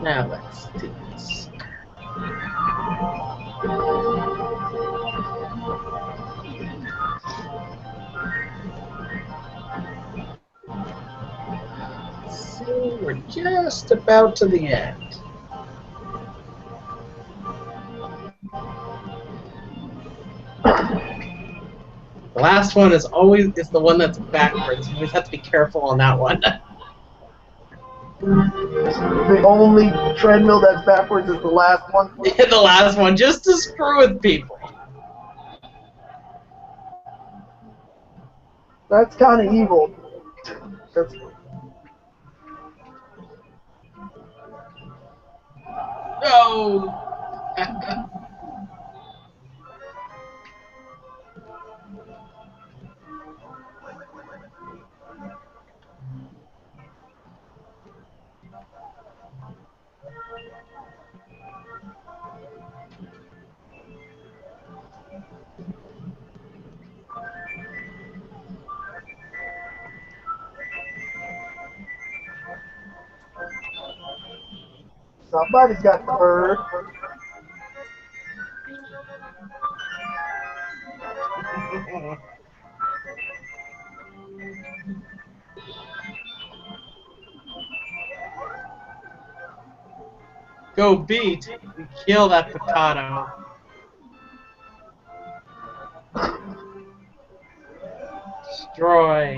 Now let's do this. See, we're just about to the end. The last one is the one that's backwards. You always have to be careful on that one. The only treadmill that's backwards is the last one. The last one, just to screw with people. That's kind of evil. That's, No! somebody's got the bird. Go beat and kill that potato. Destroy.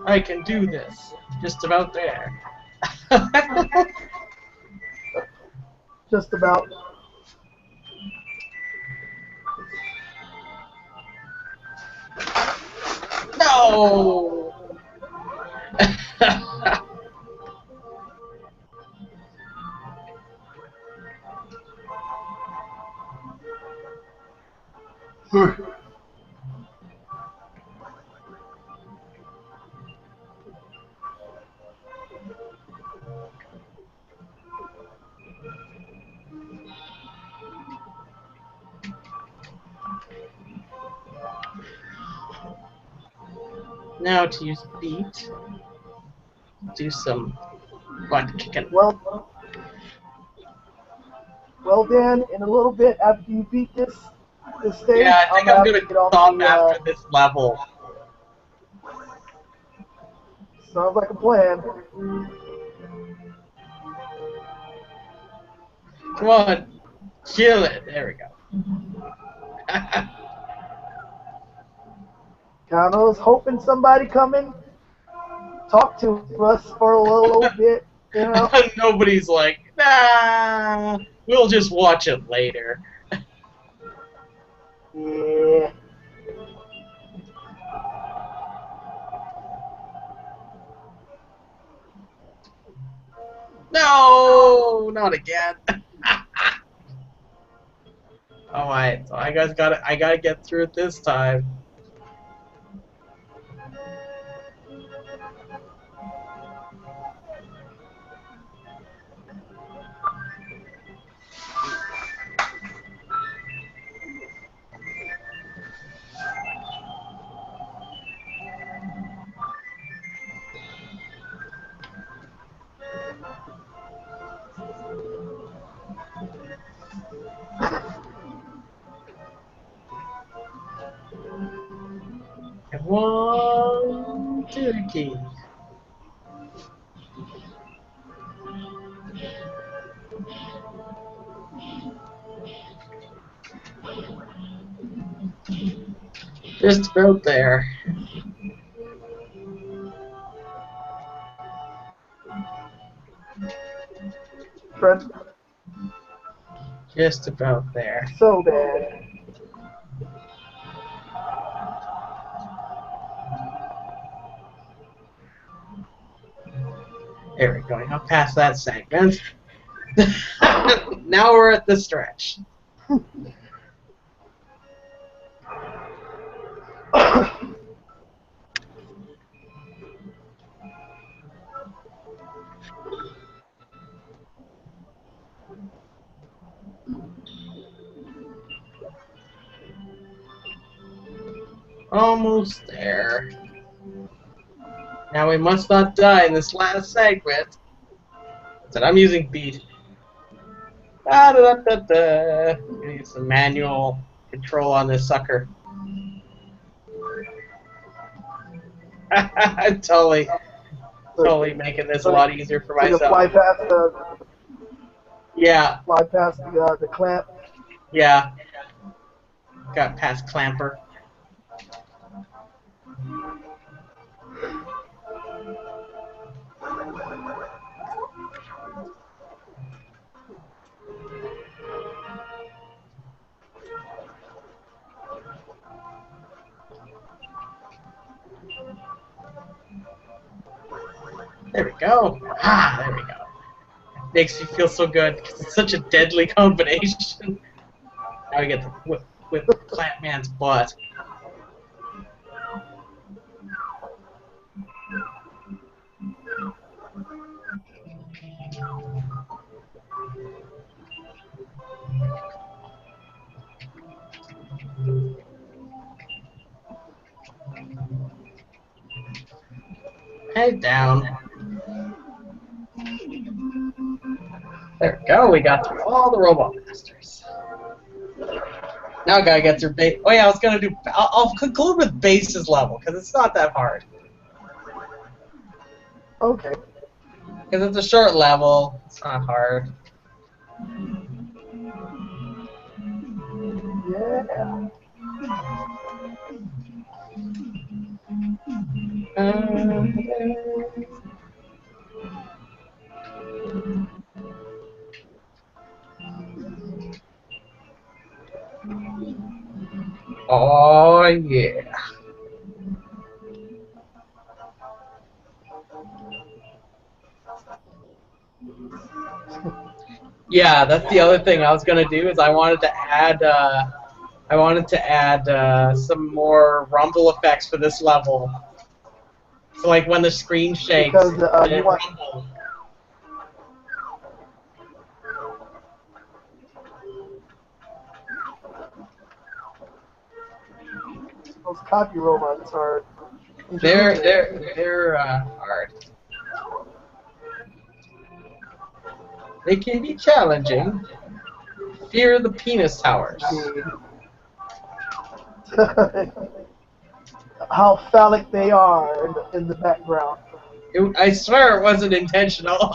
I can do this. Just about there. Just about. No! Now to use beat, do some butt kicking. Well, Dan, in a little bit after you beat this stage, Yeah, I think I'm gonna get off stop the, after this level. Sounds like a plan. Come on, kill it. There we go. Kind of was hoping somebody come in, talk to us for a little bit, you know. Nobody's like, nah, we'll just watch it later. Yeah. No, not again. Alright, so I gotta get through it this time. And one turkey. Just about there. Fred, Just about there. so bad. There we go. Now past that segment. Now we're at the stretch. Almost there. Now we must not die in this last segment. And I'm using beat. Da-da-da-da-da. Need some manual control on this sucker. I'm totally making this a lot easier for So you myself. fly past Yeah, the clamp. yeah. Got past Clamper. There we go. Ah, there we go. Makes you feel so good because it's such a deadly combination. Now we get to whip Clamp Man's butt. Head down. There we go. We got through all the Robot Masters. Now I gotta get through base. Oh yeah, I was gonna do. I'll conclude with bases level because it's not that hard. Okay. Because it's a short level. It's not hard. Yeah. Oh yeah. Yeah, that's the other thing I was gonna do is I wanted to add some more rumble effects for this level. So like when the screen shakes, Because you it want rumbles. those copy robots are. They're hard. They can be challenging. Fear the penis towers. How phallic they are in the background. I swear it wasn't intentional.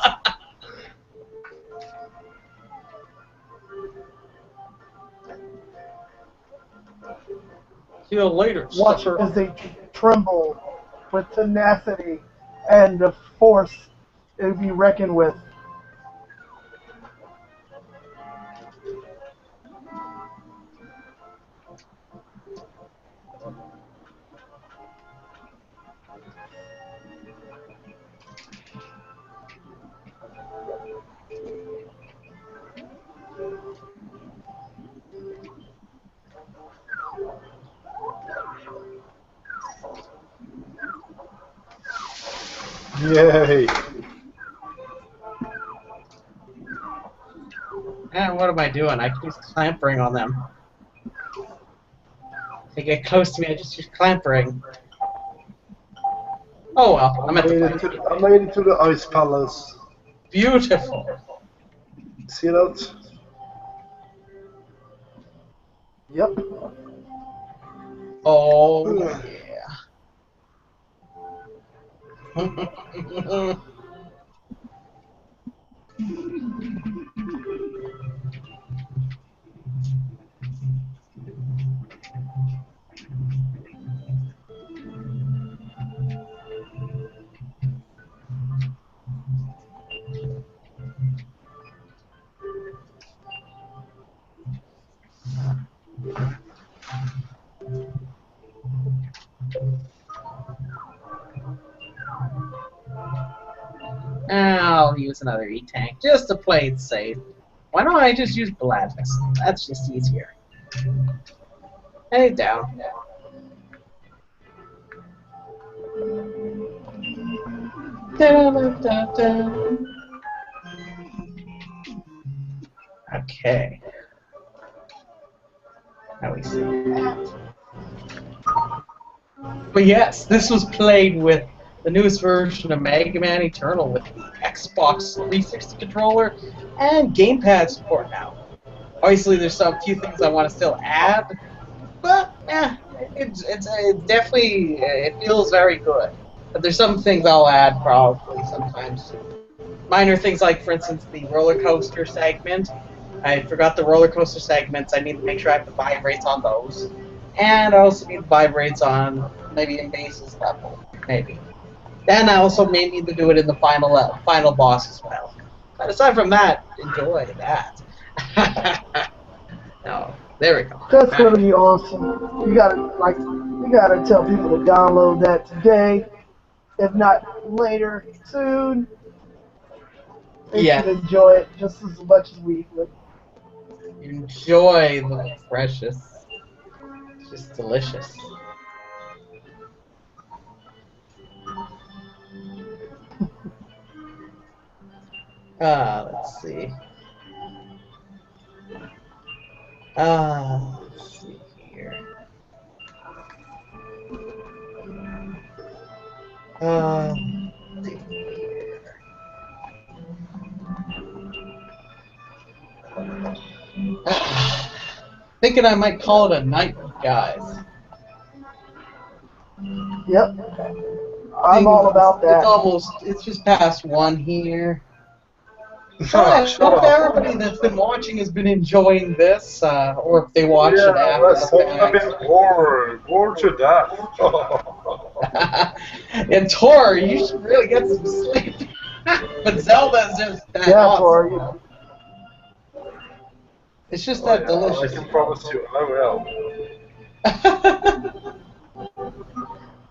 See you later, Watch sucker. as they tremble with tenacity and the force to be reckoned with. Yay! And what am I doing? I keep clampering on them. They get close to me, I just keep clampering. Oh well, I'm at the fight. I made it to the Ice Palace. Beautiful. See that? Yep. Oh yeah. I'll use another E-Tank just to play it safe. Why don't I just use Gladness? That's just easier. Hey, down. Okay. Now we see that. But yes, this was played with the newest version of Mega Man Eternal with the Xbox 360 controller and gamepad support now. Obviously, there's some few things I want to still add, but yeah, it's definitely it feels very good. But there's some things I'll add probably sometimes. Minor things like, for instance, the roller coaster segment. I forgot the roller coaster segments. I need to make sure I have the vibrates on those, and I also need the vibrates on maybe in base's level, maybe. Then I also may need to do it in the final boss as well. But aside from that, enjoy that. No, there we go. That's gonna be awesome. You gotta tell people to download that today, if not later, soon. They Yeah. should enjoy it just as much as we would. Enjoy the precious. It's just delicious. Let's see. Let's see here. Let's see here. Thinking I might call it a night, guys. Yep. I'm all about that. It's just past 1 here. Shut hope up. everybody that's been watching has been enjoying this, or if they watch it after let's the hope I've been bored to death. And Tor, you should really get some sleep. But Zelda's just that awesome. Tor, It's just that delicious. I can promise you, I will.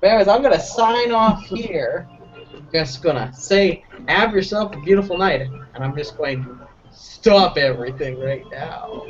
But anyways, I'm gonna sign off here. I'm just gonna say, have yourself a beautiful night, and I'm just going to stop everything right now.